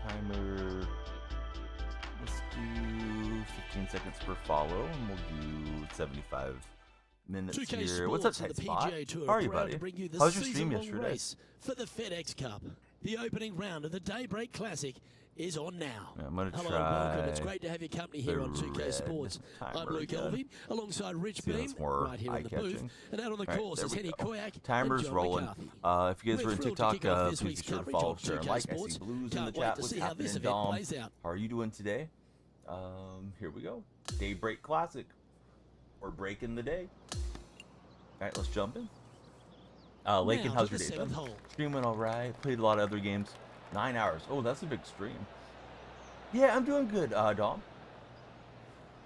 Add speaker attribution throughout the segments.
Speaker 1: timer. Let's do 15 seconds per follow, and we'll do 75 minutes
Speaker 2: 2K
Speaker 1: here.
Speaker 2: Sports
Speaker 1: What's up,
Speaker 2: and
Speaker 1: Tight
Speaker 2: the
Speaker 1: Spot?
Speaker 2: PGA Tour
Speaker 1: How are you,
Speaker 2: proud
Speaker 1: buddy?
Speaker 2: to bring you the
Speaker 1: How was your stream
Speaker 2: season-long
Speaker 1: yesterday?
Speaker 2: race for the FedEx Cup. The opening round of the Daybreak Classic is on now.
Speaker 1: Yeah, I'm gonna
Speaker 2: Hello,
Speaker 1: try
Speaker 2: welcome. It's great to have your company here
Speaker 1: the
Speaker 2: on 2K
Speaker 1: red
Speaker 2: Sports. I'm
Speaker 1: timer
Speaker 2: Luke
Speaker 1: again.
Speaker 2: Elvey, alongside Rich
Speaker 1: See,
Speaker 2: Beam,
Speaker 1: that's more
Speaker 2: right here in the booth.
Speaker 1: eye-catching.
Speaker 2: And out on the
Speaker 1: All right,
Speaker 2: course
Speaker 1: there
Speaker 2: is
Speaker 1: we
Speaker 2: Henny
Speaker 1: go.
Speaker 2: Koyak
Speaker 1: Timer's
Speaker 2: and John
Speaker 1: rolling.
Speaker 2: McCarthy.
Speaker 1: If you guys
Speaker 2: We're
Speaker 1: are in
Speaker 2: thrilled to
Speaker 1: TikTok,
Speaker 2: kick off this
Speaker 1: please be
Speaker 2: week's
Speaker 1: sure to
Speaker 2: coverage
Speaker 1: follow,
Speaker 2: on
Speaker 1: share, and
Speaker 2: 2K
Speaker 1: like. I see
Speaker 2: Sports.
Speaker 1: Blues in
Speaker 2: Can't
Speaker 1: the
Speaker 2: wait
Speaker 1: chat.
Speaker 2: to
Speaker 1: What's
Speaker 2: see how this
Speaker 1: happening,
Speaker 2: event
Speaker 1: Dom?
Speaker 2: plays out.
Speaker 1: How are you doing today? Here we go. Daybreak Classic. We're breaking the day. All right, let's jump in. Lakin,
Speaker 2: Now
Speaker 1: how's
Speaker 2: to
Speaker 1: your
Speaker 2: the
Speaker 1: day
Speaker 2: seventh
Speaker 1: been?
Speaker 2: hole.
Speaker 1: Stream went all right. Played a lot of other games. 9 hours. Oh, that's a big stream. Yeah, I'm doing good, Dom.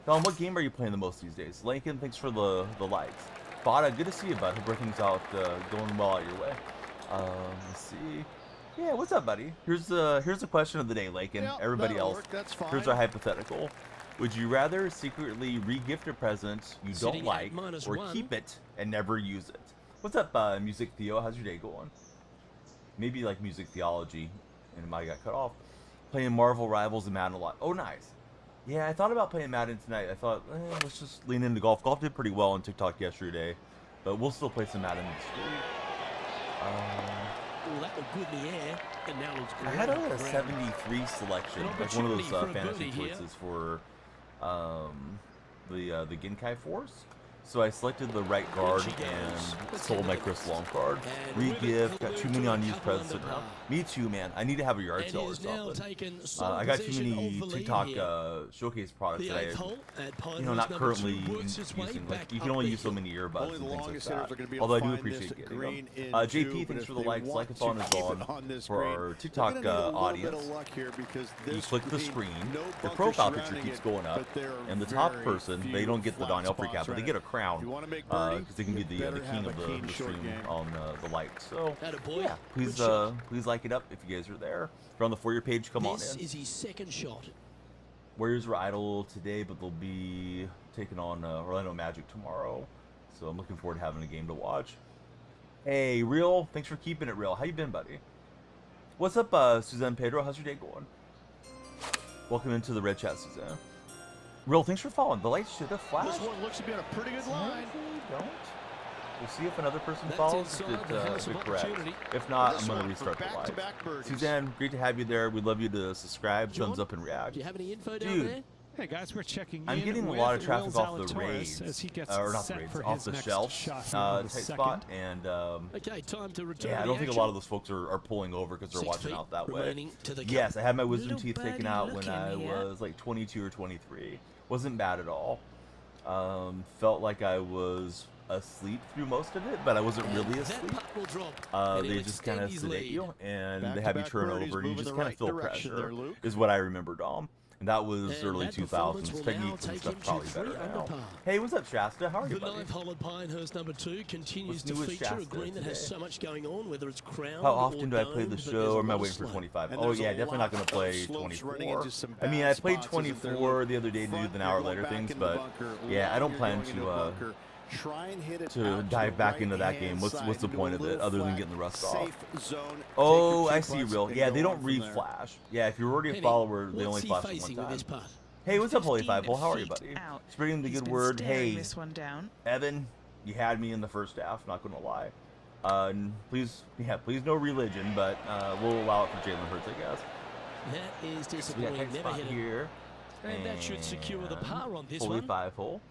Speaker 1: Dom, what game are you playing the most these days? Lakin, thanks for the likes. Bada, good to see you, bud. Hope everything's out going well out your way. Let's see. Yeah, what's up, buddy? Here's the question of the day, Lakin.
Speaker 3: Yeah,
Speaker 1: Everybody
Speaker 3: that'll
Speaker 1: else.
Speaker 3: work, that's fine.
Speaker 1: Here's our hypothetical. Would you rather secretly re-gift a present you
Speaker 2: Sitting
Speaker 1: don't
Speaker 2: at
Speaker 1: like, or
Speaker 2: -1.
Speaker 1: keep it and never use it? What's up, Music Theo? How's your day going? Maybe like Music Theology, and it might got cut off. Playing Marvel Rivals and Madden a lot. Oh, nice. Yeah, I thought about playing Madden tonight. I thought, let's just lean into golf. Golf did pretty well on TikTok yesterday, but we'll still play some Madden this week.
Speaker 2: Well, that looked good in the air, and now looks
Speaker 1: I
Speaker 2: great.
Speaker 1: had
Speaker 2: on the
Speaker 1: a
Speaker 2: ground.
Speaker 1: 73 selection,
Speaker 2: An
Speaker 1: like one of those
Speaker 2: opportunity for a
Speaker 1: fantasy
Speaker 2: birdie here.
Speaker 1: choices for the Genkai Force. So I selected the right guard
Speaker 2: she goes.
Speaker 1: and
Speaker 2: Let's
Speaker 1: sold
Speaker 2: take a
Speaker 1: my
Speaker 2: look.
Speaker 1: Chris Long card.
Speaker 2: And with it,
Speaker 1: Re-gift, got
Speaker 2: he'll
Speaker 1: too
Speaker 2: move
Speaker 1: many
Speaker 2: to a
Speaker 1: unused
Speaker 2: couple
Speaker 1: presents
Speaker 2: under
Speaker 1: now.
Speaker 2: par.
Speaker 1: Me too, man. I need to have a yard
Speaker 2: And
Speaker 1: sale
Speaker 2: he
Speaker 1: or
Speaker 2: has now
Speaker 1: something.
Speaker 2: taken sole
Speaker 1: I got too
Speaker 2: possession
Speaker 1: many
Speaker 2: of the lead
Speaker 1: TikTok
Speaker 2: here.
Speaker 1: showcase products
Speaker 2: The
Speaker 1: that
Speaker 2: eighth hole at
Speaker 1: I,
Speaker 2: Pinehurst
Speaker 1: not
Speaker 2: number
Speaker 1: currently
Speaker 2: 2 works its way
Speaker 1: using.
Speaker 2: back
Speaker 1: Like, you can
Speaker 2: up
Speaker 1: only
Speaker 2: the
Speaker 1: use so
Speaker 2: hill.
Speaker 1: many earbuds
Speaker 3: Only
Speaker 1: and
Speaker 3: the
Speaker 1: things like
Speaker 3: longest hitters
Speaker 1: that.
Speaker 3: are going to be
Speaker 1: Although I
Speaker 3: able
Speaker 1: do
Speaker 3: to find
Speaker 1: appreciate
Speaker 3: this
Speaker 1: getting
Speaker 3: green
Speaker 1: them.
Speaker 3: in
Speaker 1: JP,
Speaker 3: two, but
Speaker 1: thanks
Speaker 3: if
Speaker 1: for the
Speaker 3: they
Speaker 1: likes. Like
Speaker 3: want
Speaker 1: us
Speaker 3: to
Speaker 1: on as
Speaker 3: keep
Speaker 1: well
Speaker 3: it on this
Speaker 1: for
Speaker 3: green,
Speaker 1: our
Speaker 3: they're
Speaker 1: TikTok
Speaker 3: gonna need a little bit
Speaker 1: audience.
Speaker 3: of luck here because
Speaker 1: You
Speaker 3: this
Speaker 1: click the
Speaker 3: green,
Speaker 1: screen,
Speaker 3: no
Speaker 1: your
Speaker 3: bunkers
Speaker 1: profile picture
Speaker 3: surrounding
Speaker 1: keeps
Speaker 3: it,
Speaker 1: going up,
Speaker 3: but there are
Speaker 1: and the top
Speaker 3: very
Speaker 1: person, they
Speaker 3: few
Speaker 1: don't get the
Speaker 3: flat
Speaker 1: Don Elfrey
Speaker 3: spots
Speaker 1: cap, but they
Speaker 3: around
Speaker 1: get a
Speaker 3: it.
Speaker 1: crown
Speaker 3: If you want to make birdie,
Speaker 1: because they can
Speaker 3: you
Speaker 1: be the
Speaker 3: better
Speaker 1: king
Speaker 3: have
Speaker 1: of
Speaker 3: a
Speaker 1: the
Speaker 3: keen short
Speaker 1: stream
Speaker 3: game.
Speaker 1: on the likes. So
Speaker 2: Attaboy.
Speaker 1: yeah, please
Speaker 2: Good shot.
Speaker 1: please like it up if you guys are there. If you're on the For Your page, come on
Speaker 2: This
Speaker 1: in.
Speaker 2: is his second shot.
Speaker 1: Warriors are idle today, but they'll be taking on Orlando Magic tomorrow. So I'm looking forward to having a game to watch. Hey, Real, thanks for keeping it real. How you been, buddy? What's up, Suzanne Pedro? How's your day going? Welcome into the red chat, Suzanne. Real, thanks for following. The lights should have flashed.
Speaker 3: This one looks to be on a pretty good line.
Speaker 1: Don't. We'll see if another person
Speaker 2: That's
Speaker 1: follows.
Speaker 2: inside the house of
Speaker 1: correct.
Speaker 2: opportunity.
Speaker 1: If not,
Speaker 3: This
Speaker 1: I'm going
Speaker 3: one
Speaker 1: to
Speaker 3: for
Speaker 1: restart the live.
Speaker 3: back-to-back birdies.
Speaker 1: Suzanne, great to have you there. We'd love you to subscribe,
Speaker 2: John,
Speaker 1: thumbs up, and react.
Speaker 2: Do you have any info down
Speaker 1: Dude,
Speaker 2: there?
Speaker 4: Hey guys, we're checking
Speaker 1: I'm
Speaker 4: in
Speaker 1: getting a
Speaker 4: with
Speaker 1: lot of traffic
Speaker 4: Will
Speaker 1: off the
Speaker 4: Zalatoris
Speaker 1: raids,
Speaker 4: as he gets
Speaker 1: or not the
Speaker 4: set
Speaker 1: raids,
Speaker 4: for
Speaker 1: off
Speaker 4: his
Speaker 1: the
Speaker 4: next
Speaker 1: shelf,
Speaker 4: shot
Speaker 1: tight
Speaker 4: second.
Speaker 1: spot, and
Speaker 2: Okay, time to return
Speaker 1: yeah, I
Speaker 2: to
Speaker 1: don't
Speaker 2: the
Speaker 1: think a
Speaker 2: action.
Speaker 1: lot of those folks are pulling over because they're
Speaker 2: 6
Speaker 1: watching
Speaker 2: feet
Speaker 1: out that way.
Speaker 2: remaining to the
Speaker 1: Yes,
Speaker 2: cup.
Speaker 1: I had my wisdom
Speaker 5: Little
Speaker 1: teeth taken
Speaker 5: birdie
Speaker 1: out when I
Speaker 5: looking here.
Speaker 1: was like 22 or 23. Wasn't bad at all. Felt like I was asleep through most of it, but I wasn't
Speaker 2: And
Speaker 1: really
Speaker 2: that
Speaker 1: asleep.
Speaker 2: putt will drop, and
Speaker 1: They
Speaker 2: he'll
Speaker 1: just kind
Speaker 2: extend
Speaker 1: of
Speaker 2: his
Speaker 1: sedate
Speaker 2: lead.
Speaker 1: you, and they have you
Speaker 3: Back-to-back
Speaker 1: turn
Speaker 3: birdies
Speaker 1: over, and you
Speaker 3: moving
Speaker 1: just
Speaker 3: the
Speaker 1: kind
Speaker 3: right
Speaker 1: of feel
Speaker 3: direction
Speaker 1: pressure,
Speaker 3: there, Luke.
Speaker 1: is what I remember, Dom. And that was
Speaker 2: And
Speaker 1: early
Speaker 2: that performance
Speaker 1: 2000s.
Speaker 2: will now
Speaker 1: Techniques and
Speaker 2: take
Speaker 1: stuff
Speaker 2: him to
Speaker 1: probably
Speaker 2: 3
Speaker 1: better
Speaker 2: under
Speaker 1: now.
Speaker 2: par.
Speaker 1: Hey, what's up, Shasta? How are you,
Speaker 2: The
Speaker 1: buddy?
Speaker 2: ninth hole at Pinehurst number 2 continues
Speaker 1: What's
Speaker 2: to
Speaker 1: new with
Speaker 2: feature a
Speaker 1: Shasta
Speaker 2: green that has
Speaker 1: today?
Speaker 2: so much going on, whether it's crown
Speaker 1: How
Speaker 2: or
Speaker 1: often do I play the
Speaker 2: domed, but
Speaker 1: show,
Speaker 2: there's a
Speaker 1: or am I
Speaker 2: lot of
Speaker 1: waiting for
Speaker 2: slope.
Speaker 1: 25?
Speaker 3: And
Speaker 1: Oh
Speaker 3: there's a
Speaker 1: yeah, definitely not going
Speaker 3: lot
Speaker 1: to play
Speaker 3: of slopes running
Speaker 1: 24.
Speaker 3: into some
Speaker 1: I mean,
Speaker 3: bad
Speaker 1: I played
Speaker 3: spots, isn't there,
Speaker 1: 24
Speaker 3: Luke?
Speaker 1: the other day to do
Speaker 3: Front,
Speaker 1: the
Speaker 3: you're
Speaker 1: hour
Speaker 3: going
Speaker 1: later
Speaker 3: back
Speaker 1: things,
Speaker 3: in the
Speaker 1: but
Speaker 3: bunker.
Speaker 1: yeah, I
Speaker 3: Long,
Speaker 1: don't
Speaker 3: you're
Speaker 1: plan
Speaker 3: going into
Speaker 1: to
Speaker 3: a bunker. Try and hit it
Speaker 1: to
Speaker 3: out
Speaker 1: dive
Speaker 3: the
Speaker 1: back into that game.
Speaker 3: right-hand
Speaker 1: What's the
Speaker 3: side,
Speaker 1: point of
Speaker 3: into a
Speaker 1: it other than
Speaker 3: flat,
Speaker 1: getting the rust off?
Speaker 3: safe zone.
Speaker 1: Oh,
Speaker 3: Take
Speaker 1: I
Speaker 3: your
Speaker 1: see,
Speaker 3: putts
Speaker 1: real.
Speaker 3: and
Speaker 1: Yeah,
Speaker 3: go
Speaker 1: they
Speaker 3: on
Speaker 1: don't
Speaker 3: from there.
Speaker 1: re-flash. Yeah, if you're already a
Speaker 2: Penny,
Speaker 1: follower, they
Speaker 2: what's
Speaker 1: only
Speaker 2: he
Speaker 1: flash
Speaker 2: facing
Speaker 1: one
Speaker 2: with this
Speaker 1: time.
Speaker 2: putt?
Speaker 1: Hey, what's up, Holy
Speaker 5: 15
Speaker 1: Five? Well, how are you,
Speaker 5: feet
Speaker 1: buddy?
Speaker 5: out.
Speaker 1: Spreading the
Speaker 5: He's
Speaker 1: good
Speaker 5: been
Speaker 1: word.
Speaker 5: staring
Speaker 1: Hey,
Speaker 5: this one down.
Speaker 1: Evan, you had me in the first half. Not gonna lie. Please no religion, but we'll allow it for Jalen Hurts, I guess.
Speaker 2: That is
Speaker 1: We got
Speaker 2: disappointing.
Speaker 1: tight
Speaker 2: Never
Speaker 1: spot
Speaker 2: hit it.
Speaker 1: here.
Speaker 2: And that should secure the par on this
Speaker 1: Holy
Speaker 2: one.
Speaker 1: 5 hole.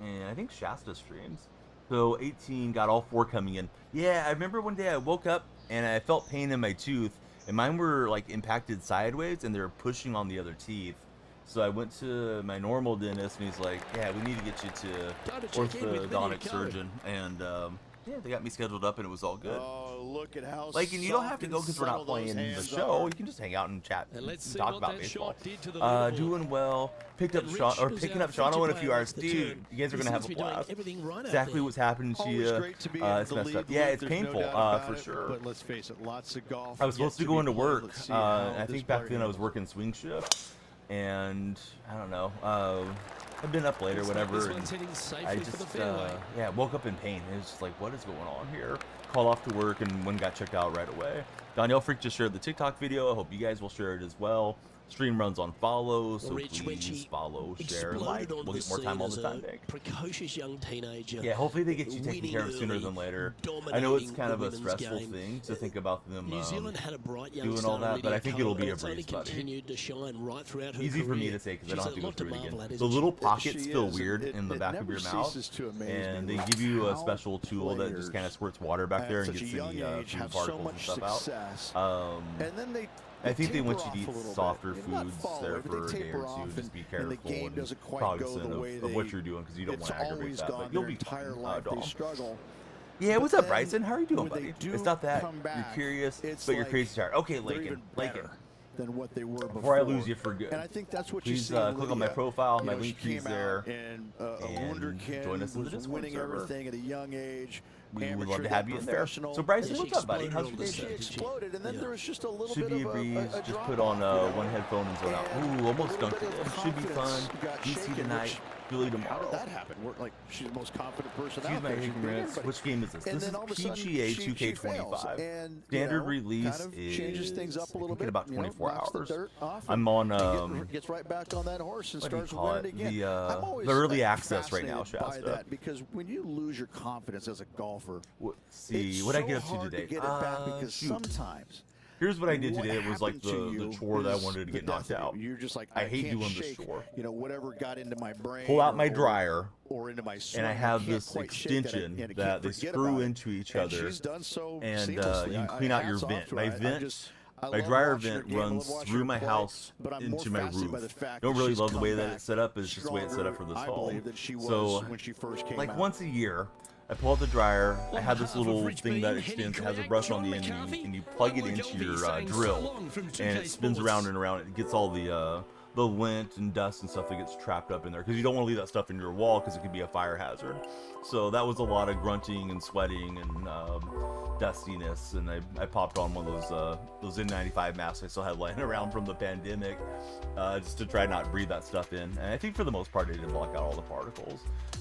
Speaker 1: And I think Shasta streams. So 18 got all 4 coming in. Yeah, I remember one day I woke up and I felt pain in my tooth, and mine were like impacted sideways, and they were pushing on the other teeth. So I went to my normal dentist, and he's like, "Yeah, we need to get you
Speaker 2: Time to
Speaker 1: to
Speaker 2: check in with Vinny
Speaker 1: orthodontic
Speaker 2: and Co.
Speaker 1: surgeon." And yeah, they got me scheduled up, and it was all good.
Speaker 3: Oh, look at how
Speaker 1: Like, and you don't have to
Speaker 3: soft
Speaker 1: go
Speaker 3: and
Speaker 1: because we're
Speaker 3: subtle
Speaker 1: not playing
Speaker 3: those
Speaker 1: the
Speaker 3: hands
Speaker 1: show.
Speaker 3: are.
Speaker 1: You can just hang out and chat
Speaker 2: And let's
Speaker 1: and
Speaker 2: see
Speaker 1: talk
Speaker 2: what
Speaker 1: about
Speaker 2: that
Speaker 1: baseball.
Speaker 2: shot did to the leaderboard.
Speaker 1: Doing well. Picked up
Speaker 2: And
Speaker 1: Sean,
Speaker 2: Rich
Speaker 1: or
Speaker 2: was
Speaker 1: picking
Speaker 2: our
Speaker 1: up Sean
Speaker 2: feature
Speaker 1: in a
Speaker 2: player
Speaker 1: few hours.
Speaker 2: against the
Speaker 1: Dude,
Speaker 2: turn.
Speaker 1: you guys are
Speaker 2: He
Speaker 1: gonna have
Speaker 2: seems
Speaker 1: a
Speaker 2: to be doing
Speaker 1: blast.
Speaker 2: everything right out
Speaker 1: Exactly
Speaker 2: there.
Speaker 1: what's happening to
Speaker 3: Always
Speaker 1: you.
Speaker 3: great to be
Speaker 1: It's
Speaker 3: the
Speaker 1: messed
Speaker 3: lead,
Speaker 1: up. Yeah,
Speaker 3: Luke,
Speaker 1: it's
Speaker 3: there's no
Speaker 1: painful,
Speaker 3: doubt about
Speaker 1: for
Speaker 3: it,
Speaker 1: sure.
Speaker 3: But let's face it, lots of golf.
Speaker 1: I was
Speaker 3: yet
Speaker 1: supposed to
Speaker 3: be
Speaker 1: go into
Speaker 3: played.
Speaker 1: work.
Speaker 3: Let's see how
Speaker 1: I
Speaker 3: this
Speaker 1: think back then I
Speaker 3: player
Speaker 1: was working swing shift. and I don't know. I've been up late or whatever.
Speaker 2: This
Speaker 1: And
Speaker 2: one's heading safely
Speaker 1: I
Speaker 2: for the
Speaker 1: just
Speaker 2: fairway.
Speaker 1: yeah, woke up in pain. It was just like, what is going on here? Called off to work and one got checked out right away. Danielle Freak just shared the TikTok video. I hope you guys will share it as well. Stream runs on follow, so
Speaker 2: Rich, when
Speaker 1: please
Speaker 2: she
Speaker 1: follow, share, and like.
Speaker 2: exploded onto
Speaker 1: We'll
Speaker 2: the
Speaker 1: get more time
Speaker 2: scene
Speaker 1: all
Speaker 2: as
Speaker 1: the time,
Speaker 2: a
Speaker 1: Nick.
Speaker 2: precocious young teenager.
Speaker 1: Yeah, hopefully they get you taken
Speaker 2: winning
Speaker 1: care of sooner
Speaker 2: early,
Speaker 1: than later. I know it's
Speaker 2: dominating
Speaker 1: kind of
Speaker 2: the
Speaker 1: a
Speaker 2: women's
Speaker 1: stressful
Speaker 2: game.
Speaker 1: thing to think about them
Speaker 2: New Zealand had a bright young
Speaker 1: doing all
Speaker 2: star,
Speaker 1: that, but I
Speaker 2: Lydia
Speaker 1: think it'll be
Speaker 2: Ko,
Speaker 1: a
Speaker 2: and it's only
Speaker 1: breeze, buddy.
Speaker 2: continued to shine right throughout her
Speaker 1: Easy for me
Speaker 2: career.
Speaker 1: to say because I don't have to
Speaker 2: She's
Speaker 1: go
Speaker 2: a lot
Speaker 1: through it
Speaker 2: marvel
Speaker 1: again.
Speaker 2: at,
Speaker 1: The
Speaker 2: isn't
Speaker 1: little
Speaker 2: she?
Speaker 1: pockets
Speaker 3: She
Speaker 1: feel
Speaker 3: is,
Speaker 1: weird
Speaker 3: and
Speaker 1: in the
Speaker 3: it
Speaker 1: back of
Speaker 3: never
Speaker 1: your mouth,
Speaker 3: ceases to amaze
Speaker 1: and
Speaker 3: me
Speaker 1: they give you a
Speaker 3: how
Speaker 1: special tool that just
Speaker 3: players
Speaker 1: kind of squirts water back there and
Speaker 3: at
Speaker 1: gets
Speaker 3: such a
Speaker 1: any
Speaker 3: young age
Speaker 1: food
Speaker 3: have so
Speaker 1: particles and
Speaker 3: much
Speaker 1: stuff
Speaker 3: success.
Speaker 1: out.
Speaker 3: And then they
Speaker 1: I think they want
Speaker 3: taper
Speaker 1: you to
Speaker 3: off a
Speaker 1: eat
Speaker 3: little
Speaker 1: softer
Speaker 3: bit. Not
Speaker 1: foods
Speaker 3: follow
Speaker 1: there
Speaker 3: it, but
Speaker 1: for a
Speaker 3: they
Speaker 1: day
Speaker 3: taper
Speaker 1: or
Speaker 3: off
Speaker 1: two. Just be
Speaker 3: and
Speaker 1: careful
Speaker 3: the game
Speaker 1: and
Speaker 3: doesn't quite go
Speaker 1: cognizant
Speaker 3: the way
Speaker 1: of what you're doing because you don't
Speaker 3: it's
Speaker 1: want to aggravate
Speaker 3: always
Speaker 1: that.
Speaker 3: gone
Speaker 1: But you'll
Speaker 3: their
Speaker 1: be
Speaker 3: entire
Speaker 1: fine,
Speaker 3: life. They
Speaker 1: Dom.
Speaker 3: struggle.
Speaker 1: Yeah,
Speaker 3: But
Speaker 1: what's up,
Speaker 3: then
Speaker 1: Bryson? How are you doing,
Speaker 3: when they
Speaker 1: buddy?
Speaker 3: do
Speaker 1: It's not that
Speaker 3: come
Speaker 1: you're
Speaker 3: back,
Speaker 1: curious,
Speaker 3: it's
Speaker 1: but you're
Speaker 3: like
Speaker 1: crazy tired. Okay,
Speaker 3: they're
Speaker 1: Lakin,
Speaker 3: even
Speaker 1: Lakin.
Speaker 3: better than what they were
Speaker 1: Before I lose you for good,
Speaker 3: And I think that's what
Speaker 1: please
Speaker 3: you see.
Speaker 1: click on my profile, my link tree's there,
Speaker 3: And
Speaker 1: and
Speaker 3: wunderkind
Speaker 1: join us in the
Speaker 3: was
Speaker 1: Discord
Speaker 3: winning
Speaker 1: server.
Speaker 3: everything at a young age.
Speaker 1: We would
Speaker 3: amateur,
Speaker 1: love to
Speaker 3: then
Speaker 1: have you in there.
Speaker 3: professional.
Speaker 1: So Bryson,
Speaker 2: And
Speaker 1: what's
Speaker 2: she
Speaker 1: up, buddy? How's your
Speaker 2: exploded
Speaker 1: day?
Speaker 2: on the
Speaker 3: She
Speaker 2: stage.
Speaker 3: exploded, and then
Speaker 2: Yeah.
Speaker 3: there was just a little
Speaker 1: Should
Speaker 3: bit
Speaker 1: be a
Speaker 3: of
Speaker 1: breeze.
Speaker 3: a
Speaker 1: Just
Speaker 3: drop
Speaker 1: put on
Speaker 3: off, you know,
Speaker 1: one headphone and zone out.
Speaker 3: and
Speaker 1: Ooh, almost
Speaker 3: a little
Speaker 1: dunked
Speaker 3: bit
Speaker 1: it
Speaker 3: of
Speaker 1: in. Should be fun.
Speaker 3: confidence got
Speaker 1: DC
Speaker 3: shaken,
Speaker 1: tonight,
Speaker 3: which-
Speaker 1: Philly
Speaker 3: How did
Speaker 1: tomorrow.
Speaker 3: that happen? We're like, she's the most confident person
Speaker 1: Excuse
Speaker 3: out
Speaker 1: my
Speaker 3: there. She beat
Speaker 1: ignorance.
Speaker 3: everybody.
Speaker 1: Which game is this?
Speaker 3: And
Speaker 1: This
Speaker 3: then
Speaker 1: is
Speaker 3: all of a sudden,
Speaker 1: PGA
Speaker 3: she
Speaker 1: 2K25.
Speaker 3: fails, and,
Speaker 1: Standard release
Speaker 3: kind of changes things up a little
Speaker 1: I think
Speaker 3: bit.
Speaker 1: in about
Speaker 3: you know,
Speaker 1: 24
Speaker 3: knocks the
Speaker 1: hours.
Speaker 3: dirt off
Speaker 1: I'm
Speaker 3: and
Speaker 1: on
Speaker 3: gets right back on that horse and
Speaker 1: what do you
Speaker 3: starts
Speaker 1: call
Speaker 3: winning
Speaker 1: it?
Speaker 3: again. I'm always
Speaker 1: The early access right now,
Speaker 3: fascinated by
Speaker 1: Shasta.
Speaker 3: that, because when you lose your confidence as a golfer,
Speaker 1: See
Speaker 3: it's
Speaker 1: what I
Speaker 3: so
Speaker 1: get up to
Speaker 3: hard
Speaker 1: today.
Speaker 3: to get it back because
Speaker 1: Shoot.
Speaker 3: sometimes
Speaker 1: Here's what I did
Speaker 3: what
Speaker 1: today. It was like
Speaker 3: happened to
Speaker 1: the
Speaker 3: you
Speaker 1: chore that I
Speaker 3: is
Speaker 1: wanted to
Speaker 3: the
Speaker 1: get knocked
Speaker 3: death of
Speaker 1: out.
Speaker 3: you. You're just like,
Speaker 1: I hate
Speaker 3: can't
Speaker 1: doing the
Speaker 3: shake,
Speaker 1: chore.
Speaker 3: you know, whatever got into my brain.
Speaker 1: Pull out my
Speaker 3: or-
Speaker 1: dryer,
Speaker 3: or into my swing.
Speaker 1: and I
Speaker 3: I
Speaker 1: have
Speaker 3: can't
Speaker 1: this
Speaker 3: quite shake
Speaker 1: extension
Speaker 3: and I
Speaker 1: that
Speaker 3: can't
Speaker 1: they
Speaker 3: forget
Speaker 1: screw
Speaker 3: about it.
Speaker 1: into each
Speaker 3: And
Speaker 1: other,
Speaker 3: she's done so
Speaker 1: and
Speaker 3: seamlessly.
Speaker 1: you can
Speaker 3: I-
Speaker 1: clean out your
Speaker 3: hats off
Speaker 1: vent.
Speaker 3: to
Speaker 1: My
Speaker 3: her. I
Speaker 1: vent,
Speaker 3: just- I
Speaker 1: my
Speaker 3: love
Speaker 1: dryer
Speaker 3: watching her
Speaker 1: vent
Speaker 3: game. I love
Speaker 1: runs
Speaker 3: watching
Speaker 1: through
Speaker 3: her
Speaker 1: my
Speaker 3: play,
Speaker 1: house
Speaker 3: but I'm
Speaker 1: into
Speaker 3: more
Speaker 1: my
Speaker 3: fascinated by the
Speaker 1: roof.
Speaker 3: fact
Speaker 1: Don't
Speaker 3: that
Speaker 1: really
Speaker 3: she's
Speaker 1: love the
Speaker 3: come
Speaker 1: way that
Speaker 3: back
Speaker 1: it's set up. It's just the way it's set up for
Speaker 3: stronger,
Speaker 1: this
Speaker 3: I
Speaker 1: home.
Speaker 3: believe, than she was
Speaker 1: So,
Speaker 3: when she first came
Speaker 1: like
Speaker 3: out.
Speaker 1: once a year, I pull out the dryer. I
Speaker 2: On
Speaker 1: have this
Speaker 2: behalf of
Speaker 1: little
Speaker 2: Rich
Speaker 1: thing that
Speaker 2: Bean, Henny
Speaker 1: extends. It has a
Speaker 2: Kriak,
Speaker 1: brush on
Speaker 2: John
Speaker 1: the end,
Speaker 2: McCarthy,
Speaker 1: and you plug it
Speaker 2: I'm
Speaker 1: into
Speaker 2: Goldie
Speaker 1: your
Speaker 2: saying so
Speaker 1: drill,
Speaker 2: long from
Speaker 1: and
Speaker 2: 2K
Speaker 1: it spins
Speaker 2: Sports.
Speaker 1: around and around. It gets all the lint and dust and stuff that gets trapped up in there because you don't want to leave that stuff in your wall because it could be a fire hazard. So that was a lot of grunting and sweating and dustiness, and I popped on one of those N95 masks I still had lying around from the pandemic just to try not to breathe that stuff in. And I think for the most part it did block out all the particles.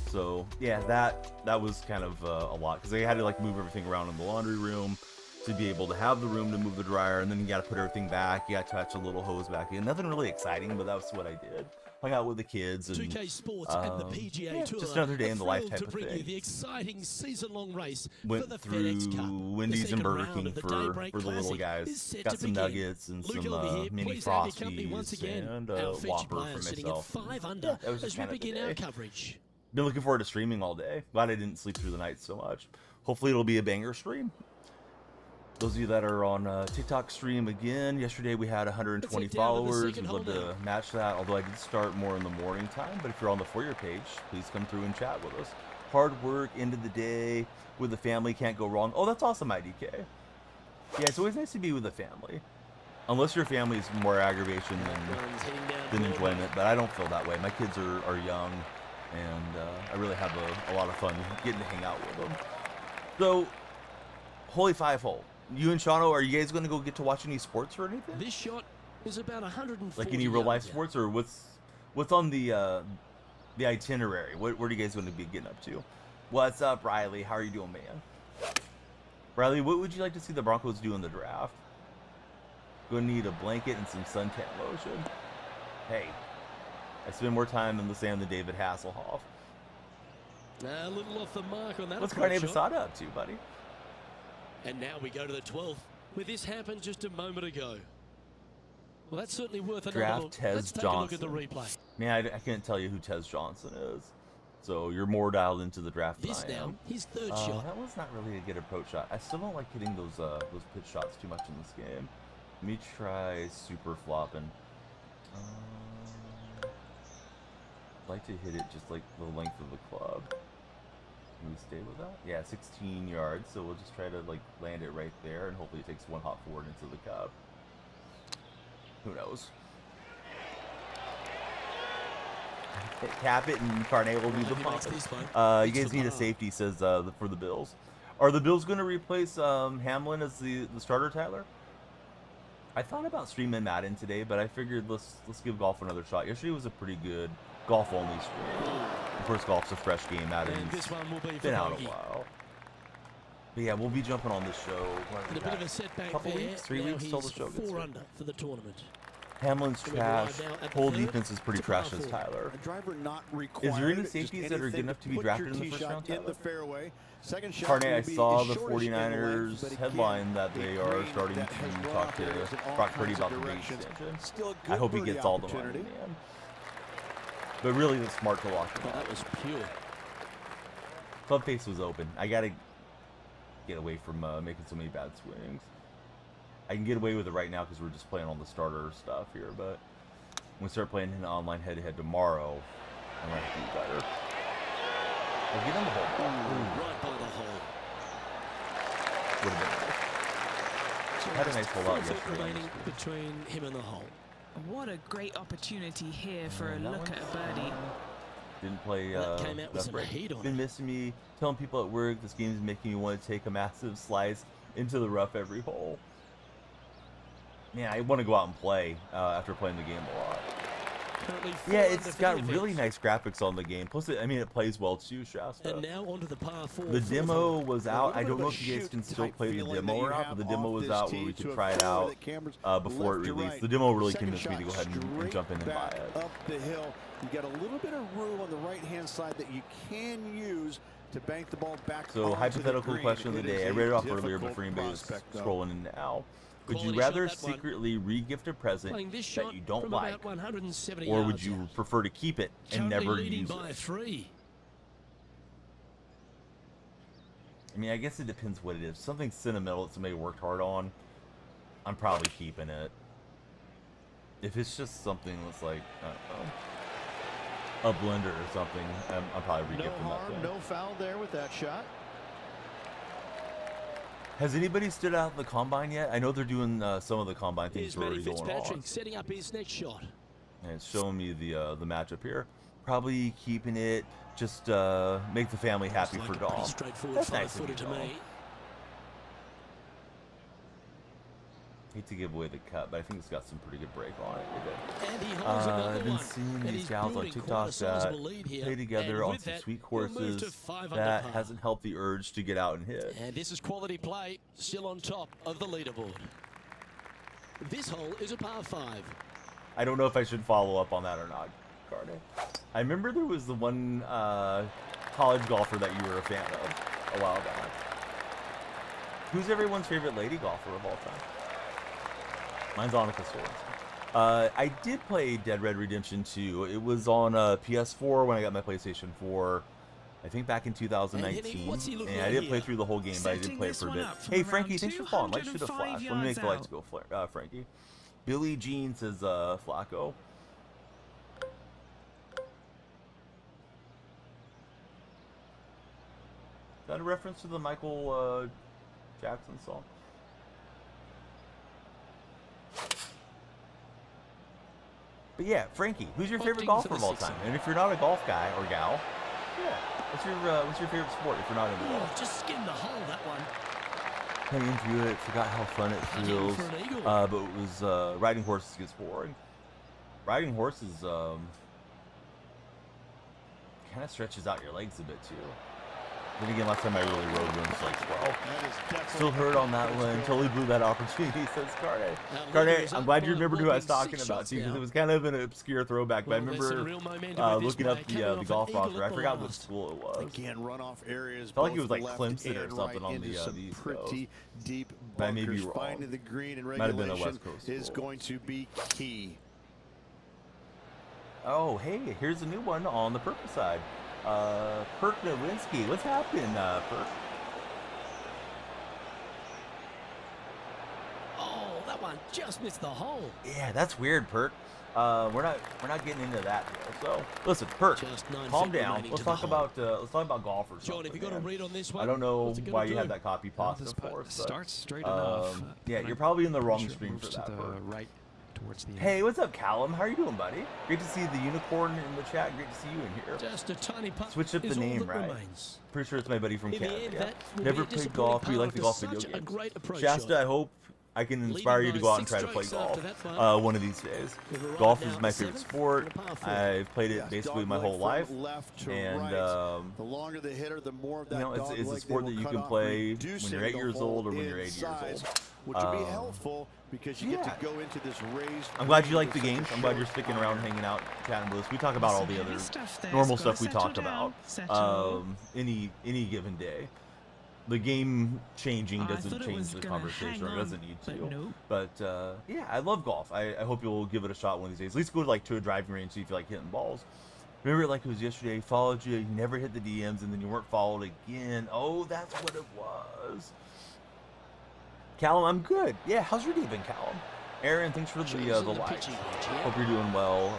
Speaker 1: So yeah, that was kind of a lot because I had to like move everything around in the laundry room to be able to have the room to move the dryer, and then you got to put everything back. You got to touch a little hose back in. Nothing really exciting, but that was what I did. Hung out with the kids and
Speaker 2: 2K Sports and the PGA
Speaker 1: yeah,
Speaker 2: Tour
Speaker 1: just another day
Speaker 2: are
Speaker 1: in the life
Speaker 2: thrilled
Speaker 1: type
Speaker 2: to
Speaker 1: of
Speaker 2: bring you
Speaker 1: thing.
Speaker 2: the exciting season-long race
Speaker 1: Went
Speaker 2: for the
Speaker 1: through
Speaker 2: FedEx Cup.
Speaker 1: Wendy's
Speaker 2: The
Speaker 1: and
Speaker 2: second
Speaker 1: Burger
Speaker 2: round
Speaker 1: King
Speaker 2: of the
Speaker 1: for
Speaker 2: Daybreak
Speaker 1: the little
Speaker 2: Classic
Speaker 1: guys.
Speaker 2: is set
Speaker 1: Got
Speaker 2: to
Speaker 1: some
Speaker 2: begin.
Speaker 1: nuggets and
Speaker 2: Luke
Speaker 1: some
Speaker 2: over here,
Speaker 1: mini
Speaker 2: pleased to have your company once
Speaker 1: Frosties
Speaker 2: again.
Speaker 1: and
Speaker 2: Our
Speaker 1: a
Speaker 2: featured
Speaker 1: Whopper
Speaker 2: player
Speaker 1: for
Speaker 2: sitting at
Speaker 1: myself.
Speaker 2: 5 under
Speaker 1: Yeah, that was
Speaker 2: as
Speaker 1: just
Speaker 2: we
Speaker 1: kind of the
Speaker 2: begin our
Speaker 1: day.
Speaker 2: coverage.
Speaker 1: Been looking forward to streaming all day. Glad I didn't sleep through the night so much. Hopefully it'll be a banger stream. Those of you that are on TikTok stream again, yesterday we had 120
Speaker 2: Let's head down to the
Speaker 1: followers.
Speaker 2: second
Speaker 1: We'd love
Speaker 2: hole
Speaker 1: to match that, although I did start more in the morning time. But if you're on the For Your page, please come through and chat with us. Hard work, end of the day, with the family, can't go wrong. Oh, that's awesome, IDK. Yeah, it's always nice to be with the family. Unless your family is more aggravation
Speaker 2: Burns heading down
Speaker 1: than
Speaker 2: Broadway.
Speaker 1: enjoyment, but I don't feel that way. My kids are young, and I really have a lot of fun getting to hang out with them. So, Holy Five Hole. You and Shano, are you guys going to go get to watch any sports or anything?
Speaker 2: This shot is about 140
Speaker 1: Like any real life
Speaker 2: yards out.
Speaker 1: sports, or what's on the itinerary? What are you guys going to be getting up to? What's up, Riley? How are you doing, man? Riley, what would you like to see the Broncos do in the draft? Going to need a blanket and some suntan lotion. Hey, I spend more time in the sand than David Hasselhoff.
Speaker 2: A little off the mark on that.
Speaker 1: What's
Speaker 2: approach
Speaker 1: Carne
Speaker 2: shot.
Speaker 1: Basada up to, buddy?
Speaker 2: And now we go to the 12th, where this happened just a moment ago. Well, that's certainly worth another
Speaker 1: Draft
Speaker 2: look.
Speaker 1: Tez
Speaker 2: Let's take a look at the
Speaker 1: Johnson.
Speaker 2: replay.
Speaker 1: Man, I can't tell you who Tez Johnson is. So you're more dialed into the draft than
Speaker 2: This
Speaker 1: I
Speaker 2: now,
Speaker 1: am.
Speaker 2: his third shot.
Speaker 1: That was not really a good approach shot. I still don't like hitting those pitch shots too much in this game. Let me try super flopping. I'd like to hit it just like the length of the club. Can we stay with that? Yeah, 16 yards. So we'll just try to like land it right there, and hopefully it takes one hop forward into the cup. Who knows? Cap it and Carne will do the
Speaker 2: He
Speaker 1: pump.
Speaker 2: makes this one.
Speaker 1: You
Speaker 2: It's
Speaker 1: guys
Speaker 2: the
Speaker 1: need a
Speaker 2: par.
Speaker 1: safety, says for the Bills. Are the Bills going to replace Hamlin as the starter, Tyler? I thought about streaming Madden today, but I figured let's give golf another shot. Yesterday was a pretty good golf only stream. Of course, golf's a fresh game. Madden's
Speaker 2: And this one will be for
Speaker 1: been out a
Speaker 2: bogey.
Speaker 1: while. But yeah, we'll be jumping on this show.
Speaker 2: And a bit of a setback
Speaker 1: Couple
Speaker 2: there.
Speaker 1: weeks, 3
Speaker 2: Now
Speaker 1: weeks till the
Speaker 2: he's
Speaker 1: show gets
Speaker 2: 4
Speaker 1: here.
Speaker 2: under for the tournament.
Speaker 1: Hamlin's
Speaker 2: And we
Speaker 1: trash.
Speaker 2: arrive now at the
Speaker 1: Whole
Speaker 2: third.
Speaker 1: defense is pretty
Speaker 2: It's a par
Speaker 1: trash as
Speaker 2: four.
Speaker 1: Tyler.
Speaker 3: A driver not required.
Speaker 1: Is there any
Speaker 3: just
Speaker 1: safeties that are good
Speaker 3: anything
Speaker 1: enough to be
Speaker 3: put
Speaker 1: drafted
Speaker 3: your
Speaker 1: in the
Speaker 3: tee
Speaker 1: first
Speaker 3: shot
Speaker 1: round,
Speaker 3: in
Speaker 1: Tyler?
Speaker 3: the fairway. Second shot
Speaker 1: Carney,
Speaker 3: will
Speaker 1: I
Speaker 3: be
Speaker 1: saw
Speaker 3: as
Speaker 1: the
Speaker 3: short as you can
Speaker 1: 49ers
Speaker 3: length, but
Speaker 1: headline
Speaker 3: again,
Speaker 1: that
Speaker 3: a
Speaker 1: they are
Speaker 3: green
Speaker 1: starting
Speaker 3: that has
Speaker 1: to
Speaker 3: run
Speaker 1: talk
Speaker 3: off
Speaker 1: to
Speaker 3: areas in all
Speaker 1: Brock Purdy
Speaker 3: kinds of
Speaker 1: about the big
Speaker 3: directions.
Speaker 1: extension.
Speaker 3: Still a
Speaker 1: I
Speaker 3: good
Speaker 1: hope he
Speaker 3: birdie
Speaker 1: gets all the money in
Speaker 3: opportunity.
Speaker 1: the end. But really, it's smart to lock him
Speaker 2: Oh,
Speaker 1: up.
Speaker 2: that was pure.
Speaker 1: Club face was open. I gotta get away from making so many bad swings. I can get away with it right now because we're just playing on the starter stuff here, but when we start playing an online head-to-head tomorrow, I'm gonna have to do better. I'll get in the hole.
Speaker 2: Right by the hole.
Speaker 1: Would have been nice. Had a nice hole out
Speaker 2: 4 feet
Speaker 1: yesterday.
Speaker 2: remaining between him and the hole.
Speaker 4: What a great opportunity here for a
Speaker 1: And that
Speaker 4: look
Speaker 1: one?
Speaker 4: at a birdie.
Speaker 1: Didn't play
Speaker 2: That came out with
Speaker 1: enough
Speaker 2: some
Speaker 1: break.
Speaker 2: heat on
Speaker 1: Been
Speaker 2: it.
Speaker 1: missing me, telling people at work this game is making me want to take a massive slice into the rough every hole. Man, I want to go out and play after playing the game a lot.
Speaker 2: Currently 4
Speaker 1: Yeah,
Speaker 2: under
Speaker 1: it's
Speaker 2: for
Speaker 1: got
Speaker 2: the
Speaker 1: really
Speaker 2: event.
Speaker 1: nice graphics on the game. Plus, it plays well too, Shasta.
Speaker 2: And now onto the par 4.
Speaker 1: The
Speaker 2: fourth
Speaker 1: demo
Speaker 2: hole.
Speaker 1: was
Speaker 3: A
Speaker 1: out.
Speaker 3: little
Speaker 1: I
Speaker 3: bit
Speaker 1: don't
Speaker 3: of
Speaker 1: know
Speaker 3: a
Speaker 1: if you guys can still
Speaker 3: shoot-type
Speaker 1: play the
Speaker 3: feeling
Speaker 1: demo
Speaker 3: that
Speaker 1: or
Speaker 3: you
Speaker 1: not,
Speaker 3: have
Speaker 1: but the demo
Speaker 3: off
Speaker 1: was
Speaker 3: this
Speaker 1: out where
Speaker 3: tee
Speaker 1: we
Speaker 3: to
Speaker 1: could
Speaker 3: a
Speaker 1: try it
Speaker 3: fairway
Speaker 1: out
Speaker 3: that cameras
Speaker 1: before it
Speaker 3: left to
Speaker 1: released.
Speaker 3: right.
Speaker 1: The demo really
Speaker 3: Second
Speaker 1: convinced me to go
Speaker 3: shot
Speaker 1: ahead and
Speaker 3: straight
Speaker 1: jump in and buy
Speaker 3: back
Speaker 1: it.
Speaker 3: Up the hill, you got a little bit of room on the right-hand side that you can use to bank the ball back.
Speaker 1: So,
Speaker 3: onto
Speaker 1: hypothetical
Speaker 3: the green.
Speaker 1: question of the
Speaker 3: It is
Speaker 1: day. I
Speaker 3: a
Speaker 1: read it off earlier,
Speaker 3: difficult
Speaker 1: but for anybody who's
Speaker 3: prospect, though.
Speaker 1: scrolling in now, would you
Speaker 2: Quality
Speaker 1: rather
Speaker 2: shot, that one.
Speaker 1: secretly re-gift a present
Speaker 2: Playing this
Speaker 1: that
Speaker 2: shot
Speaker 1: you don't
Speaker 2: from
Speaker 1: like,
Speaker 2: about 170
Speaker 1: or would
Speaker 2: yards
Speaker 1: you
Speaker 2: out.
Speaker 1: prefer to keep it and
Speaker 2: Currently
Speaker 1: never
Speaker 2: leading
Speaker 1: use
Speaker 2: by
Speaker 1: it?
Speaker 2: 3.
Speaker 1: I mean, I guess it depends what it is. Something sentimental that somebody worked hard on, I'm probably keeping it. If it's just something that's like, I don't know, a blender or something, I'm probably
Speaker 3: No
Speaker 1: re-gifting that
Speaker 3: harm,
Speaker 1: thing.
Speaker 3: no foul there with that shot.
Speaker 1: Has anybody stood out the combine yet? I know they're doing some of the combine things
Speaker 2: Here's
Speaker 1: are
Speaker 2: Matty
Speaker 1: already going
Speaker 2: Fitzpatrick
Speaker 1: on.
Speaker 2: setting up his next shot.
Speaker 1: And it's showing me the matchup here. Probably keeping it, just make the family happy
Speaker 2: Looks
Speaker 1: for
Speaker 2: like a pretty
Speaker 1: Dom.
Speaker 2: straightforward
Speaker 1: That's nice of
Speaker 2: 5-footer
Speaker 1: you,
Speaker 2: to
Speaker 1: Dom.
Speaker 2: me.
Speaker 1: Hate to give away the cut, but I think it's got some pretty good break on it.
Speaker 2: And he holds another
Speaker 1: I've been
Speaker 2: one.
Speaker 1: seeing
Speaker 2: And
Speaker 1: these
Speaker 2: he's
Speaker 1: gals on
Speaker 2: building quite
Speaker 1: TikTok
Speaker 2: a sizable
Speaker 1: that
Speaker 2: lead here.
Speaker 1: play together
Speaker 2: And
Speaker 1: on
Speaker 2: with
Speaker 1: some
Speaker 2: that,
Speaker 1: sweet
Speaker 2: he'll move to
Speaker 1: courses
Speaker 2: 5 under
Speaker 1: that
Speaker 2: par.
Speaker 1: hasn't helped the urge to get out and hit.
Speaker 2: And this is quality play, still on top of the leaderboard. This hole is a par 5.
Speaker 1: I don't know if I should follow up on that or not, Cardi. I remember there was the one college golfer that you were a fan of a while back. Who's everyone's favorite lady golfer of all time? Mine's Annika Sorensen. I did play Dead Red Redemption 2. It was on PS4 when I got my PlayStation 4. I think back in 2019.
Speaker 2: what's he looking
Speaker 1: And I
Speaker 2: like
Speaker 1: didn't play
Speaker 2: here?
Speaker 1: through the whole game, but I did
Speaker 4: Setting
Speaker 1: play it
Speaker 4: this
Speaker 1: for a
Speaker 4: one
Speaker 1: bit.
Speaker 4: up from
Speaker 1: Hey,
Speaker 4: around
Speaker 1: Frankie, thanks for following. Lights should have
Speaker 4: 205
Speaker 1: flashed. Let me make the lights
Speaker 4: yards
Speaker 1: go, Frankie. Billie Jean says Flacco. Is that a reference to the Michael Jackson song? But yeah, Frankie, who's your favorite
Speaker 2: Opting
Speaker 1: golfer
Speaker 2: for
Speaker 1: of
Speaker 2: the
Speaker 1: all
Speaker 2: six
Speaker 1: time?
Speaker 2: iron.
Speaker 1: And if you're not a golf guy or gal, yeah, what's your favorite sport if you're not into
Speaker 2: Oh,
Speaker 1: golf?
Speaker 2: just skinned the hole, that one.
Speaker 1: Playing through it, forgot how fun it
Speaker 2: Hunting
Speaker 1: feels.
Speaker 2: for an eagle.
Speaker 1: But it was riding horses gets boring. Riding horses kind of stretches out your legs a bit too. Then again, last time I really rode one was like 12.
Speaker 3: That is definitely
Speaker 1: Still hurt on that one. Totally blew that opportunity, says Carde. Carde, I'm glad you remembered who I was talking about too, because it was kind of an obscure throwback. But I remember looking up the golf roster. I forgot what school it was.
Speaker 3: Again, runoff areas.
Speaker 1: Felt like it
Speaker 3: both
Speaker 1: was like
Speaker 3: left
Speaker 1: Clemson or
Speaker 3: and
Speaker 1: something
Speaker 3: right
Speaker 1: on the
Speaker 3: into some
Speaker 1: East
Speaker 3: pretty
Speaker 1: Coast.
Speaker 3: deep
Speaker 1: I may be
Speaker 3: bunkers.
Speaker 1: wrong.
Speaker 3: Finding the green and
Speaker 1: Might have been a
Speaker 3: regulation
Speaker 1: West Coast
Speaker 3: is
Speaker 1: school.
Speaker 3: going to be key.
Speaker 1: Oh, hey, here's a new one on the purple side. Perk Nowinski. What's happening, Perk?
Speaker 2: Oh, that one just missed the hole.
Speaker 1: Yeah, that's weird, Perk. We're not getting into that here. So listen, Perk,
Speaker 2: Just 9
Speaker 1: calm
Speaker 2: feet
Speaker 1: down.
Speaker 2: remaining
Speaker 1: Let's
Speaker 2: to the
Speaker 1: talk
Speaker 2: hole.
Speaker 1: about golf or something.
Speaker 2: John, have you got a
Speaker 1: man.
Speaker 2: read on this one?
Speaker 1: I don't know
Speaker 2: What's it gonna
Speaker 1: why you
Speaker 2: do?
Speaker 1: had that copy paused,
Speaker 5: This
Speaker 1: of
Speaker 5: putt
Speaker 1: course. but,
Speaker 5: starts straight enough.
Speaker 1: yeah,
Speaker 5: but
Speaker 1: you're probably in the
Speaker 5: I'm
Speaker 1: wrong
Speaker 5: sure it
Speaker 1: stream
Speaker 5: moves
Speaker 1: for
Speaker 5: to
Speaker 1: that,
Speaker 5: the
Speaker 1: Perk.
Speaker 5: right towards the end.
Speaker 1: Hey, what's up, Callum? How are you doing, buddy? Great to see the unicorn in the chat. Great to see you in here.
Speaker 2: Just a tiny putt.
Speaker 1: Switch up the
Speaker 2: is all
Speaker 1: name,
Speaker 2: that
Speaker 1: right?
Speaker 2: remains.
Speaker 1: Pretty sure it's my buddy from
Speaker 2: In the
Speaker 1: Canada.
Speaker 2: end,
Speaker 1: Yeah.
Speaker 2: that will
Speaker 1: Never
Speaker 2: be a
Speaker 1: played
Speaker 2: disappointing
Speaker 1: golf. We
Speaker 2: par
Speaker 1: like the
Speaker 2: for
Speaker 1: golf video
Speaker 2: such a
Speaker 1: games.
Speaker 2: great approach
Speaker 1: Shasta,
Speaker 2: shot.
Speaker 1: I hope I can inspire you to go out and try to play golf one of these days. Golf is my favorite sport. I've played it basically my whole life, and
Speaker 3: the longer the hitter, the more of that
Speaker 1: it's a sport that you can play when you're 8 years old or when you're 80 years old.
Speaker 3: Which would be helpful because you get to go into this raised.
Speaker 1: I'm glad you like the games. I'm glad you're sticking around, hanging out, chatting with us. We talk about all the other normal stuff we talk about any given day. The game changing doesn't change the conversation, or doesn't need to. But yeah, I love golf. I hope you'll give it a shot one of these days. At least go to a driving range, see if you like hitting balls. Remember, like it was yesterday, he followed you, you never hit the DMs, and then you weren't followed again. Oh, that's what it was. Callum, I'm good. Yeah, how's your day been, Callum? Aaron, thanks for the likes. Hope you're doing well,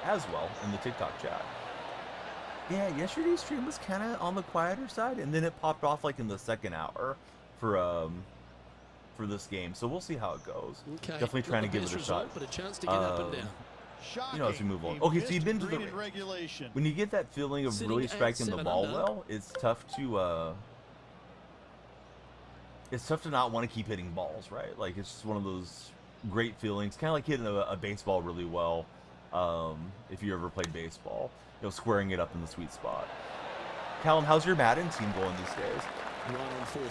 Speaker 1: as well, in the TikTok chat. Yeah, yesterday's stream was kind of on the quieter side, and then it popped off like in the second hour for this game. So we'll see how it goes. Okay. Definitely trying to give it a shot. But a chance to get up and down. You know, as we move on. Okay, so you've been to the regulation. When you get that feeling of really striking the ball well, it's tough to not want to keep hitting balls, right? Like it's just one of those great feelings, kind of like hitting a baseball really well. If you ever played baseball, you know, squaring it up in the sweet spot. Callum, how's your Madden team going these days?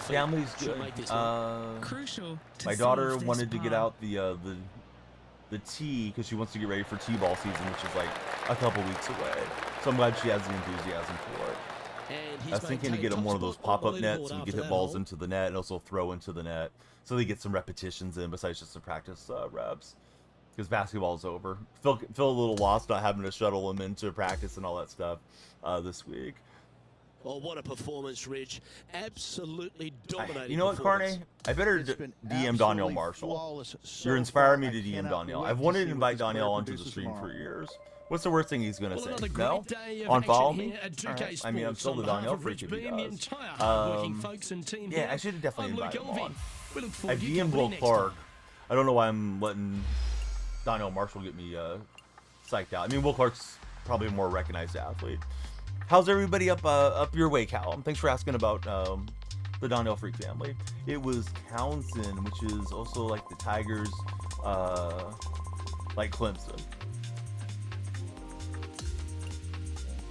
Speaker 1: Family's good.
Speaker 4: Crucial.
Speaker 1: My daughter wanted to get out the tee because she wants to get ready for T-ball season, which is like a couple weeks away. So I'm glad she has the enthusiasm for it. I was thinking to get them one of those pop-up nets so we could hit balls into the net and also throw into the net so they get some repetitions in besides just the practice reps. Because basketball's over. Feel a little lost not having to shuttle them into practice and all that stuff this week.
Speaker 2: Oh, what a performance, Rich. Absolutely dominating.
Speaker 1: You know what, Carney? I better DM Danielle Marshall. You're inspiring me to DM Danielle. I've wanted to invite Danielle onto the stream for years. What's the worst thing he's going to say? No? Unfollow me? Right. I mean, I'm still the Danielle freak if he does. Yeah, I should have definitely invited him on. I DM'd Will Clark. I don't know why I'm letting Danielle Marshall get me psyched out. I mean, Will Clark's probably a more recognized athlete. How's everybody up your way, Callum? Thanks for asking about the Danielle Freak family. It was Townsend, which is also like the Tigers, like Clemson.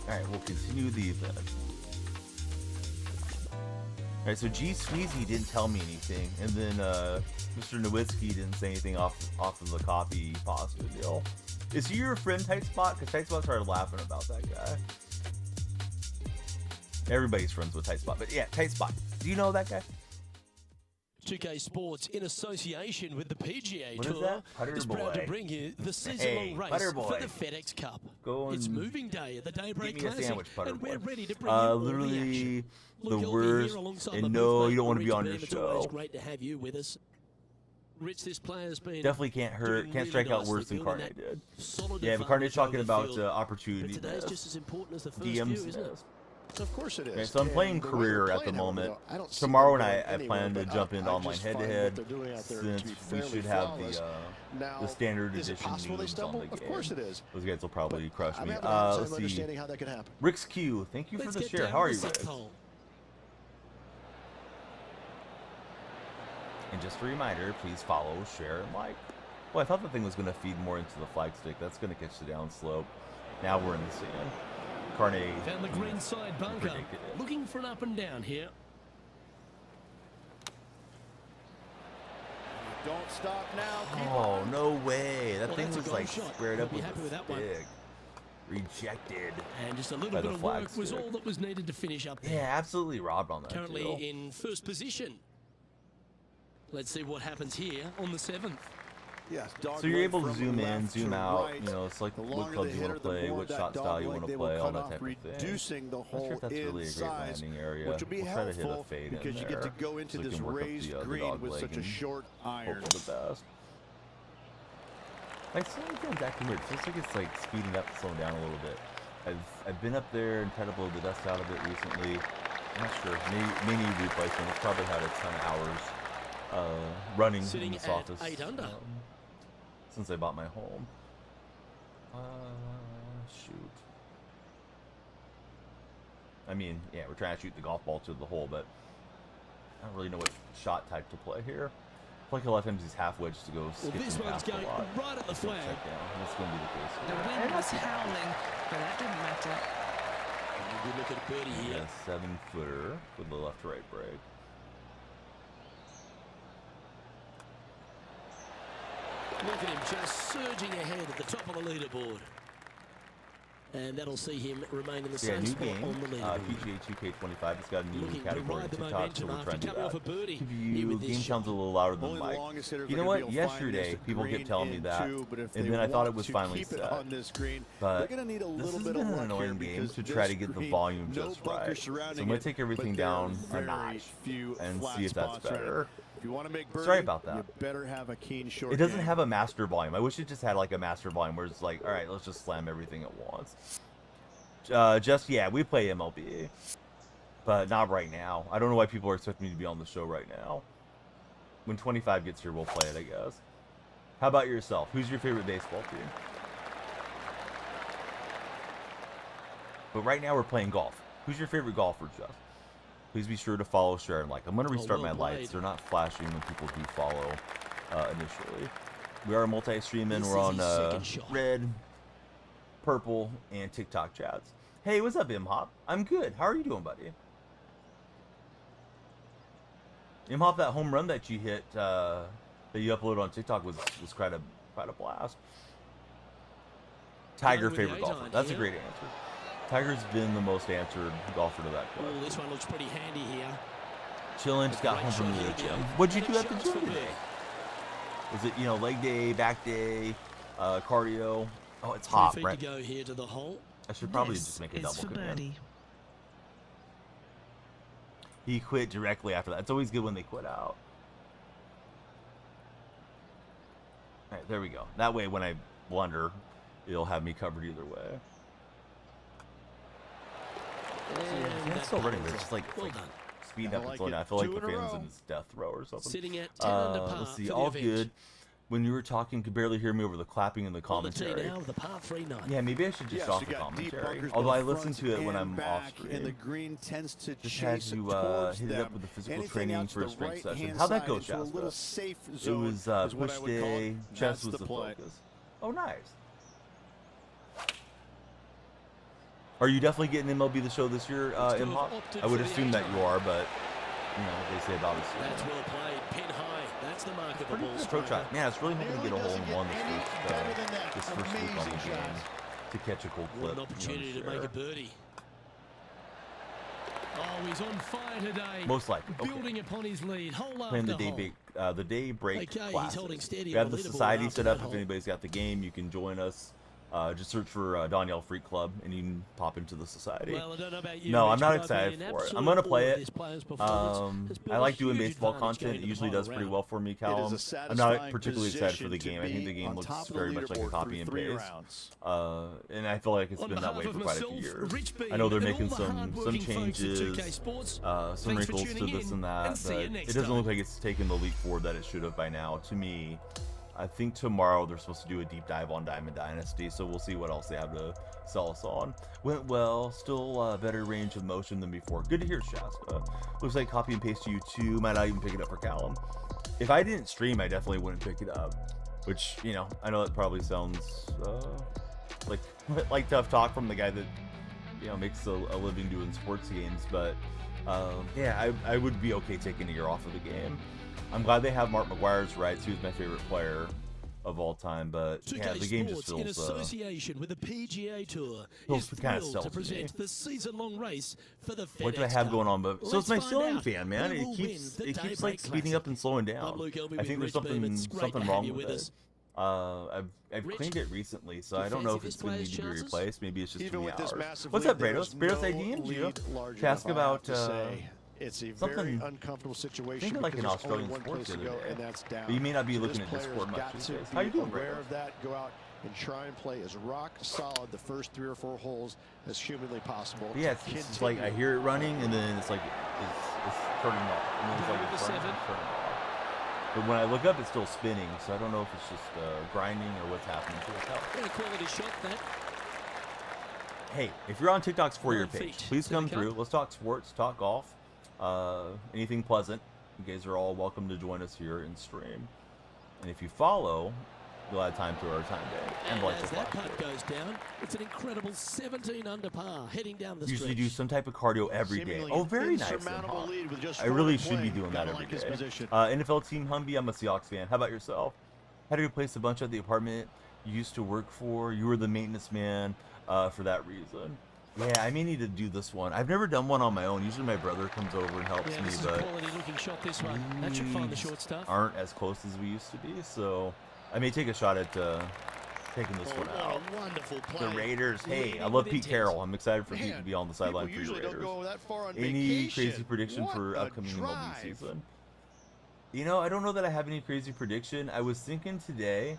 Speaker 1: All right, we'll continue the event. All right, so G Sweezy didn't tell me anything, and then Mr. Nowitzki didn't say anything off of the copy pasta deal. Is he your friend, Tight Spot? Because Tight Spot started laughing about that guy. Everybody's friends with Tight Spot, but yeah, Tight Spot. Do you know that guy?
Speaker 2: 2K Sports, in association with the PGA
Speaker 1: what
Speaker 2: Tour, is proud to bring you the season-long race for the FedEx Cup. It's moving day at the Daybreak Classic,
Speaker 1: sandwich,
Speaker 2: and we're ready to bring you all
Speaker 1: literally
Speaker 2: the action.
Speaker 1: the worst, and no, you don't want to be on your show.
Speaker 2: It's great to have you with us. Rich, this player's been
Speaker 1: definitely can't strike out worse than Carne did. Yeah, but Carne's talking about opportunity.
Speaker 2: Today's just as important as the first few, isn't it?
Speaker 3: Of course it is.
Speaker 1: Okay, so I'm playing career at the moment. Tomorrow night I plan to jump into online head-to-head since we should have the standard edition news on the game.
Speaker 3: Of course it is.
Speaker 1: Those guys will probably crush me. Let's see. Rick's Q, thank you for the share. How are you guys? And just a reminder, please follow, share, and like. Well, I thought the thing was going to feed more into the flag stick. That's going to catch the down slope. Now we're in the sand. Carne
Speaker 2: found the green side bunker, looking for an up and down here.
Speaker 3: Don't stop now.
Speaker 1: Oh, no way. That thing was like squared up with a stick. Rejected.
Speaker 2: And just a little bit of work was all that was needed to finish up there.
Speaker 1: Yeah, absolutely robbed on that.
Speaker 2: Currently in first position. Let's see what happens here on the 7th.
Speaker 3: Yes,
Speaker 1: so you're able to zoom in, zoom out, you know, it's like what clubs you want to play, what shot style you want to play, all that type of thing.
Speaker 3: Reducing the hole
Speaker 1: I'm not sure if that's really a great landing area.
Speaker 3: Which will be
Speaker 1: we'll try to hit a fade
Speaker 3: because you get to go into this raised green with such a short iron.
Speaker 1: Hope for the best. Like, slowing down's acting weird. It feels like it's like speeding up and slowing down a little bit. I've been up there and tried to blow the dust out of it recently. I'm not sure. May need replacement. It's probably had a ton of hours running in this office.
Speaker 2: 8 under.
Speaker 1: Since I bought my home. Shoot. I mean, yeah, we're trying to shoot the golf ball to the hole, but I don't really know what shot type to play here. like a lot of times he's half wedged to go
Speaker 2: Well,
Speaker 1: skipping
Speaker 2: this one's
Speaker 1: past a
Speaker 2: going
Speaker 1: lot.
Speaker 2: right at the
Speaker 1: Still
Speaker 2: flag.
Speaker 1: check down. That's going to be the case.
Speaker 4: The wind was howling, but that didn't matter.
Speaker 2: And a good look at birdie here.
Speaker 1: Yeah, 7-footer with the left to right break.
Speaker 2: Look at him just surging ahead at the top of the leaderboard. And that'll see him remain in the
Speaker 1: Yeah,
Speaker 2: same
Speaker 1: new
Speaker 2: spot
Speaker 1: game.
Speaker 2: on the leaderboard.
Speaker 1: PGA 2K25. It's got a new
Speaker 2: Looking to
Speaker 1: category
Speaker 2: ride
Speaker 1: in
Speaker 2: the
Speaker 1: TikTok, so
Speaker 2: momentum
Speaker 1: we're
Speaker 2: after
Speaker 1: trying to do
Speaker 2: coming off
Speaker 1: that.
Speaker 2: a birdie
Speaker 1: Give
Speaker 2: here
Speaker 1: you
Speaker 2: with this
Speaker 1: game
Speaker 2: shot.
Speaker 1: sounds a little louder than
Speaker 3: Only the
Speaker 1: Mike.
Speaker 3: longest hitter
Speaker 1: You know
Speaker 3: gonna be
Speaker 1: what?
Speaker 3: able to find
Speaker 1: Yesterday,
Speaker 3: is the
Speaker 1: people kept
Speaker 3: green
Speaker 1: telling me that,
Speaker 3: in two, but if
Speaker 1: and
Speaker 3: they
Speaker 1: then I thought it
Speaker 3: want
Speaker 1: was
Speaker 3: to
Speaker 1: finally
Speaker 3: keep it
Speaker 1: set.
Speaker 3: on this green,
Speaker 1: But
Speaker 3: they're gonna need a
Speaker 1: this
Speaker 3: little
Speaker 1: has
Speaker 3: bit
Speaker 1: been
Speaker 3: of
Speaker 1: an
Speaker 3: luck
Speaker 1: annoying
Speaker 3: here
Speaker 1: game
Speaker 3: because
Speaker 1: to try to
Speaker 3: this
Speaker 1: get the
Speaker 3: green,
Speaker 1: volume
Speaker 3: no
Speaker 1: just
Speaker 3: bunker
Speaker 1: right. So
Speaker 3: surrounding
Speaker 1: I'm going
Speaker 3: it,
Speaker 1: to take everything
Speaker 3: but there are
Speaker 1: down a
Speaker 3: very
Speaker 1: notch
Speaker 3: few
Speaker 1: and
Speaker 3: flat
Speaker 1: see if that's
Speaker 3: spots around it.
Speaker 1: better.
Speaker 3: If you want to make birdie,
Speaker 1: Sorry about that.
Speaker 3: you better have a keen short
Speaker 1: It doesn't
Speaker 3: game.
Speaker 1: have a master volume. I wish it just had like a master volume where it's like, all right, let's just slam everything at once. Yeah, we play MLB, but not right now. I don't know why people are expecting me to be on the show right now. When 25 gets here, we'll play it, I guess. How about yourself? Who's your favorite baseball team? But right now we're playing golf. Who's your favorite golfer, Jeff? Please be sure to follow, share, and like. I'm going to restart
Speaker 2: well
Speaker 1: my lights.
Speaker 2: played.
Speaker 1: They're not flashing when people do follow initially. We are multi-streaming.
Speaker 2: This
Speaker 1: We're
Speaker 2: is
Speaker 1: on
Speaker 2: his second shot.
Speaker 1: red, purple, and TikTok chats. Hey, what's up, Imhop? I'm good. How are you doing, buddy? Imhop, that home run that you hit, that you uploaded on TikTok was quite a blast. Tiger
Speaker 2: with the
Speaker 1: favorite
Speaker 2: 8
Speaker 1: golfer.
Speaker 2: on
Speaker 1: That's a
Speaker 2: here.
Speaker 1: great answer. Tiger's been the most answered golfer to that
Speaker 2: Oh,
Speaker 1: question.
Speaker 2: this one looks pretty handy here.
Speaker 1: Chillin', just got home from the
Speaker 2: Great shot
Speaker 1: gym.
Speaker 2: here.
Speaker 1: What'd you
Speaker 2: And
Speaker 1: do
Speaker 2: it
Speaker 1: at the
Speaker 2: shots
Speaker 1: gym
Speaker 2: for
Speaker 1: today?
Speaker 2: birdie.
Speaker 1: Was it, leg day, back day, cardio? Oh, it's
Speaker 2: 3
Speaker 1: hot,
Speaker 2: feet
Speaker 1: right?
Speaker 2: to go here to the hole.
Speaker 1: I should probably
Speaker 4: This
Speaker 1: just make a
Speaker 4: is
Speaker 1: double
Speaker 4: for
Speaker 1: command.
Speaker 4: birdie.
Speaker 1: He quit directly after that. It's always good when they quit out. All right, there we go. That way, when I blunder, it'll have me covered either way.
Speaker 2: And
Speaker 1: Yeah, it's still
Speaker 2: that
Speaker 1: running.
Speaker 2: putt
Speaker 1: It's
Speaker 2: is
Speaker 1: just like,
Speaker 2: well
Speaker 1: it's like
Speaker 2: done.
Speaker 1: speeding
Speaker 3: Kinda
Speaker 1: up and
Speaker 3: like
Speaker 1: slowing
Speaker 3: it.
Speaker 1: down. I feel like
Speaker 3: 2
Speaker 1: the
Speaker 3: in a
Speaker 1: fans
Speaker 3: row.
Speaker 1: in his death row or something.
Speaker 2: Sitting at 10 under par
Speaker 1: Let's see.
Speaker 2: for the
Speaker 1: All
Speaker 2: event.
Speaker 1: good. When you were talking, could barely hear me over the clapping and the
Speaker 2: On the tee
Speaker 1: commentary.
Speaker 2: now, the par 3 9.
Speaker 1: Yeah, maybe I should just
Speaker 3: Yes,
Speaker 1: off
Speaker 3: you
Speaker 1: the
Speaker 3: got deep
Speaker 1: commentary.
Speaker 3: bunkers,
Speaker 1: Although I
Speaker 3: both
Speaker 1: listen
Speaker 3: front
Speaker 1: to it when
Speaker 3: and
Speaker 1: I'm
Speaker 3: back,
Speaker 1: off
Speaker 3: and the
Speaker 1: screen.
Speaker 3: green tends to
Speaker 1: Just had
Speaker 3: chase
Speaker 1: to
Speaker 3: towards
Speaker 1: hit it
Speaker 3: them.
Speaker 1: up with the physical
Speaker 3: Anything
Speaker 1: training
Speaker 3: out to
Speaker 1: for a
Speaker 3: the
Speaker 1: strength session.
Speaker 3: right-hand
Speaker 1: How'd that
Speaker 3: side
Speaker 1: go,
Speaker 3: into a little
Speaker 1: Shasta?
Speaker 3: safe
Speaker 1: It
Speaker 3: zone
Speaker 1: was
Speaker 3: is what
Speaker 1: push
Speaker 3: I would call
Speaker 1: day.
Speaker 3: it.
Speaker 1: Chess
Speaker 3: That's
Speaker 1: was
Speaker 3: the
Speaker 1: the
Speaker 3: play.
Speaker 1: focus. Oh, nice. Are you definitely getting MLB The Show this year,
Speaker 2: Still
Speaker 1: Imhop?
Speaker 2: opted
Speaker 1: I would
Speaker 2: for the
Speaker 1: assume that
Speaker 2: eight
Speaker 1: you are, but they say about us.
Speaker 2: That's well played. Pin high. That's the mark of the
Speaker 1: Pretty
Speaker 2: ball
Speaker 1: good approach
Speaker 2: striker.
Speaker 1: shot. Man, it's really hoping to get a hole in one
Speaker 3: Nearly doesn't get any better than that.
Speaker 1: this first week on the
Speaker 3: Amazing
Speaker 1: game
Speaker 3: shot.
Speaker 1: to catch a cold
Speaker 2: What
Speaker 1: clip.
Speaker 2: an opportunity to
Speaker 1: share.
Speaker 2: make a birdie.
Speaker 4: Oh, he's on fire today.
Speaker 1: Most likely. Okay.
Speaker 4: Building upon his lead, hole
Speaker 1: Playing the
Speaker 4: after
Speaker 1: day
Speaker 4: hole.
Speaker 1: the day break
Speaker 2: Okay, he's
Speaker 1: classes.
Speaker 2: holding steady
Speaker 1: We have
Speaker 2: on
Speaker 1: the
Speaker 2: the leaderboard
Speaker 1: society
Speaker 2: after
Speaker 1: set
Speaker 2: that
Speaker 1: up. If
Speaker 2: hole.
Speaker 1: anybody's got the game, you can join us. Just search for Danielle Freak Club, and you can pop into the society.
Speaker 2: Well, I don't know about you,
Speaker 1: No, I'm
Speaker 2: Rich,
Speaker 1: not
Speaker 2: but I've
Speaker 1: excited
Speaker 2: been in
Speaker 1: for it.
Speaker 2: absolute
Speaker 1: I'm gonna play
Speaker 2: awe of
Speaker 1: it.
Speaker 2: this player's performance. Has built
Speaker 1: I
Speaker 2: a
Speaker 1: like doing
Speaker 2: huge
Speaker 1: baseball
Speaker 2: advantage going
Speaker 1: content. It
Speaker 2: into the
Speaker 1: usually
Speaker 2: final
Speaker 1: does pretty
Speaker 2: round.
Speaker 1: well for me,
Speaker 3: It
Speaker 1: Callum.
Speaker 3: is a
Speaker 1: I'm not
Speaker 3: satisfying
Speaker 1: particularly excited for the
Speaker 3: position
Speaker 1: game.
Speaker 3: to
Speaker 1: I think the
Speaker 3: be
Speaker 1: game
Speaker 3: on
Speaker 1: looks
Speaker 3: top of the
Speaker 1: very much like a
Speaker 3: leaderboard
Speaker 1: copy
Speaker 3: through
Speaker 1: and
Speaker 3: 3
Speaker 1: paste.
Speaker 3: rounds.
Speaker 1: And I feel like it's
Speaker 4: On
Speaker 1: been that
Speaker 4: behalf
Speaker 1: way
Speaker 4: of
Speaker 1: for quite a few
Speaker 4: myself,
Speaker 1: years.
Speaker 4: Rich B,
Speaker 1: I know they're
Speaker 4: and
Speaker 1: making
Speaker 4: all the
Speaker 1: some
Speaker 4: hard-working folks at
Speaker 1: changes,
Speaker 4: 2K Sports,
Speaker 1: some
Speaker 4: thanks for
Speaker 1: wrinkles to
Speaker 4: tuning
Speaker 1: this
Speaker 4: in,
Speaker 1: and that,
Speaker 4: and see you
Speaker 1: but
Speaker 4: next
Speaker 1: it doesn't
Speaker 4: time.
Speaker 1: look like it's taken the leap forward that it should have by now. To me, I think tomorrow they're supposed to do a deep dive on Diamond Dynasty, so we'll see what else they have to sell us on. Went well, still better range of motion than before. Good to hear, Shasta. Looks like copy and paste to you too. Might not even pick it up for Callum. If I didn't stream, I definitely wouldn't pick it up. Which, I know that probably sounds like tough talk from the guy that makes a living doing sports games, but yeah, I would be okay taking a year off of the game. I'm glad they have Mark McGuire's rights. He was my favorite player of all time, but
Speaker 2: 2K
Speaker 1: yeah, the game just
Speaker 2: Sports in
Speaker 1: feels
Speaker 2: association with the PGA Tour
Speaker 1: feels
Speaker 2: is
Speaker 1: kinda
Speaker 2: thrilled
Speaker 1: stealth
Speaker 2: to
Speaker 1: to me.
Speaker 2: present the season-long race for the FedEx
Speaker 1: what do I have
Speaker 2: Cup.
Speaker 1: going on? But so
Speaker 2: Let's
Speaker 1: it's my
Speaker 2: find
Speaker 1: ceiling
Speaker 2: out
Speaker 1: fan, man.
Speaker 2: who
Speaker 1: It
Speaker 2: will
Speaker 1: keeps
Speaker 2: win the
Speaker 1: like
Speaker 2: Daybreak
Speaker 1: speeding up and slowing down.
Speaker 2: I'm Luke Elby
Speaker 1: I
Speaker 2: with
Speaker 1: think there's
Speaker 2: Rich Beam. It's great
Speaker 1: something
Speaker 2: to have
Speaker 1: wrong
Speaker 2: you
Speaker 1: with
Speaker 2: with
Speaker 1: it.
Speaker 2: us.
Speaker 1: I've
Speaker 2: Rich,
Speaker 1: cleaned it recently, so
Speaker 2: do you
Speaker 1: I don't know
Speaker 2: fancy
Speaker 1: if
Speaker 2: this
Speaker 1: it's going to
Speaker 2: player's
Speaker 1: need to be
Speaker 2: chances?
Speaker 1: replaced. Maybe it's just
Speaker 3: Even
Speaker 1: too
Speaker 3: with
Speaker 1: many
Speaker 3: this
Speaker 1: hours.
Speaker 3: massive
Speaker 1: What's
Speaker 3: lead,
Speaker 1: up,
Speaker 3: there
Speaker 1: Brados?
Speaker 3: is
Speaker 1: Brados
Speaker 3: no
Speaker 1: ID and Gio.
Speaker 3: lead large
Speaker 1: To ask
Speaker 3: enough, I have
Speaker 1: about
Speaker 3: to say. It's a
Speaker 1: something-
Speaker 3: very uncomfortable situation
Speaker 1: thinking like
Speaker 3: because
Speaker 1: an
Speaker 3: there's only
Speaker 1: Australian
Speaker 3: one
Speaker 1: sports
Speaker 3: place to
Speaker 1: the
Speaker 3: go,
Speaker 1: other day.
Speaker 3: and that's down.
Speaker 1: But you may not be
Speaker 3: So
Speaker 1: looking
Speaker 3: this
Speaker 1: at Discord
Speaker 3: player's
Speaker 1: much
Speaker 3: got
Speaker 1: these
Speaker 3: to
Speaker 1: days.
Speaker 3: be
Speaker 1: How you doing,
Speaker 3: aware
Speaker 1: Brados?
Speaker 3: of that, go out and try and play as rock solid the first 3 or 4 holes as humanly possible.
Speaker 1: But yeah,
Speaker 3: to
Speaker 1: it's just like I
Speaker 3: continue.
Speaker 1: hear it running, and then it's like it's turning off, and then it's like
Speaker 4: Number
Speaker 1: it's running,
Speaker 4: 7.
Speaker 1: it's turning off. But when I look up, it's still spinning, so I don't know if it's just grinding or what's happening to it.
Speaker 2: What a quality shot that.
Speaker 1: Hey, if you're on TikTok's For Your
Speaker 2: 9
Speaker 1: page,
Speaker 2: feet
Speaker 1: please
Speaker 2: to
Speaker 1: come
Speaker 2: the
Speaker 1: through.
Speaker 2: cup.
Speaker 1: Let's talk sports, talk golf, anything pleasant. You guys are all welcome to join us here in stream. And if you follow, you'll add time to our time day. And like
Speaker 2: as
Speaker 1: the
Speaker 2: that
Speaker 1: flag
Speaker 2: putt
Speaker 1: day.
Speaker 2: goes down, it's an incredially 17 under par, heading down the
Speaker 1: Usually
Speaker 2: stretch.
Speaker 1: do some type of cardio every day.
Speaker 3: Seemingly
Speaker 1: Oh, very nice.
Speaker 3: insurmountable lead with just
Speaker 1: I really
Speaker 3: four to
Speaker 1: should be
Speaker 3: play.
Speaker 1: doing that
Speaker 3: Gotta
Speaker 1: every
Speaker 3: like his
Speaker 1: day.
Speaker 3: position.
Speaker 1: NFL team Humvee, I'm a Seahawks fan. How about yourself? Had to replace a bunch at the apartment you used to work for. You were the maintenance man for that reason. Yeah, I may need to do this one. I've never done one on my own. Usually my brother comes over and helps
Speaker 2: Yeah,
Speaker 1: me,
Speaker 2: this is a
Speaker 1: but
Speaker 2: quality looking shot, this one. That should find the short stuff.
Speaker 1: aren't as close as we used to be, so I may take a shot at taking this one out.
Speaker 2: What a wonderful
Speaker 1: The
Speaker 2: play.
Speaker 1: Raiders. Hey,
Speaker 2: Leading
Speaker 1: I love
Speaker 2: with
Speaker 1: Pete
Speaker 2: intent.
Speaker 1: Carroll. I'm excited for Pete
Speaker 3: Man,
Speaker 1: to be on the sideline
Speaker 3: people
Speaker 1: for the
Speaker 3: usually don't
Speaker 1: Raiders.
Speaker 3: go that far on
Speaker 1: Any
Speaker 3: vacation.
Speaker 1: crazy prediction
Speaker 3: What
Speaker 1: for
Speaker 3: a
Speaker 1: upcoming MLB
Speaker 3: drive.
Speaker 1: season? You know, I don't know that I have any crazy prediction. I was thinking today,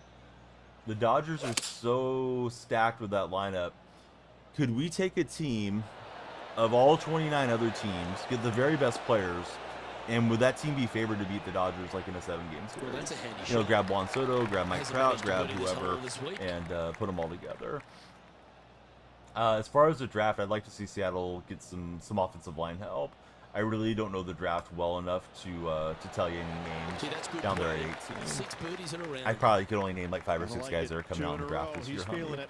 Speaker 1: the Dodgers are so stacked with that lineup. Could we take a team of all 29 other teams, get the very best players, and would that team be favored to beat the Dodgers like in a 7-game series?
Speaker 2: Well, that's a handy
Speaker 1: You know,
Speaker 2: shot.
Speaker 1: grab Juan Soto, grab Mike
Speaker 2: Hasn't
Speaker 1: Trout,
Speaker 2: managed to
Speaker 1: grab
Speaker 2: birdie this
Speaker 1: whoever,
Speaker 2: hole this week.
Speaker 1: and put them all together. As far as the draft, I'd like to see Seattle get some offensive line help. I really don't know the draft well enough to tell you any
Speaker 2: Gee,
Speaker 1: names
Speaker 2: that's good
Speaker 1: down there at
Speaker 2: play.
Speaker 1: 18.
Speaker 2: 6 birdies in a round.
Speaker 1: I probably could only name like 5 or
Speaker 3: I
Speaker 1: 6
Speaker 3: like
Speaker 1: guys
Speaker 3: it.
Speaker 1: that are coming
Speaker 3: 2
Speaker 1: out
Speaker 3: in
Speaker 1: in
Speaker 3: a
Speaker 1: the draft
Speaker 3: row.
Speaker 1: this year.
Speaker 3: He's feeling it.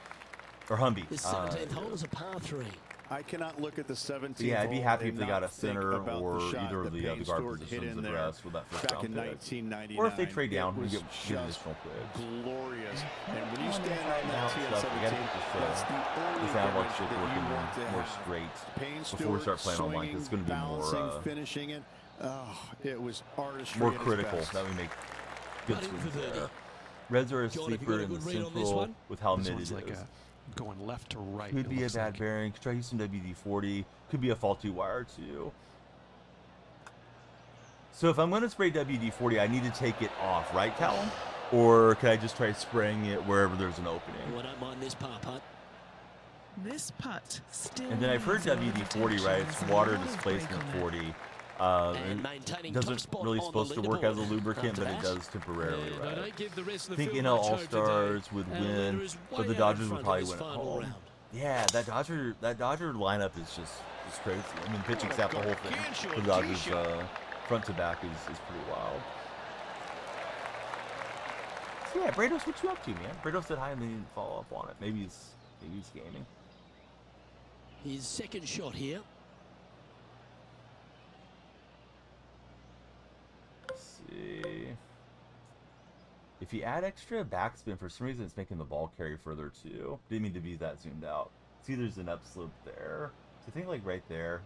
Speaker 1: Or Humvee.
Speaker 2: This 17th hole is a par 3.
Speaker 3: I cannot look at the 17th
Speaker 1: Yeah, I'd be
Speaker 3: hole
Speaker 1: happy if
Speaker 3: and
Speaker 1: they got
Speaker 3: not
Speaker 1: a center
Speaker 3: think about
Speaker 1: or
Speaker 3: the shot
Speaker 1: either of
Speaker 3: that
Speaker 1: the
Speaker 3: Payne
Speaker 1: guard
Speaker 3: Stewart hit
Speaker 1: positions
Speaker 3: in there
Speaker 1: addressed with that first
Speaker 3: back in
Speaker 1: round pick.
Speaker 3: 1999.
Speaker 1: Or if they trade down,
Speaker 3: It
Speaker 1: we
Speaker 3: was
Speaker 1: get
Speaker 3: just
Speaker 1: additional picks.
Speaker 3: glorious. And when you
Speaker 1: Come on,
Speaker 3: stand
Speaker 1: man,
Speaker 3: on that tee
Speaker 1: stuff.
Speaker 3: at
Speaker 1: We gotta
Speaker 3: 17,
Speaker 1: get
Speaker 3: that's the only
Speaker 1: the sound
Speaker 3: image
Speaker 1: shit
Speaker 3: that you
Speaker 1: working
Speaker 3: want to
Speaker 1: more
Speaker 3: have.
Speaker 1: straight
Speaker 3: Payne
Speaker 1: before we start
Speaker 3: Stewart
Speaker 1: playing online. 'Cause it's going to be
Speaker 3: balancing,
Speaker 1: more
Speaker 3: finishing it. Oh, it was artistry
Speaker 1: more
Speaker 3: at its
Speaker 1: critical
Speaker 3: best.
Speaker 1: that we make good
Speaker 2: Putting for
Speaker 1: swings
Speaker 2: birdie.
Speaker 1: there. Reds are a
Speaker 2: John, have you
Speaker 1: sleeper
Speaker 2: got a
Speaker 1: in the
Speaker 2: good read on this
Speaker 1: central
Speaker 2: one?
Speaker 1: with how
Speaker 5: This
Speaker 1: mid
Speaker 5: one's
Speaker 1: it
Speaker 5: like
Speaker 1: is.
Speaker 5: going left to right.
Speaker 1: Could
Speaker 5: it
Speaker 1: be a
Speaker 5: looks
Speaker 1: bad
Speaker 5: like.
Speaker 1: bearing. Could try to use some WD-40. Could be a faulty wire too. So if I'm going to spray WD-40, I need to take it off, right, Callum? Or could I just try spraying it wherever there's an opening?
Speaker 2: Oh, I don't mind this par putt.
Speaker 4: This putt still.
Speaker 1: And then I've heard
Speaker 4: needs a lot of
Speaker 1: WD-40, right?
Speaker 4: attention.
Speaker 1: It's
Speaker 4: There's a
Speaker 1: water
Speaker 4: lot of
Speaker 1: displacement
Speaker 4: break on it.
Speaker 1: 40.
Speaker 2: And
Speaker 1: It
Speaker 2: maintaining top
Speaker 1: doesn't
Speaker 2: spot
Speaker 1: really
Speaker 2: on
Speaker 1: supposed
Speaker 2: the
Speaker 1: to work as a
Speaker 2: leaderboard.
Speaker 1: lubricant,
Speaker 2: After
Speaker 1: but it
Speaker 2: that,
Speaker 1: does temporarily,
Speaker 2: and I
Speaker 1: right?
Speaker 2: don't give the rest
Speaker 1: I
Speaker 2: of the
Speaker 1: think
Speaker 2: field
Speaker 1: NL
Speaker 2: much hope
Speaker 1: All-Stars
Speaker 2: today.
Speaker 1: would
Speaker 2: And
Speaker 1: win,
Speaker 2: Leader is
Speaker 1: but
Speaker 2: way
Speaker 1: the
Speaker 2: out
Speaker 1: Dodgers
Speaker 2: in
Speaker 1: would
Speaker 2: front
Speaker 1: probably
Speaker 2: in
Speaker 1: win
Speaker 2: this
Speaker 1: at
Speaker 2: final
Speaker 1: home.
Speaker 2: round.
Speaker 1: Yeah, that Dodger lineup is just crazy. I mean, pitching staff, the whole thing for the Dodgers front to back is pretty wild. So yeah, Brados, what you up to, man? Brados said hi and then he didn't follow up on it. Maybe he's gaming.
Speaker 2: His second shot here.
Speaker 1: Let's see. If you add extra backspin, for some reason it's making the ball carry further too. Didn't mean to be that zoomed out. See, there's an upslope there. So I think like right there,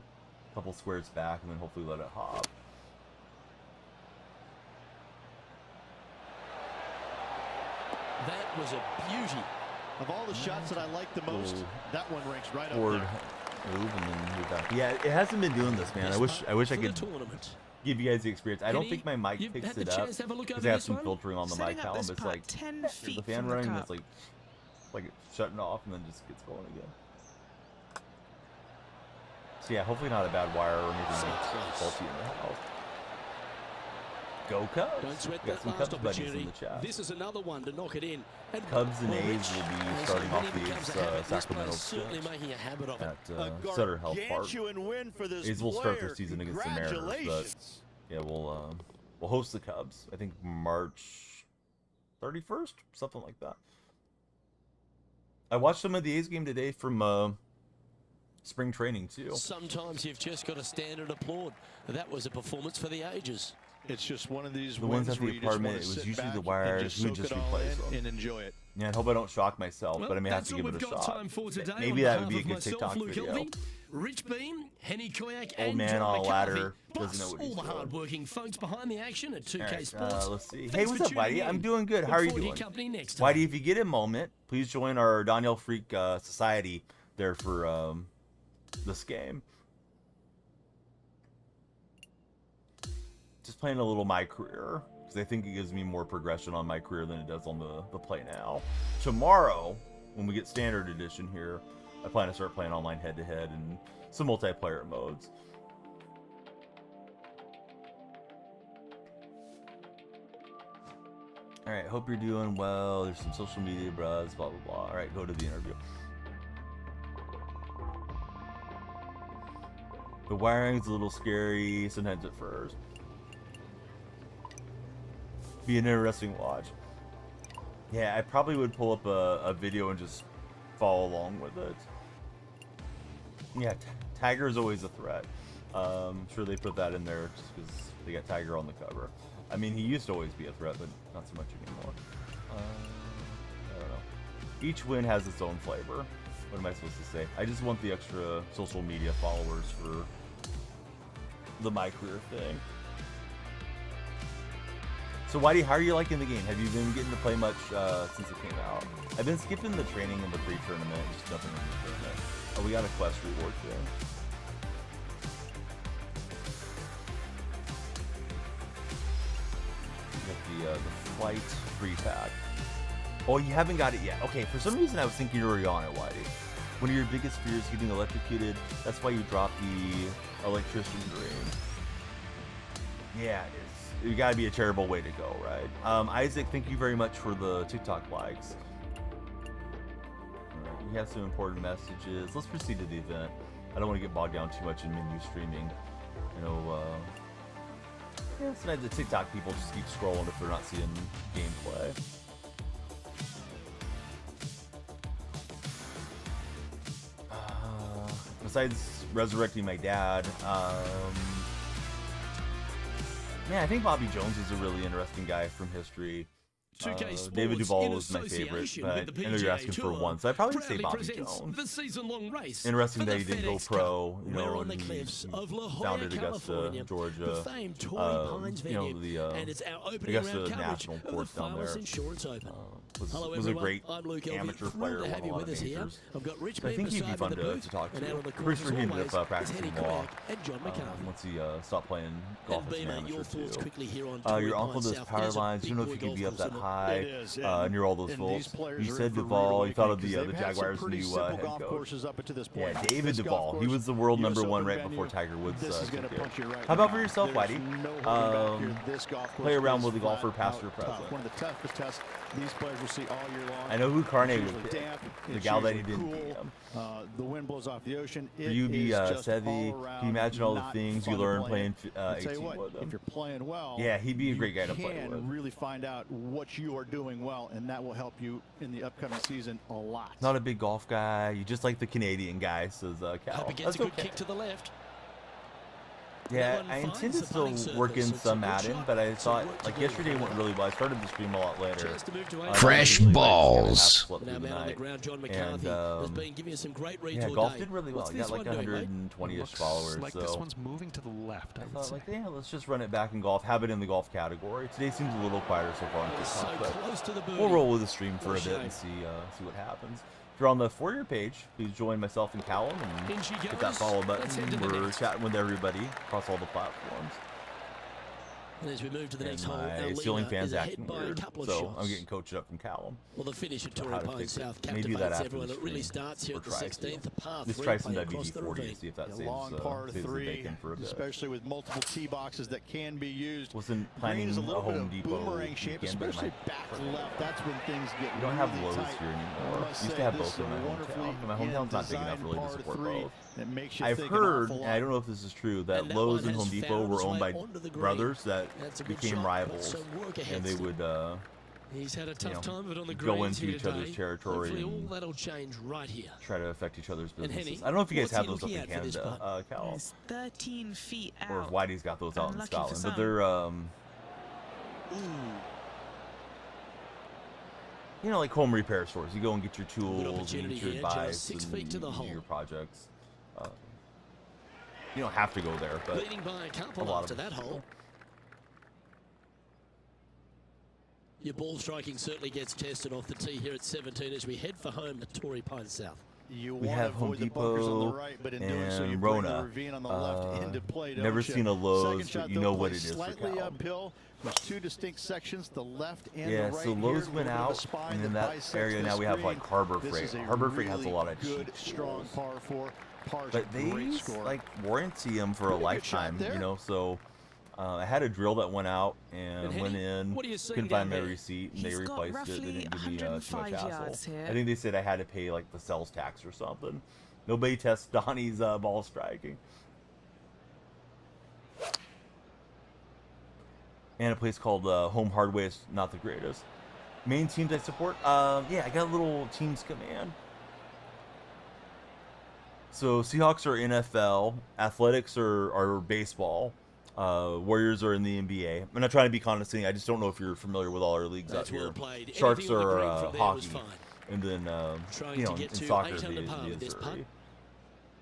Speaker 1: a couple squares back, and then hopefully let it hop.
Speaker 2: That was a beauty.
Speaker 3: Of all the shots that I like the most, that one ranks right up
Speaker 1: Forward
Speaker 3: there.
Speaker 1: move and then move back. Yeah, it hasn't been doing this, man. I wish I
Speaker 2: for
Speaker 1: could
Speaker 2: the tournament.
Speaker 1: give you guys the experience. I don't
Speaker 2: Kenny,
Speaker 1: think my mic
Speaker 2: you've
Speaker 1: picks
Speaker 2: had the
Speaker 1: it up
Speaker 2: chance to have a look
Speaker 1: because
Speaker 2: over
Speaker 1: I have
Speaker 2: this
Speaker 1: some
Speaker 2: one?
Speaker 1: filtering on the
Speaker 4: Setting
Speaker 1: mic,
Speaker 4: up
Speaker 1: Callum.
Speaker 4: this
Speaker 1: It's
Speaker 4: putt
Speaker 1: like
Speaker 4: 10
Speaker 1: the
Speaker 4: feet
Speaker 1: fan
Speaker 4: from the
Speaker 1: running,
Speaker 4: cup.
Speaker 1: it's like it's shutting off and then just gets going again. So yeah, hopefully not a bad wire or anything
Speaker 2: So
Speaker 1: that's
Speaker 2: close.
Speaker 1: faulty in the house. Go Cubs!
Speaker 2: Don't sweat
Speaker 1: We got
Speaker 2: that
Speaker 1: some
Speaker 2: last
Speaker 1: Cubs buddies in
Speaker 2: opportunity.
Speaker 1: the chat.
Speaker 2: This is another one to knock it in. And
Speaker 1: Cubs and
Speaker 2: well,
Speaker 1: A's
Speaker 2: Rich,
Speaker 1: will be
Speaker 2: as
Speaker 1: starting off
Speaker 2: winning
Speaker 1: the
Speaker 2: becomes
Speaker 1: A's
Speaker 2: a habit, this
Speaker 1: Sacramento
Speaker 2: player's certainly
Speaker 1: stretch
Speaker 2: making a habit of it.
Speaker 1: at Sutter Health Park.
Speaker 3: Gargantuan win for this
Speaker 1: A's will start their
Speaker 3: player.
Speaker 1: season against the Mariners, but
Speaker 3: Congratulations.
Speaker 1: yeah, we'll host the Cubs. I think March 31st, something like that. I watched some of the A's game today from spring training too.
Speaker 2: Sometimes you've just got to stand and applaud. That was a performance for the ages.
Speaker 3: It's just one of these
Speaker 1: The ones
Speaker 3: wins
Speaker 1: at the
Speaker 3: where you just
Speaker 1: apartment,
Speaker 3: want to
Speaker 1: it was
Speaker 3: sit
Speaker 1: usually
Speaker 3: back
Speaker 1: the
Speaker 3: and
Speaker 1: wires.
Speaker 3: just
Speaker 1: We would
Speaker 3: soak
Speaker 1: just
Speaker 3: it all
Speaker 1: replace
Speaker 3: in
Speaker 1: them.
Speaker 3: and enjoy it.
Speaker 1: Yeah, I hope I don't shock myself,
Speaker 4: Well,
Speaker 1: but I may have
Speaker 4: that's
Speaker 1: to
Speaker 4: all
Speaker 1: give it
Speaker 4: we've
Speaker 1: a
Speaker 4: got
Speaker 1: shot.
Speaker 4: time for today.
Speaker 1: Maybe
Speaker 4: On
Speaker 1: that would be a
Speaker 4: behalf
Speaker 1: good
Speaker 4: of myself,
Speaker 1: TikTok
Speaker 4: Luke
Speaker 1: video.
Speaker 4: Helvey, Rich Beam, Henny Koyak,
Speaker 1: Old
Speaker 4: and
Speaker 1: man
Speaker 4: John
Speaker 1: on a
Speaker 4: McCarthy,
Speaker 1: ladder
Speaker 4: plus
Speaker 1: doesn't know what
Speaker 4: all
Speaker 1: he's
Speaker 4: the
Speaker 1: doing.
Speaker 4: hard-working folks behind the action at 2K
Speaker 1: Alright,
Speaker 4: Sports.
Speaker 1: let's see.
Speaker 4: Thanks
Speaker 1: Hey,
Speaker 4: for
Speaker 1: what's up,
Speaker 4: tuning
Speaker 1: Whitey?
Speaker 4: in.
Speaker 1: I'm doing good.
Speaker 4: Look
Speaker 1: How are you
Speaker 4: forward to your
Speaker 1: doing?
Speaker 4: company next time.
Speaker 1: Whitey, if you get a moment, please join our Daniel Freak Society there for this game. Just playing a little My Career, because I think it gives me more progression on my career than it does on the play now. Tomorrow, when we get Standard Edition here, I plan to start playing online head-to-head and some multiplayer modes. Alright, hope you're doing well. There's some social media buzz, blah, blah, blah. Alright, go to the interview. The wiring's a little scary sometimes at first. Be an interesting watch. Yeah, I probably would pull up a video and just follow along with it. Yeah, Tiger is always a threat. I'm sure they put that in there just because they got Tiger on the cover. I mean, he used to always be a threat, but not so much anymore. I don't know. Each win has its own flavor. What am I supposed to say? I just want the extra social media followers for the My Career thing. So Whitey, how are you liking the game? Have you been getting to play much since it came out? I've been skipping the training and the pre-tournament, just jumping into the tournament. Oh, we got a quest reward there. We got the flight free pack. Oh, you haven't got it yet. Okay, for some reason I was thinking you were on it, Whitey. One of your biggest fears is getting electrocuted. That's why you dropped the electrician dream. Yeah, it is. It gotta be a terrible way to go, right? Isaac, thank you very much for the TikTok likes. Alright, we have some important messages. Let's proceed to the event. I don't want to get bogged down too much in menu streaming. You know, yeah, sometimes the TikTok people just keep scrolling if they're not seeing gameplay. Besides resurrecting my dad, yeah, I think Bobby Jones is a really interesting guy from history. David Duval is my favorite, but I know you're asking for one, so I'd probably say Bobby Jones.
Speaker 4: The season-long race
Speaker 1: Interesting that he
Speaker 4: for the
Speaker 1: didn't go
Speaker 4: FedEx
Speaker 1: pro,
Speaker 4: Cup.
Speaker 1: you know,
Speaker 4: We're on
Speaker 1: and
Speaker 4: the
Speaker 1: he
Speaker 4: cliffs of La Jolla,
Speaker 1: founded Augusta,
Speaker 4: California,
Speaker 1: Georgia.
Speaker 4: the famed Torrey Pines
Speaker 1: You know,
Speaker 4: venue, and it's our opening
Speaker 1: Augusta
Speaker 4: round coverage
Speaker 1: National
Speaker 4: of the
Speaker 1: Course down
Speaker 4: Farmers
Speaker 1: there.
Speaker 4: Insurance Open.
Speaker 1: Was
Speaker 4: Hello
Speaker 1: a
Speaker 4: everyone,
Speaker 1: great
Speaker 4: I'm Luke
Speaker 1: amateur
Speaker 4: Elvey.
Speaker 1: player,
Speaker 4: Thrilled to
Speaker 1: won
Speaker 4: have
Speaker 1: a
Speaker 4: you
Speaker 1: lot
Speaker 4: with
Speaker 1: of
Speaker 4: us here.
Speaker 1: majors.
Speaker 4: I've got Rich
Speaker 1: I
Speaker 4: Beam
Speaker 1: think he'd be
Speaker 4: beside
Speaker 1: fun
Speaker 4: me in the
Speaker 1: to
Speaker 4: booth,
Speaker 1: talk
Speaker 4: and
Speaker 1: to.
Speaker 4: out on the
Speaker 1: Pretty
Speaker 4: course
Speaker 1: sure
Speaker 4: as
Speaker 1: he ended
Speaker 4: always
Speaker 1: up
Speaker 4: is
Speaker 1: practicing
Speaker 4: Henny
Speaker 1: law
Speaker 4: Koyak and John McCarthy.
Speaker 1: once he stopped playing golf
Speaker 4: And
Speaker 1: as an
Speaker 4: Beamer,
Speaker 1: amateur
Speaker 4: your thoughts
Speaker 1: too.
Speaker 4: quickly here on Torrey
Speaker 1: Your uncle
Speaker 4: Pines
Speaker 1: does
Speaker 4: South. It
Speaker 1: power
Speaker 4: is a
Speaker 1: lines. You
Speaker 4: big
Speaker 1: know if
Speaker 4: boy
Speaker 1: you could be
Speaker 4: golf
Speaker 1: up that
Speaker 4: course,
Speaker 1: high
Speaker 3: It is,
Speaker 1: near all those
Speaker 3: and these
Speaker 1: folks.
Speaker 3: players
Speaker 1: You
Speaker 3: are
Speaker 1: said
Speaker 3: in for a rude
Speaker 1: Duvall. You thought of
Speaker 3: awakening
Speaker 1: the
Speaker 3: 'cause they've had some
Speaker 1: Jaguars'
Speaker 3: pretty
Speaker 1: new
Speaker 3: simple
Speaker 1: head
Speaker 3: golf
Speaker 1: coach.
Speaker 3: courses up to this point.
Speaker 1: Yeah, David
Speaker 3: This golf
Speaker 1: Duvall. He
Speaker 3: course,
Speaker 1: was the world
Speaker 3: US
Speaker 1: number one
Speaker 3: Open
Speaker 1: right
Speaker 3: venue,
Speaker 1: before Tiger Woods
Speaker 3: this is gonna
Speaker 1: took it.
Speaker 3: punch you right
Speaker 1: How about
Speaker 3: now.
Speaker 1: for yourself,
Speaker 3: There's
Speaker 1: Whitey?
Speaker 3: no holding back here. This golf course
Speaker 1: Play around
Speaker 3: is
Speaker 1: with the golfer,
Speaker 3: flat
Speaker 1: past or
Speaker 3: out tough.
Speaker 1: present.
Speaker 3: One of the toughest tests these players will see all year long.
Speaker 1: I know who Carne
Speaker 3: It's
Speaker 1: would
Speaker 3: usually
Speaker 1: pick.
Speaker 3: damp,
Speaker 1: The
Speaker 3: it's
Speaker 1: gal that he
Speaker 3: usually
Speaker 1: didn't
Speaker 3: cool.
Speaker 1: beat him.
Speaker 3: The wind blows off the ocean.
Speaker 1: For
Speaker 3: It
Speaker 1: you, be
Speaker 3: is just
Speaker 1: Sevi,
Speaker 3: all
Speaker 1: can
Speaker 3: around
Speaker 1: you imagine all the
Speaker 3: not
Speaker 1: things
Speaker 3: fun
Speaker 1: you
Speaker 3: to
Speaker 1: learned
Speaker 3: play
Speaker 1: playing
Speaker 3: in. I'll tell
Speaker 1: 18
Speaker 3: you what,
Speaker 1: with him?
Speaker 3: if you're playing well,
Speaker 1: Yeah, he'd be a great guy to
Speaker 3: you
Speaker 1: play
Speaker 3: can
Speaker 1: with.
Speaker 3: really find out what you are doing well, and that will help you in the upcoming season a lot.
Speaker 1: Not a big golf guy. You just like the Canadian guy, says Cal.
Speaker 2: Hope he gets
Speaker 1: That's
Speaker 2: a good
Speaker 1: okay.
Speaker 2: kick to the left.
Speaker 1: Yeah,
Speaker 2: That one
Speaker 1: I intend
Speaker 2: finds
Speaker 1: to
Speaker 2: the
Speaker 1: still
Speaker 2: putting
Speaker 1: work in
Speaker 2: surface. It's a
Speaker 1: some
Speaker 2: good
Speaker 1: Madden,
Speaker 2: shot.
Speaker 1: but I
Speaker 2: It's a
Speaker 1: thought,
Speaker 2: work to
Speaker 1: like,
Speaker 2: do.
Speaker 1: yesterday went really well. I started the stream a lot later.
Speaker 2: Chance to move to
Speaker 1: I
Speaker 2: eight.
Speaker 6: Fresh
Speaker 1: usually, like,
Speaker 6: balls.
Speaker 1: slept
Speaker 2: Now
Speaker 1: through the
Speaker 2: man on the
Speaker 1: night.
Speaker 2: ground, John McCarthy has been giving us some great reads
Speaker 1: Yeah,
Speaker 2: all
Speaker 1: golf
Speaker 2: day.
Speaker 1: did really well.
Speaker 2: What's
Speaker 1: You got
Speaker 2: this
Speaker 1: like
Speaker 2: one doing, mate?
Speaker 1: 120-ish
Speaker 5: Looks
Speaker 1: followers,
Speaker 5: like
Speaker 1: so
Speaker 5: this one's moving to the left, I
Speaker 1: I
Speaker 5: would
Speaker 1: thought,
Speaker 5: say.
Speaker 1: like, yeah, let's just run it back in golf. Have it in the golf category. Today seems a little quieter so far on
Speaker 2: It is so
Speaker 1: TikTok, but
Speaker 2: close to the birdie.
Speaker 1: we'll roll with the stream for a
Speaker 2: What a
Speaker 1: bit and
Speaker 2: shame.
Speaker 1: see what happens. If you're on the For Your page, please join myself and Callum and
Speaker 2: In she
Speaker 1: hit that
Speaker 2: goes.
Speaker 1: follow
Speaker 2: Let's head to
Speaker 1: button.
Speaker 2: the
Speaker 1: We're
Speaker 2: next.
Speaker 1: chatting with everybody across all the platforms.
Speaker 2: And as we move to the next
Speaker 1: And
Speaker 2: hole, our
Speaker 1: my ceiling
Speaker 2: leader
Speaker 1: fan's
Speaker 2: is ahead
Speaker 1: acting
Speaker 2: by a
Speaker 1: weird,
Speaker 2: couple of
Speaker 1: so
Speaker 2: shots.
Speaker 1: I'm getting coached up from Callum.
Speaker 2: Well, the finish at
Speaker 1: how
Speaker 2: Torrey
Speaker 1: to
Speaker 2: Pines
Speaker 1: fix it.
Speaker 2: South
Speaker 1: Maybe do that
Speaker 2: captivates
Speaker 1: after
Speaker 2: everyone.
Speaker 1: the
Speaker 2: It really
Speaker 1: stream,
Speaker 2: starts here
Speaker 1: or
Speaker 2: at the
Speaker 1: try to.
Speaker 2: 16th, the par
Speaker 1: Let's
Speaker 2: 3
Speaker 1: try some
Speaker 2: play across the
Speaker 1: WD-40
Speaker 2: ravine.
Speaker 1: to see if that
Speaker 3: A
Speaker 1: saves,
Speaker 3: long par
Speaker 1: saves the
Speaker 3: three,
Speaker 1: bacon for a bit.
Speaker 3: especially with multiple tee boxes that can be used.
Speaker 1: Wasn't
Speaker 3: Green
Speaker 1: planning
Speaker 3: is a
Speaker 1: a
Speaker 3: little bit
Speaker 1: Home
Speaker 3: of
Speaker 1: Depot
Speaker 3: boomerang shape,
Speaker 1: weekend, but I
Speaker 3: especially
Speaker 1: might-
Speaker 3: back left. That's when things get
Speaker 1: We don't have
Speaker 3: really
Speaker 1: Lowe's
Speaker 3: tight.
Speaker 1: here
Speaker 3: I
Speaker 1: anymore.
Speaker 3: must
Speaker 1: Used to
Speaker 3: say,
Speaker 1: have
Speaker 3: this
Speaker 1: both
Speaker 3: is
Speaker 1: in
Speaker 3: a
Speaker 1: my
Speaker 3: wonderfully
Speaker 1: hometown. My hometown's not big enough
Speaker 3: designed
Speaker 1: really to
Speaker 3: par
Speaker 1: support
Speaker 3: three
Speaker 1: both.
Speaker 3: that makes you
Speaker 1: I've
Speaker 3: think an
Speaker 1: heard,
Speaker 3: awful
Speaker 1: and
Speaker 3: lot.
Speaker 1: I don't know if this is true, that
Speaker 2: And that
Speaker 1: Lowe's
Speaker 2: one
Speaker 1: and
Speaker 2: has
Speaker 1: Home Depot
Speaker 2: found
Speaker 1: were
Speaker 2: its
Speaker 1: owned
Speaker 2: way
Speaker 1: by
Speaker 2: onto the green.
Speaker 1: brothers that
Speaker 2: That's a good
Speaker 1: became
Speaker 2: shot, but
Speaker 1: rivals,
Speaker 2: some work ahead
Speaker 1: and they
Speaker 2: still.
Speaker 1: would
Speaker 4: He's had a tough
Speaker 1: know,
Speaker 4: time of it on the
Speaker 1: go
Speaker 4: greens
Speaker 1: into
Speaker 4: here
Speaker 1: each other's
Speaker 4: today.
Speaker 1: territory
Speaker 2: Hopefully all
Speaker 1: and
Speaker 2: that'll change right here.
Speaker 1: try to affect each other's
Speaker 2: And
Speaker 1: businesses.
Speaker 2: Henny,
Speaker 1: I don't know if you guys
Speaker 2: what's
Speaker 1: have
Speaker 2: he
Speaker 1: those up
Speaker 2: looking
Speaker 1: in
Speaker 2: at for this
Speaker 1: Canada, Cal,
Speaker 4: He's 13 feet out.
Speaker 1: or if Whitey's got those out in
Speaker 4: Unlucky for
Speaker 1: Scotland, but
Speaker 4: some.
Speaker 1: they're you know, like home repair stores. You go and get your tools, and
Speaker 2: opportunity
Speaker 1: get your
Speaker 2: here, just
Speaker 1: advice,
Speaker 2: 6
Speaker 1: and
Speaker 2: feet to the
Speaker 1: you do
Speaker 2: hole.
Speaker 1: your projects. You don't have to go there, but
Speaker 2: Leading by a couple
Speaker 1: lot
Speaker 2: after
Speaker 1: of
Speaker 2: that hole. Your ball striking certainly gets tested off the tee here at 17 as we head for home to Torrey Pines South.
Speaker 3: You
Speaker 1: we
Speaker 3: want to
Speaker 1: have Home
Speaker 3: avoid the bunkers on the
Speaker 1: Depot
Speaker 3: right, but in doing so, you
Speaker 1: and
Speaker 3: bring the
Speaker 1: Rona.
Speaker 3: ravine on the left into play. Don't
Speaker 1: Never
Speaker 3: you?
Speaker 1: seen a Lowe's,
Speaker 3: Second shot,
Speaker 1: but you
Speaker 3: though,
Speaker 1: know what
Speaker 3: plays
Speaker 1: it is for
Speaker 3: slightly
Speaker 1: Cal.
Speaker 3: uphill. There's two distinct sections, the left and
Speaker 1: Yeah,
Speaker 3: the right.
Speaker 1: so Lowe's
Speaker 3: here,
Speaker 1: went
Speaker 3: a little bit of a
Speaker 1: out,
Speaker 3: spine
Speaker 1: and in
Speaker 3: that
Speaker 1: that
Speaker 3: bisects
Speaker 1: area
Speaker 3: the
Speaker 1: now we have
Speaker 3: screen.
Speaker 1: like Harbor
Speaker 3: This
Speaker 1: Freight.
Speaker 3: is a
Speaker 1: Harbor Freight has a
Speaker 3: really
Speaker 1: lot of
Speaker 3: good,
Speaker 1: cheap
Speaker 3: strong
Speaker 1: tools.
Speaker 3: par four. Par's
Speaker 1: But
Speaker 3: a
Speaker 1: they
Speaker 3: great score.
Speaker 1: like warranty them for a
Speaker 3: Pretty good shot
Speaker 1: lifetime,
Speaker 3: there.
Speaker 1: you know. So I had a drill that went out and
Speaker 2: And
Speaker 1: went
Speaker 2: Henny,
Speaker 1: in,
Speaker 2: what do you see
Speaker 1: couldn't find my
Speaker 2: down there?
Speaker 1: receipt, and they
Speaker 4: He's got
Speaker 1: replaced it. They
Speaker 4: roughly
Speaker 1: didn't give me too much
Speaker 4: 105 yards
Speaker 1: hassle.
Speaker 4: here.
Speaker 1: I think they said I had to pay like the sales tax or something. Nobody tests Donnie's ball striking. and a place called Home Hardware is not the greatest. Main teams I support? Yeah, I got a little teams command. So Seahawks are NFL, Athletics are baseball, Warriors are in the NBA. I'm not trying to be condescending. I just don't know if you're familiar with all our leagues
Speaker 2: That's
Speaker 1: out here.
Speaker 2: well played.
Speaker 1: Sharks
Speaker 2: Anything on the
Speaker 1: are
Speaker 2: green from there was
Speaker 1: hockey,
Speaker 2: fine.
Speaker 1: and then
Speaker 2: Trying
Speaker 1: you
Speaker 2: to
Speaker 1: know,
Speaker 2: get
Speaker 1: in
Speaker 2: to
Speaker 1: soccer
Speaker 2: 8 under
Speaker 1: the
Speaker 2: par with this putt.
Speaker 1: Missouri.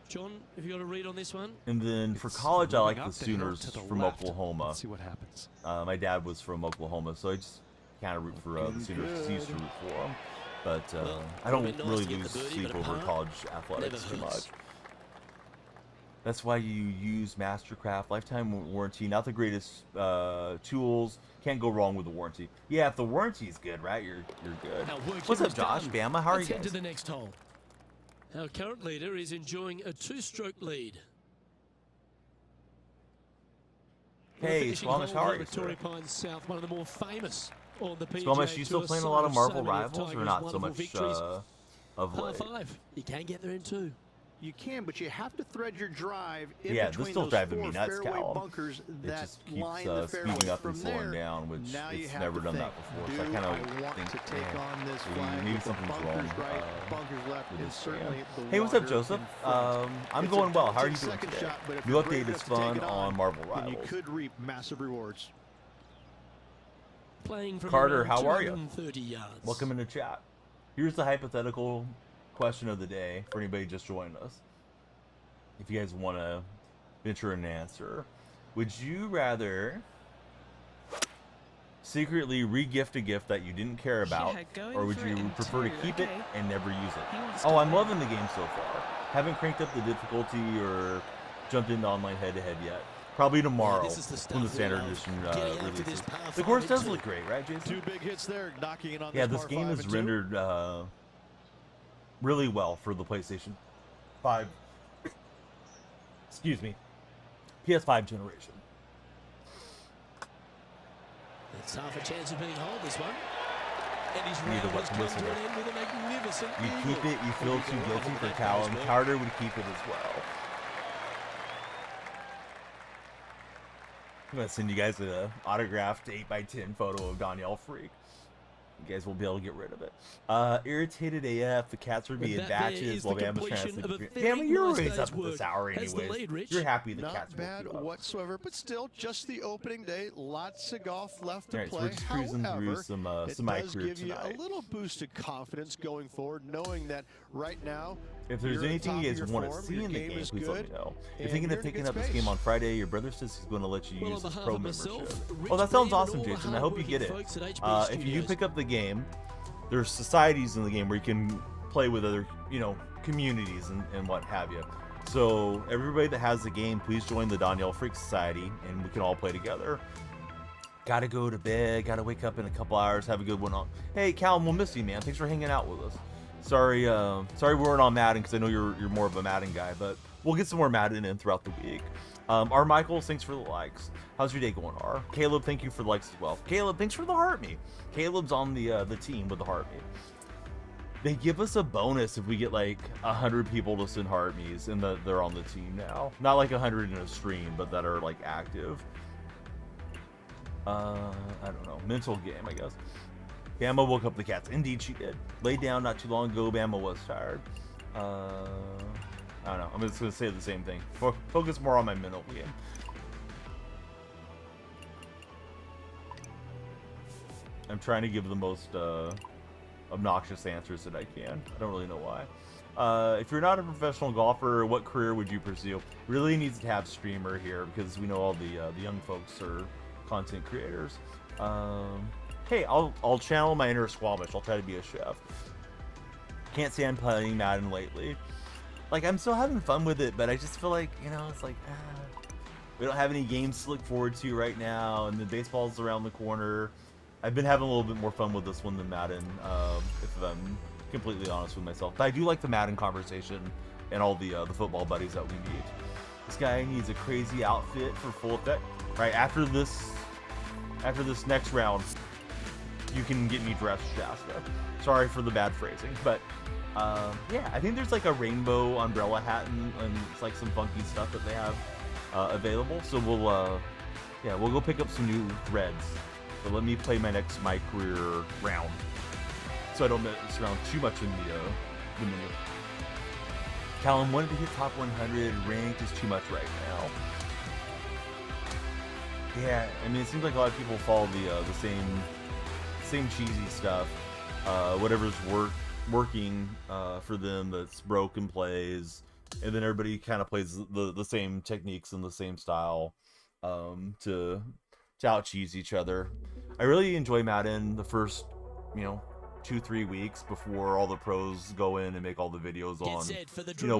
Speaker 2: John, have you got a read on this one?
Speaker 1: And then for
Speaker 5: It's
Speaker 1: college, I like
Speaker 5: moving
Speaker 1: the
Speaker 5: up hill
Speaker 1: Sooners
Speaker 5: to the
Speaker 1: from
Speaker 5: left.
Speaker 1: Oklahoma.
Speaker 5: Let's see what happens.
Speaker 1: My dad was from Oklahoma, so I just kind of root for the Sooners. 'Cause he used to root for them. But
Speaker 2: Well,
Speaker 1: I don't
Speaker 2: would've been nice
Speaker 1: really
Speaker 2: to get
Speaker 1: lose
Speaker 2: the birdie,
Speaker 1: sleep
Speaker 2: but a
Speaker 1: over
Speaker 2: par
Speaker 1: college athletics
Speaker 2: never
Speaker 1: too
Speaker 2: hurts.
Speaker 1: much. That's why you use Mastercraft lifetime warranty. Not the greatest tools. Can't go wrong with the warranty. Yeah, if the warranty's good, right? You're good.
Speaker 2: Our work
Speaker 1: What's
Speaker 2: here
Speaker 1: up,
Speaker 2: is
Speaker 1: Josh?
Speaker 2: done.
Speaker 1: Bama, how are
Speaker 2: Let's
Speaker 1: you
Speaker 2: head
Speaker 1: guys?
Speaker 2: to the next hole. Our current leader is enjoying a 2-stroke lead. We're
Speaker 1: Hey,
Speaker 2: finishing
Speaker 1: Squamish,
Speaker 2: hole
Speaker 1: how are
Speaker 2: here
Speaker 1: you,
Speaker 2: at Torrey
Speaker 1: sir?
Speaker 2: Pines South, one of the more famous on the PGA
Speaker 1: Squamish, you still
Speaker 2: Tour.
Speaker 1: playing a
Speaker 2: Site
Speaker 1: lot of
Speaker 2: so
Speaker 1: Marvel
Speaker 2: many of
Speaker 1: Rivals, or
Speaker 2: Tiger's
Speaker 1: not so
Speaker 2: wonderful
Speaker 1: much
Speaker 2: victories.
Speaker 1: of
Speaker 2: Par
Speaker 1: late?
Speaker 2: 5, you can get there in 2.
Speaker 3: You can, but you have to thread your drive in
Speaker 1: Yeah, this
Speaker 3: between
Speaker 1: still
Speaker 3: those
Speaker 1: driving me
Speaker 3: 4
Speaker 1: nuts,
Speaker 3: fairway
Speaker 1: Callum.
Speaker 3: bunkers
Speaker 1: It
Speaker 3: that
Speaker 1: just keeps
Speaker 3: line the fairway.
Speaker 1: speeding up
Speaker 3: From
Speaker 1: and slowing
Speaker 3: there,
Speaker 1: down, which
Speaker 3: now you
Speaker 1: it's
Speaker 3: have
Speaker 1: never
Speaker 3: to
Speaker 1: done
Speaker 3: think,
Speaker 1: that before.
Speaker 3: do
Speaker 1: So I kind
Speaker 3: I
Speaker 1: of
Speaker 3: want
Speaker 1: think,
Speaker 3: to take on this flag
Speaker 1: maybe
Speaker 3: with the
Speaker 1: something's
Speaker 3: bunkers
Speaker 1: wrong.
Speaker 3: right, bunkers left,
Speaker 1: with
Speaker 3: and
Speaker 1: this
Speaker 3: certainly
Speaker 1: jam.
Speaker 3: the
Speaker 1: Hey, what's up,
Speaker 3: water
Speaker 1: Joseph?
Speaker 3: in front.
Speaker 1: I'm
Speaker 3: It's a
Speaker 1: going well. How are you
Speaker 3: daunting
Speaker 1: doing
Speaker 3: second
Speaker 1: today?
Speaker 3: shot, but if
Speaker 1: New
Speaker 3: you're
Speaker 1: update
Speaker 3: brave
Speaker 1: is
Speaker 3: enough to take
Speaker 1: fun
Speaker 3: it
Speaker 1: on Marvel
Speaker 3: then you
Speaker 1: Rivals.
Speaker 3: could reap massive rewards.
Speaker 2: Playing from
Speaker 1: Carter,
Speaker 2: around
Speaker 1: how are you?
Speaker 2: 230 yards.
Speaker 1: Welcome into chat. Here's the hypothetical question of the day for anybody just joining us. If you guys want to venture an answer, would you rather secretly re-gift a gift that you didn't care about,
Speaker 4: Yeah, going
Speaker 1: or would
Speaker 4: for
Speaker 1: you
Speaker 4: it in
Speaker 1: prefer to
Speaker 4: 2,
Speaker 1: keep it
Speaker 4: okay.
Speaker 1: and never use
Speaker 4: He
Speaker 1: it?
Speaker 4: wants
Speaker 1: Oh,
Speaker 4: to
Speaker 1: I'm
Speaker 4: play.
Speaker 1: loving the game so far. Haven't cranked up the difficulty or jumped into online head-to-head yet. Probably tomorrow
Speaker 2: this is the
Speaker 1: when the
Speaker 2: stuff we
Speaker 1: standard
Speaker 2: love.
Speaker 1: edition
Speaker 2: Getting out to
Speaker 1: releases.
Speaker 2: this par
Speaker 1: The
Speaker 2: 5
Speaker 1: course
Speaker 2: and
Speaker 1: does
Speaker 2: 2.
Speaker 1: look great, right, Jason?
Speaker 3: 2 big hits there, knocking it on
Speaker 1: Yeah,
Speaker 3: this
Speaker 1: this
Speaker 3: par
Speaker 1: game
Speaker 3: 5
Speaker 1: is
Speaker 3: and 2.
Speaker 1: rendered really well for the PlayStation 5. Excuse me, PS5 generation.
Speaker 2: It's half a chance of being hold this one. And his
Speaker 1: Need a
Speaker 2: round has come
Speaker 1: whistle
Speaker 2: to an
Speaker 1: there.
Speaker 2: end with a magnificent
Speaker 1: You
Speaker 2: eagle.
Speaker 1: keep it, you feel too guilty for Callum. Carter would keep it as well. I'm gonna send you guys an autographed 8x10 photo of Danielle Freak. You guys will be able to get rid of it. Irritated AF. The cats are being
Speaker 2: And that there
Speaker 1: batches
Speaker 2: is the
Speaker 1: while Bama's trying to
Speaker 2: completion of a
Speaker 1: sleep.
Speaker 2: very
Speaker 1: Bama, you're
Speaker 2: nice
Speaker 1: always
Speaker 2: day's
Speaker 1: up at
Speaker 2: work.
Speaker 1: this hour
Speaker 2: Has the
Speaker 1: anyways.
Speaker 2: lead, Rich.
Speaker 1: You're happy the
Speaker 3: Not
Speaker 1: cats
Speaker 3: bad
Speaker 1: woke you up.
Speaker 3: whatsoever, but still just the opening day. Lots of golf left to
Speaker 1: Alright, so
Speaker 3: play.
Speaker 1: we're just cruising
Speaker 3: However,
Speaker 1: through some
Speaker 3: it
Speaker 1: my
Speaker 3: does
Speaker 1: career
Speaker 3: give you
Speaker 1: tonight.
Speaker 3: a little boost of confidence going forward, knowing that right now,
Speaker 1: If there's
Speaker 3: you're at
Speaker 1: anything
Speaker 3: top
Speaker 1: you
Speaker 3: of
Speaker 1: guys
Speaker 3: your
Speaker 1: want to
Speaker 3: form,
Speaker 1: see
Speaker 3: your
Speaker 1: in the
Speaker 3: game
Speaker 1: game,
Speaker 3: is
Speaker 1: please let me
Speaker 3: good,
Speaker 1: know. You're
Speaker 3: and
Speaker 1: thinking
Speaker 3: you're
Speaker 1: of
Speaker 3: in a
Speaker 1: picking
Speaker 3: good
Speaker 1: up this
Speaker 3: space.
Speaker 1: game on Friday. Your brother says he's going to let you
Speaker 2: Well,
Speaker 1: use
Speaker 2: on
Speaker 1: his
Speaker 2: behalf
Speaker 1: pro
Speaker 2: of
Speaker 1: membership.
Speaker 2: myself, Rich
Speaker 1: Oh, that sounds
Speaker 2: Beam and
Speaker 1: awesome,
Speaker 2: all the
Speaker 1: Jason. I hope you get it.
Speaker 2: hardworking folks at HB
Speaker 1: If you
Speaker 2: Studios.
Speaker 1: pick up the game, there's societies in the game where you can play with other, communities and what have you. So everybody that has the game, please join the Danielle Freak Society, and we can all play together. Gotta go to bed. Gotta wake up in a couple hours. Have a good one on. Hey, Callum, we'll miss you, man. Thanks for hanging out with us. Sorry we weren't on Madden because I know you're more of a Madden guy, but we'll get some more Madden in throughout the week. R. Michaels, thanks for the likes. How's your day going, R? Caleb, thank you for the likes as well. Caleb, thanks for the heart me. Caleb's on the team with the heart me. They give us a bonus if we get like 100 people to send heart me's, and they're on the team now. Not like 100 in a stream, but that are like active. I don't know. Mental game, I guess. Bama woke up the cats. Indeed, she did. Laid down not too long ago. Bama was tired. I don't know. I'm just going to say the same thing. Focus more on my mental game. I'm trying to give the most obnoxious answers that I can. I don't really know why. If you're not a professional golfer, what career would you pursue? Really needs to have streamer here because we know all the young folks are content creators. Hey, I'll channel my inner Squamish. I'll try to be a chef. Can't say I'm playing Madden lately. Like, I'm still having fun with it, but I just feel like, it's like, we don't have any games to look forward to right now, and the baseball's around the corner. I've been having a little bit more fun with this one than Madden, if I'm completely honest with myself. But I do like the Madden conversation and all the football buddies that we meet. This guy needs a crazy outfit for full effect. Right, after this next round, you can get me dressed, Shasta. Sorry for the bad phrasing, but yeah, I think there's like a rainbow umbrella hat and it's like some funky stuff that they have available. So we'll Yeah, we'll go pick up some new threads. But let me play my next My Career round, so I don't mess around too much in the menu. Callum wanted to hit top 100. Ranked is too much right now. Yeah, I mean, it seems like a lot of people follow the same cheesy stuff. Whatever's working for them that's broken plays, and then everybody kind of plays the same techniques and the same style to out cheese each other. I really enjoy Madden the first 2-3 weeks before all the pros go in and make all the videos on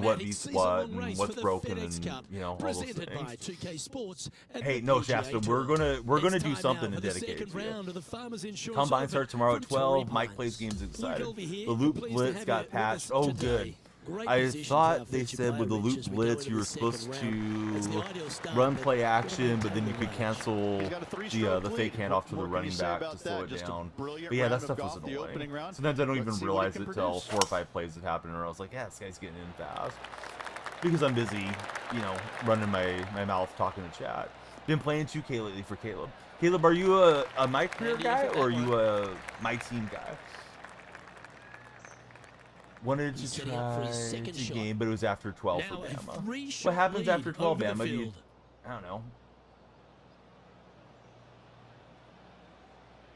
Speaker 1: what beats what and what's broken and all those things. Hey, no, Shasta, we're gonna do something to dedicate it to you. Combine starts tomorrow at 12. Mike plays games excited. The Loop Blitz got patched. Oh, good. I thought they said with the Loop Blitz you were supposed to run play action, but then you could cancel the fake handoff to the running back to slow it down. But yeah, that stuff was annoying. Sometimes I don't even realize it till 4 or 5 plays have happened, or I was like, yeah, this guy's getting in fast. Because I'm busy, running my mouth talking to chat. Been playing 2K lately for Caleb. Caleb, are you a My Career guy or are you a My Team guy? Wanted to try the game, but it was after 12 for Bama. What happens after 12, Bama? I don't know.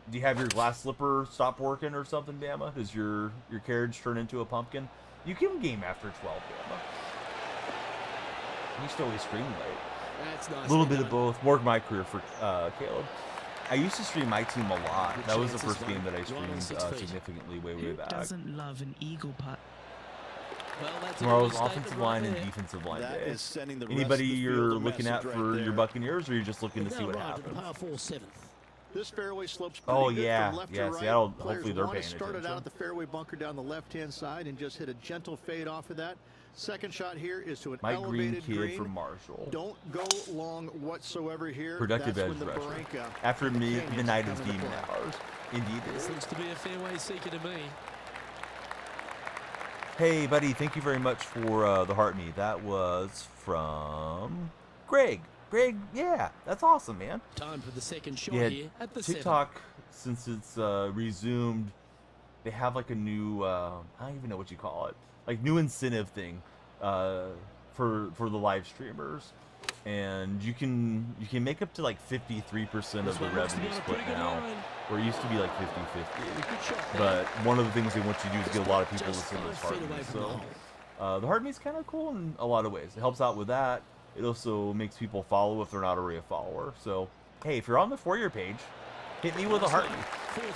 Speaker 1: Do you have your glass slipper stop working or something, Bama? Does your carriage turn into a pumpkin? You can game after 12, Bama. You used to always stream late.
Speaker 2: That's nice.
Speaker 1: A little bit of both. More of My Career for Caleb. I used to stream My Team a lot. That was the first game that I streamed significantly way back.
Speaker 4: Doesn't love an eagle putt.
Speaker 1: Tomorrow's offensive line and defensive line day. Anybody you're looking at for your Buccaneers, or you're just looking to see what happens?
Speaker 3: This fairway slopes
Speaker 1: oh
Speaker 3: pretty good
Speaker 1: yeah,
Speaker 3: from left
Speaker 1: yeah.
Speaker 3: to right.
Speaker 1: Seattle.
Speaker 3: Players
Speaker 1: Hopefully they're
Speaker 3: want
Speaker 1: paying
Speaker 3: to
Speaker 1: attention.
Speaker 3: start it out at the fairway bunker down the left-hand side and just hit a gentle fade off of that. Second shot here is to an
Speaker 1: Mike Green
Speaker 3: elevated
Speaker 1: kid from Marshall.
Speaker 3: Don't go long whatsoever here.
Speaker 1: Productive
Speaker 3: That's
Speaker 1: edge
Speaker 3: when the
Speaker 1: rusher.
Speaker 3: Barranca
Speaker 1: After
Speaker 3: Canyons
Speaker 1: midnight is
Speaker 3: come into
Speaker 1: demon
Speaker 3: play.
Speaker 1: hours. Indeed.
Speaker 2: This looks to be a fairway seeker to me.
Speaker 1: Hey, buddy, thank you very much for the heart me. That was from Greg. Greg, yeah, that's awesome, man.
Speaker 2: Time for the second shot
Speaker 1: Yeah,
Speaker 2: here at the
Speaker 1: TikTok, since it's resumed, they have like a new, I don't even know what you call it, like new incentive thing for the live streamers. And you can make up to like 53% of the revenue split now, where it used to be like 50-50. But one of the things they want you to do is get a lot of people to listen to this heart me. So the heart me is kind of cool in a lot of ways. It helps out with that. It also makes people follow if they're not already a follower. So hey, if you're on the For Your page, hit me with a heart me.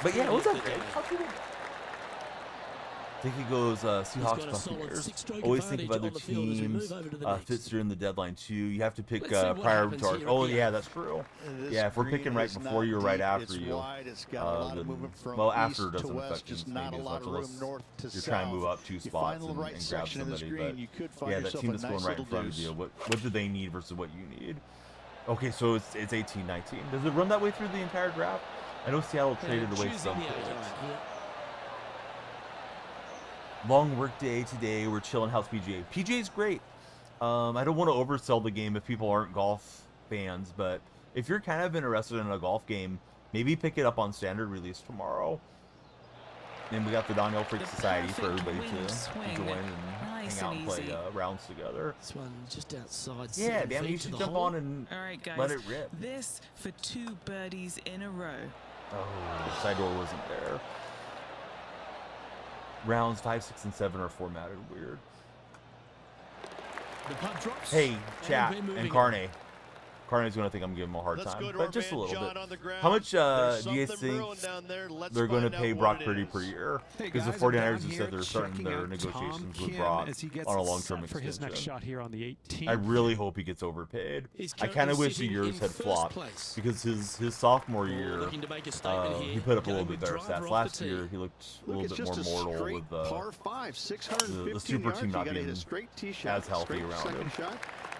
Speaker 1: But yeah, what's up, Greg? How'd you do that? I think he goes Seahawks, Buccaneers. Always think of other teams. Fits during the deadline too. You have to pick prior charge. Oh yeah, that's true. Yeah, if we're picking right before you or right after you, then, well, after doesn't affect teams maybe as much unless you're trying to move up 2 spots and grab somebody. But yeah, that team that's going right in front of you. What do they need versus what you need? Okay, so it's 18-19. Does it run that way through the entire draft? I know Seattle traded away some players. Long work day today. We're chilling house PGA. PGA's great. I don't want to oversell the game if people aren't golf fans, but if you're kind of interested in a golf game, maybe pick it up on standard release tomorrow. And we got the Donnell Freak Society for everybody to join and hang out and play rounds together.
Speaker 2: This one just outside.
Speaker 1: Yeah, damn, you should jump on and
Speaker 4: all right, guys,
Speaker 1: let it rip.
Speaker 4: This for 2 birdies in a row.
Speaker 1: Oh, side door wasn't there. Rounds 5, 6, and 7 are formatted weird.
Speaker 2: The punt drops.
Speaker 1: Hey, chat and Carne. Carne's going to think I'm giving him a hard time, but just a little bit. How much do you think they're going to pay Brock Purdy per year? Because the 49ers have said they're starting their negotiations with Brock on a long-term extension. I really hope he gets overpaid. I kind of wish the years had flopped because his sophomore year, he put up a little bit better stats. Last year, he looked a little bit more mortal with the super team not being as healthy around him.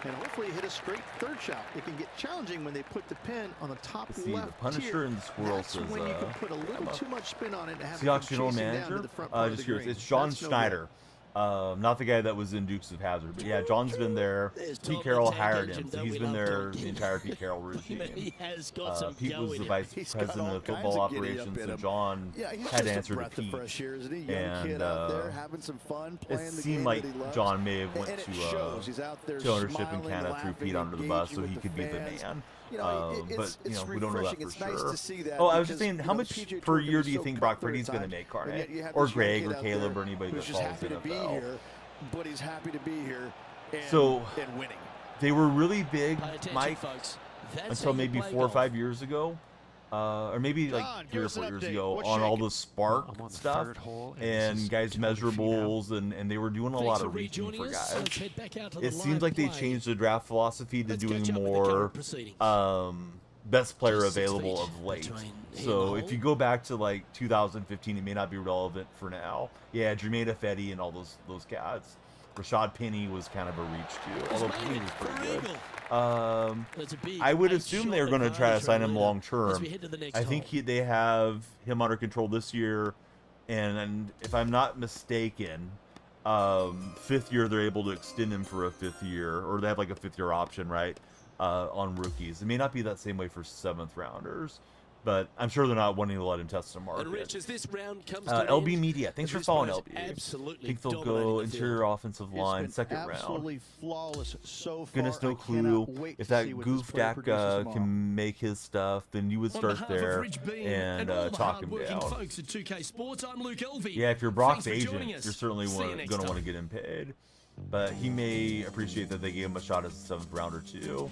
Speaker 3: And hopefully hit a straight third shot. It can get challenging when they put the pin on the top left
Speaker 1: the Punisher
Speaker 3: tier.
Speaker 1: and the Squirrel
Speaker 3: That's
Speaker 1: says,
Speaker 3: when you can put a little too much spin on it. And have
Speaker 1: Seahawks general manager. Just curious. It's John Schneider. Not the guy that was in Dukes of Hazzard, but yeah, John's been there.
Speaker 2: There's
Speaker 1: Pete
Speaker 2: Tom
Speaker 1: Carroll
Speaker 2: the tag
Speaker 1: hired
Speaker 2: agent,
Speaker 1: him, so
Speaker 2: don't
Speaker 1: he's
Speaker 2: we
Speaker 1: been
Speaker 2: love
Speaker 1: there
Speaker 2: Tom?
Speaker 1: the entire Pete Carroll regime.
Speaker 2: He has got some
Speaker 1: Pete was the
Speaker 2: going.
Speaker 1: vice
Speaker 3: He's got
Speaker 1: president
Speaker 3: all
Speaker 1: of
Speaker 3: kinds
Speaker 1: football
Speaker 3: of giddy up
Speaker 1: operations,
Speaker 3: in
Speaker 1: so
Speaker 3: him.
Speaker 1: John
Speaker 3: Yeah, he's
Speaker 1: had to
Speaker 3: just a
Speaker 1: answer to
Speaker 3: breath of
Speaker 1: Pete.
Speaker 3: fresh air, isn't he? Young kid
Speaker 1: And
Speaker 3: out there having some fun,
Speaker 1: it
Speaker 3: playing the
Speaker 1: seemed
Speaker 3: game
Speaker 1: like
Speaker 3: that he loves.
Speaker 1: John may have went
Speaker 3: And it shows. He's out there
Speaker 1: to ownership and
Speaker 3: smiling,
Speaker 1: kind of threw
Speaker 3: laughing,
Speaker 1: Pete under the bus so
Speaker 3: engaging
Speaker 1: he
Speaker 3: with
Speaker 1: could be the
Speaker 3: fans.
Speaker 1: man.
Speaker 3: You know,
Speaker 1: But you know, we don't know that
Speaker 3: refreshing.
Speaker 1: for
Speaker 3: It's nice
Speaker 1: sure.
Speaker 3: to see that
Speaker 1: Oh, I was just
Speaker 3: because,
Speaker 1: saying,
Speaker 3: you
Speaker 1: how
Speaker 3: know,
Speaker 1: much
Speaker 3: the PGA
Speaker 1: per
Speaker 3: Tour
Speaker 1: year
Speaker 3: can
Speaker 1: do you
Speaker 3: be
Speaker 1: think
Speaker 3: so
Speaker 1: Brock
Speaker 3: cutthroat
Speaker 1: Purdy's
Speaker 3: at
Speaker 1: going to
Speaker 3: times,
Speaker 1: make,
Speaker 3: and
Speaker 1: Carney?
Speaker 3: yet you have
Speaker 1: Or
Speaker 3: this young
Speaker 1: Greg
Speaker 3: kid
Speaker 1: or
Speaker 3: out
Speaker 1: Caleb
Speaker 3: there
Speaker 1: or anybody that
Speaker 3: who's just
Speaker 1: follows
Speaker 3: happy to be
Speaker 1: NFL?
Speaker 3: here, but he's happy to be here and winning.
Speaker 1: They were really big,
Speaker 2: Pay attention,
Speaker 1: Mike,
Speaker 2: folks. That's
Speaker 1: until
Speaker 2: how you
Speaker 1: maybe
Speaker 2: play
Speaker 1: 4 or
Speaker 2: golf.
Speaker 1: 5 years ago. Or maybe
Speaker 3: John,
Speaker 1: like 3
Speaker 3: give
Speaker 1: or
Speaker 3: us an
Speaker 1: 4 years
Speaker 3: update.
Speaker 1: ago
Speaker 3: What's
Speaker 1: on all
Speaker 3: shaking?
Speaker 1: the Spark
Speaker 5: I'm on the
Speaker 1: stuff
Speaker 5: third hole, and this
Speaker 1: and
Speaker 5: is
Speaker 1: guys'
Speaker 5: totally freaking out.
Speaker 1: measurables, and they were doing a
Speaker 2: Thanks
Speaker 1: lot
Speaker 2: for
Speaker 1: of reaching
Speaker 2: rejoining
Speaker 1: for
Speaker 2: us.
Speaker 1: guys.
Speaker 2: Let's head back out to the
Speaker 1: It seems
Speaker 2: live
Speaker 1: like they
Speaker 2: play.
Speaker 1: changed the draft philosophy to
Speaker 2: Let's
Speaker 1: doing
Speaker 2: catch up with the
Speaker 1: more
Speaker 2: current proceedings.
Speaker 1: best player
Speaker 2: Just 6
Speaker 1: available
Speaker 2: feet
Speaker 1: of late.
Speaker 2: between him
Speaker 1: So
Speaker 2: and
Speaker 1: if you
Speaker 2: hole.
Speaker 1: go back to like 2015, it may not be relevant for now. Yeah, Jermaine Ifedi and all those cats. Rashad Penny was kind of a reach too,
Speaker 2: He's
Speaker 1: although
Speaker 2: made
Speaker 1: Penny
Speaker 2: it
Speaker 1: was
Speaker 2: for
Speaker 1: pretty
Speaker 2: eagle.
Speaker 1: good.
Speaker 2: That's a big
Speaker 1: I would
Speaker 2: 8
Speaker 1: assume
Speaker 2: shot
Speaker 1: they're going to try to
Speaker 2: advantage
Speaker 1: sign him
Speaker 2: leader
Speaker 1: long
Speaker 2: as
Speaker 1: term.
Speaker 2: we head to the next
Speaker 1: I think
Speaker 2: hole.
Speaker 1: they have him under control this year, and if I'm not mistaken, 5th year they're able to extend him for a 5th year, or they have like a 5th year option, right? On rookies. It may not be that same way for 7th rounders, but I'm sure they're not wanting to let him test the market.
Speaker 2: And Rich, as this round comes to an
Speaker 1: LB
Speaker 2: end,
Speaker 1: Media, thanks
Speaker 2: the
Speaker 1: for following
Speaker 2: Brisbane's
Speaker 1: LB.
Speaker 2: absolutely
Speaker 1: Think they'll
Speaker 2: dominating
Speaker 1: go
Speaker 2: the
Speaker 1: interior
Speaker 2: field.
Speaker 1: offensive
Speaker 3: It's
Speaker 1: line,
Speaker 3: been
Speaker 1: 2nd round.
Speaker 3: absolutely flawless so far.
Speaker 1: Goodness, no
Speaker 3: I
Speaker 1: clue.
Speaker 3: cannot wait
Speaker 1: If
Speaker 3: to see
Speaker 1: that
Speaker 3: what this
Speaker 1: goof
Speaker 3: player
Speaker 1: Dak
Speaker 3: produces tomorrow.
Speaker 1: can make his stuff, then you would
Speaker 2: On
Speaker 1: start
Speaker 2: behalf of
Speaker 1: there
Speaker 2: Rich Bean
Speaker 1: and
Speaker 2: all the
Speaker 1: talk him
Speaker 2: hard-working
Speaker 1: down.
Speaker 2: folks at 2K Sports, I'm Luke Elvey.
Speaker 1: Yeah, if you're Brock's
Speaker 2: Thanks for
Speaker 1: agent,
Speaker 2: joining us.
Speaker 1: you're certainly
Speaker 2: See you
Speaker 1: going
Speaker 2: next
Speaker 1: to want to
Speaker 2: time.
Speaker 1: get him paid. But he may appreciate that they gave him a shot as a 7th rounder too.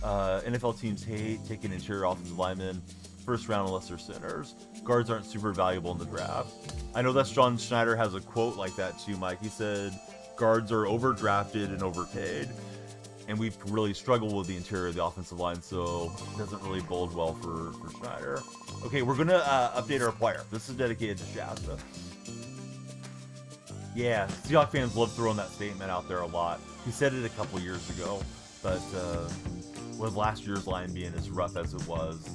Speaker 1: NFL teams hate taking interior offensive linemen 1st round unless they're centers. Guards aren't super valuable in the draft. I know that's John Schneider has a quote like that too, Mike. He said guards are overdrafted and overpaid, and we've really struggled with the interior of the offensive line, so it doesn't really bode well for Schneider. Okay, we're gonna update our player. This is dedicated to Shasta. Yeah, Seahawks fans love throwing that statement out there a lot. He said it a couple years ago, but with last year's line being as rough as it was,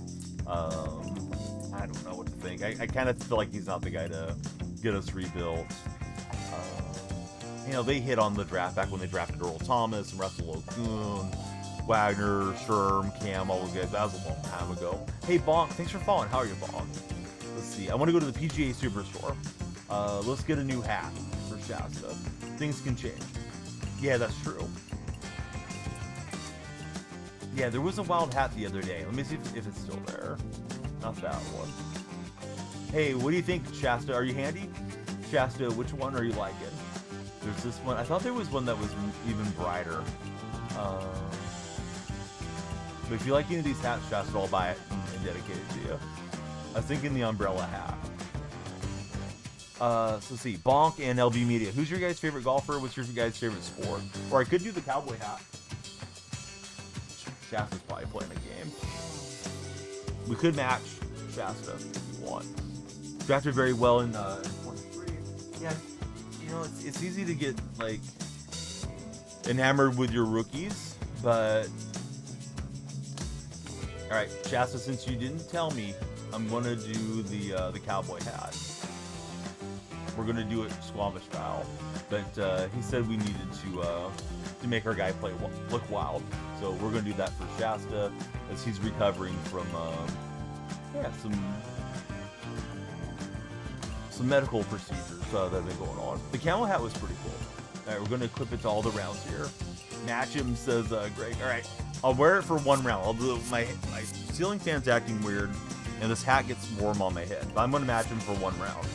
Speaker 1: I don't know what to think. I kind of feel like he's not the guy to get us rebuilt. You know, they hit on the draft back when they drafted Earl Thomas and Russell Okung, Wagner, Sherm, Cam, all those guys. That was a long time ago. Hey, Bonk, thanks for following. How are you, Bonk? Let's see. I want to go to the PGA Superstore. Let's get a new hat for Shasta. Things can change. Yeah, that's true. Yeah, there was a wild hat the other day. Let me see if it's still there. Not that one. Hey, what do you think, Shasta? Are you handy? Shasta, which one are you liking? There's this one. I thought there was one that was even brighter. But if you like any of these hats, Shasta, I'll buy it and dedicate it to you. I was thinking the umbrella hat. So let's see. Bonk and LB Media. Who's your guys' favorite golfer? What's your guys' favorite sport? Or I could do the cowboy hat. Shasta's probably playing a game. We could match Shasta if you want. Drafted very well in 23. Yeah, you know, it's easy to get like enamored with your rookies, but all right, Shasta, since you didn't tell me, I'm gonna do the cowboy hat. We're gonna do it Squamish style, but he said we needed to make our guy look wild, so we're gonna do that for Shasta as he's recovering from some medical procedures that have been going on. The camel hat was pretty cool. All right, we're gonna equip it to all the rounds here. Match him, says Greg. All right, I'll wear it for one round. I'll do my ceiling fan's acting weird, and this hat gets warm on my head. But I'm gonna match him for one round.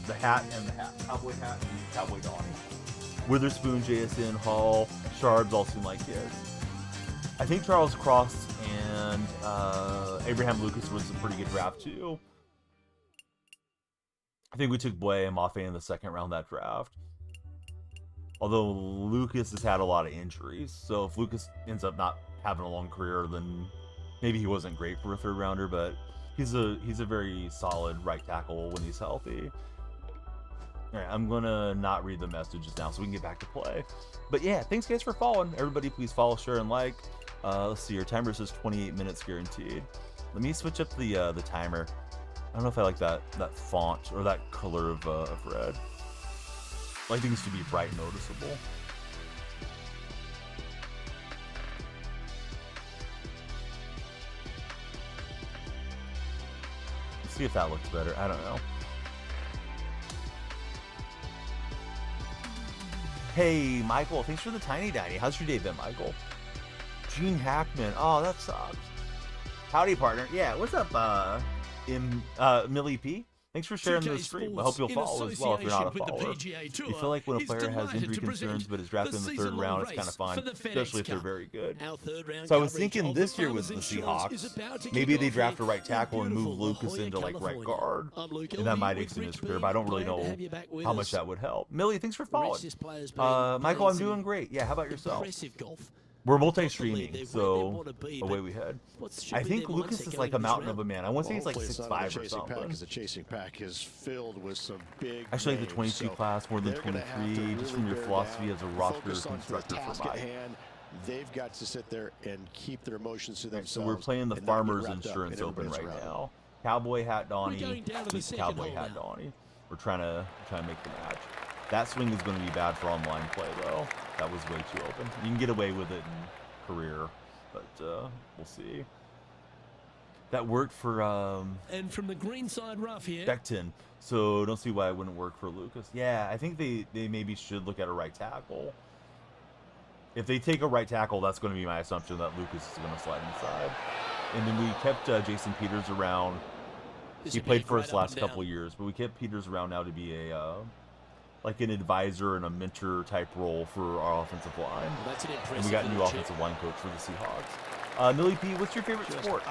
Speaker 1: The hat and the hat, cowboy hat and cowboy Donnie. Witherspoon, JSN, Hall, Sharps all seem like kids. I think Charles Cross and Abraham Lucas was a pretty good draft too. I think we took Boye and Mafe in the 2nd round that draft. Although Lucas has had a lot of injuries, so if Lucas ends up not having a long career, then maybe he wasn't great for a 3rd rounder. But he's a very solid right tackle when he's healthy. All right, I'm gonna not read the messages now so we can get back to play. But yeah, thanks guys for following. Everybody, please follow, share, and like. Let's see, your timer says 28 minutes guaranteed. Let me switch up the timer. I don't know if I like that font or that color of red. like things to be bright and noticeable. Let's see if that looks better. I don't know. Hey, Michael, thanks for the tiny diny. How's your day been, Michael? Gene Hackman. Oh, that sucks. Howdy, partner. Yeah, what's up, Millie P? Thanks for sharing the stream. I hope you'll follow as well if you're not a follower. You feel like when a player has injury concerns but is drafted in the third round, it's kind of fun, especially if they're very good. So I was thinking this year with the Seahawks, maybe they draft a right tackle and move Lucas into like right guard, and that might extend his career, but I don't really know how much that would help. Millie, thanks for following. Michael, I'm doing great. Yeah, how about yourself? We're multi-streaming, so away we head. I think Lucas is like a mountain of a man. I want to say he's like 6'5" or something.
Speaker 3: The chasing pack is filled with some big
Speaker 1: actually, like the 22 class, more than 23, just from your philosophy as a roster constructor for Mike.
Speaker 3: They've got to sit there and keep their emotions to themselves.
Speaker 1: So we're playing the Farmers Insurance Open right now. Cowboy hat Donnie, Cowboy hat Donnie. We're trying to make the match. That swing is going to be bad for online play, though. That was way too open. You can get away with it in career, but we'll see. That worked for
Speaker 2: and from the green side rough here.
Speaker 1: Beckton, so don't see why it wouldn't work for Lucas. Yeah, I think they maybe should look at a right tackle. If they take a right tackle, that's going to be my assumption that Lucas is going to slide inside. And then we kept Jason Peters around. He played for us the last couple of years, but we kept Peters around now to be a like an advisor and a mentor type role for our offensive line. And we got a new offensive line coach for the Seahawks. Millie P, what's your favorite sport?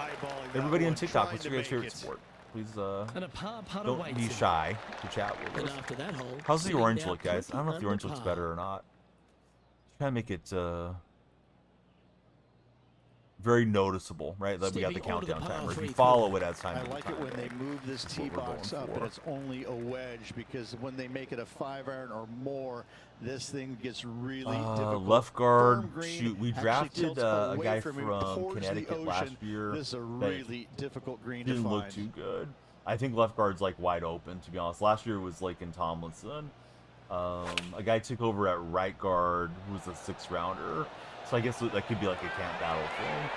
Speaker 1: Everybody on TikTok, what's your guys' favorite sport? Please don't be shy to chat with us. How's the orange look, guys? I don't know if the orange looks better or not. Try to make it very noticeable, right? That we got the countdown timer. If you follow it as time.
Speaker 3: I like it when they move this tee box up and it's only a wedge, because when they make it a 5-iron or more, this thing gets really difficult.
Speaker 1: Left guard, shoot. We drafted a guy from Connecticut last year.
Speaker 3: This is a really difficult green to
Speaker 1: find. Didn't look too good. I think left guard's like wide open, to be honest. Last year was like in Tomlinson. A guy took over at right guard who was a 6th rounder. So I guess that could be like a camp battle thing.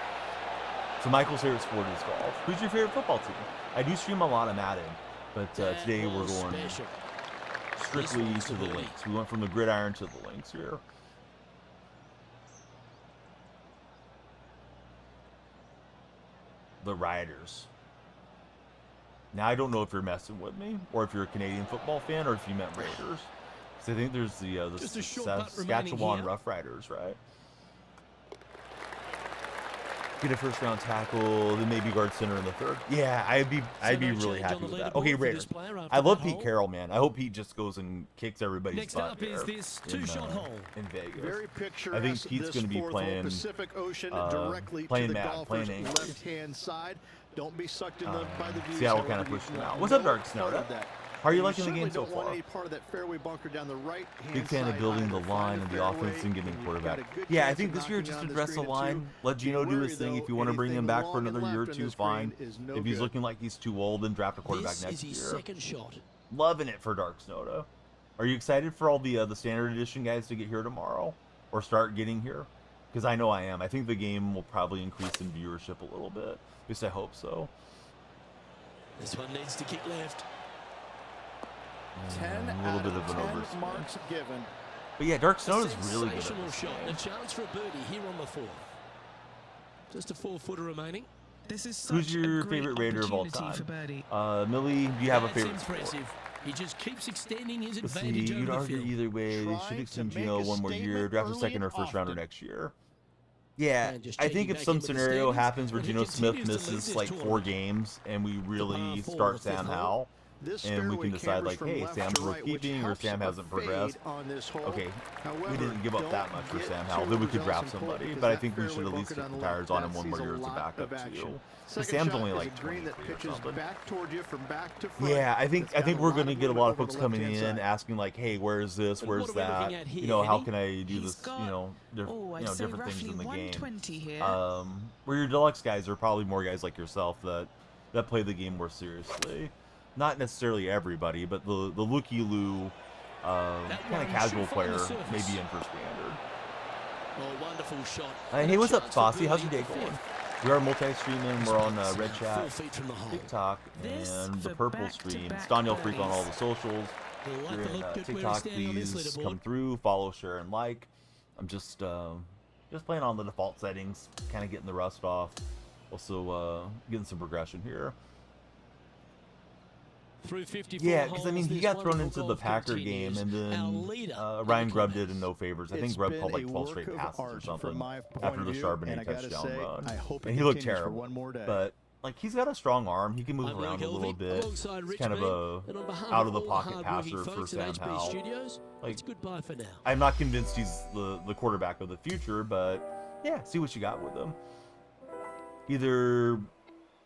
Speaker 1: So Michael's favorite sport is golf. Who's your favorite football team? I do stream a lot of Madden, but today we're going strictly to the Lynx. We went from the gridiron to the Lynx here. The Riders. Now I don't know if you're messing with me, or if you're a Canadian football fan, or if you meant Raiders. Because I think there's the Saskatchewan Rough Riders, right? Get a 1st round tackle, then maybe guard center in the 3rd. Yeah, I'd be really happy with that. Okay, Raiders. I love Pete Carroll, man. I hope Pete just goes and kicks everybody's butt there in Vegas. I think Pete's going to be playing playing Matt,
Speaker 3: left-hand side. Don't be sucked in by the views.
Speaker 1: Seattle kind of pushed him out. What's up, Dark Snowda? How are you liking the game so far? Big fan of building the line and the offense and getting quarterback. Yeah, I think this year just address the line. Let Gino do his thing. If you want to bring him back for another year or two, fine. If he's looking like he's too old, then draft a quarterback next year. Loving it for Dark Snowda. Are you excited for all the standard edition guys to get here tomorrow, or start getting here? Because I know I am. I think the game will probably increase in viewership a little bit. At least I hope so.
Speaker 2: This one needs to kick left.
Speaker 3: 10
Speaker 1: a little bit of an overswing.
Speaker 3: Marks given.
Speaker 1: But yeah, Dark Snow is really good.
Speaker 2: Shot. A chance for a birdie here on the 4th. Just a 4-footer remaining.
Speaker 4: This is
Speaker 1: who's your favorite Raider of all time? Millie, do you have a favorite sport?
Speaker 2: He just keeps extending his advantage.
Speaker 1: You'd argue either way. They should extend Gino one more year, draft a 2nd or 1st rounder next year. Yeah, I think if some scenario happens where Geno Smith misses like 4 games and we really start Sam Howell, and we can decide like, hey, Sam's worth keeping or Sam hasn't progressed. Okay, we didn't give up that much for Sam Howell. Then we could draft somebody, but I think we should at least get the tires on him one more year as a backup too. Because Sam's only like 23 or something. Yeah, I think we're going to get a lot of folks coming in asking like, hey, where is this? Where's that? You know, how can I do this? You know, different things in the game. Where your deluxe guys are probably more guys like yourself that play the game more seriously. Not necessarily everybody, but the looky-loo kind of casual player, maybe in for standard.
Speaker 2: Oh, wonderful shot.
Speaker 1: Hey, what's up, Fossey? How's your day going? We are multi-streaming. We're on Red Chat, TikTok, and the Purple stream. It's Daniel Freak on all the socials. If you're in TikTok, please come through, follow, share, and like. I'm just playing on the default settings, kind of getting the rust off. Also, getting some progression here.
Speaker 2: Through 54
Speaker 1: yeah, because I mean, he
Speaker 2: holes,
Speaker 1: got
Speaker 2: this
Speaker 1: thrown into the
Speaker 2: wonderful
Speaker 1: Packer
Speaker 2: golf
Speaker 1: game, and
Speaker 2: continues. Our
Speaker 1: then
Speaker 2: leader
Speaker 1: Ryan
Speaker 2: in the
Speaker 1: Grubb did
Speaker 2: comments.
Speaker 1: in no favors. I think
Speaker 3: It's
Speaker 1: Grubb
Speaker 3: been
Speaker 1: called like
Speaker 3: a
Speaker 1: 12
Speaker 3: work
Speaker 1: straight
Speaker 3: of
Speaker 1: passes or
Speaker 3: art
Speaker 1: something
Speaker 3: from my point
Speaker 1: after
Speaker 3: of
Speaker 1: the
Speaker 3: view,
Speaker 1: Charbonnet
Speaker 3: and I gotta
Speaker 1: touchdown
Speaker 3: say,
Speaker 1: run.
Speaker 3: I hope it
Speaker 1: And he looked
Speaker 3: continues for
Speaker 1: terrible,
Speaker 3: one more day.
Speaker 1: but like he's got a strong arm. He can move
Speaker 2: I'm
Speaker 1: around
Speaker 2: Luke
Speaker 1: a little
Speaker 2: Elvey,
Speaker 1: bit.
Speaker 2: alongside
Speaker 1: He's
Speaker 2: Rich
Speaker 1: kind of
Speaker 2: Mead, and on behalf
Speaker 1: out of
Speaker 2: of
Speaker 1: the
Speaker 2: all
Speaker 1: pocket
Speaker 2: hard-working
Speaker 1: passer for
Speaker 2: folks at
Speaker 1: Sam
Speaker 2: HB
Speaker 1: Howell.
Speaker 2: Studios,
Speaker 1: Like,
Speaker 2: it's goodbye for now.
Speaker 1: I'm not convinced he's the quarterback of the future, but yeah, see what you got with him. Either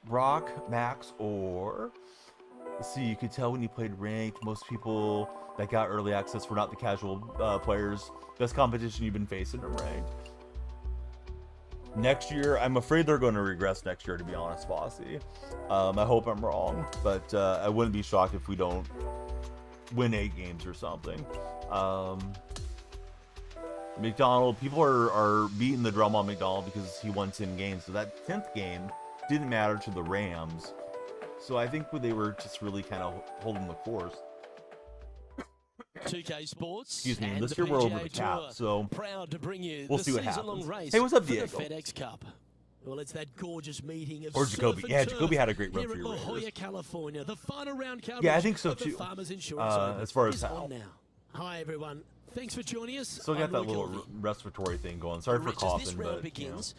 Speaker 1: Brock, Max, or let's see. You could tell when you played ranked. Most people that got early access were not the casual players. Best competition you've been facing in ranked. Next year, I'm afraid they're going to regress next year, to be honest, Fossey. I hope I'm wrong, but I wouldn't be shocked if we don't win 8 games or something. McDonald, people are beating the drum on McDonald because he won 10 games. So that 10th game didn't matter to the Rams. So I think they were just really kind of holding the course.
Speaker 2: 2K Sports.
Speaker 1: Excuse me,
Speaker 2: and
Speaker 1: this
Speaker 2: the
Speaker 1: year we're over
Speaker 2: PGA
Speaker 1: the cap,
Speaker 2: Tour
Speaker 1: so
Speaker 2: proud to bring you
Speaker 1: we'll
Speaker 2: the
Speaker 1: see what
Speaker 2: season-long
Speaker 1: happens.
Speaker 2: race
Speaker 1: Hey, what's up,
Speaker 2: for
Speaker 1: Diego?
Speaker 2: the FedEx Cup. Well, it's that gorgeous meeting of
Speaker 1: Or Jacoby.
Speaker 2: surf and
Speaker 1: Yeah,
Speaker 2: turf
Speaker 1: Jacoby had a great run
Speaker 2: here
Speaker 1: for
Speaker 2: at
Speaker 1: your
Speaker 2: La Jolla,
Speaker 1: Raiders.
Speaker 2: California. The final round coverage
Speaker 1: Yeah, I think so
Speaker 2: of the
Speaker 1: too.
Speaker 2: Farmers Insurance Open
Speaker 1: As far as
Speaker 2: is
Speaker 1: how.
Speaker 2: on now. Hi, everyone. Thanks for joining us.
Speaker 1: Still got
Speaker 2: I'm
Speaker 1: that
Speaker 2: Luke
Speaker 1: little
Speaker 2: Elvey.
Speaker 1: respiratory thing going. Sorry for
Speaker 2: Rich, as this
Speaker 1: coughing,
Speaker 2: round
Speaker 1: but
Speaker 2: begins,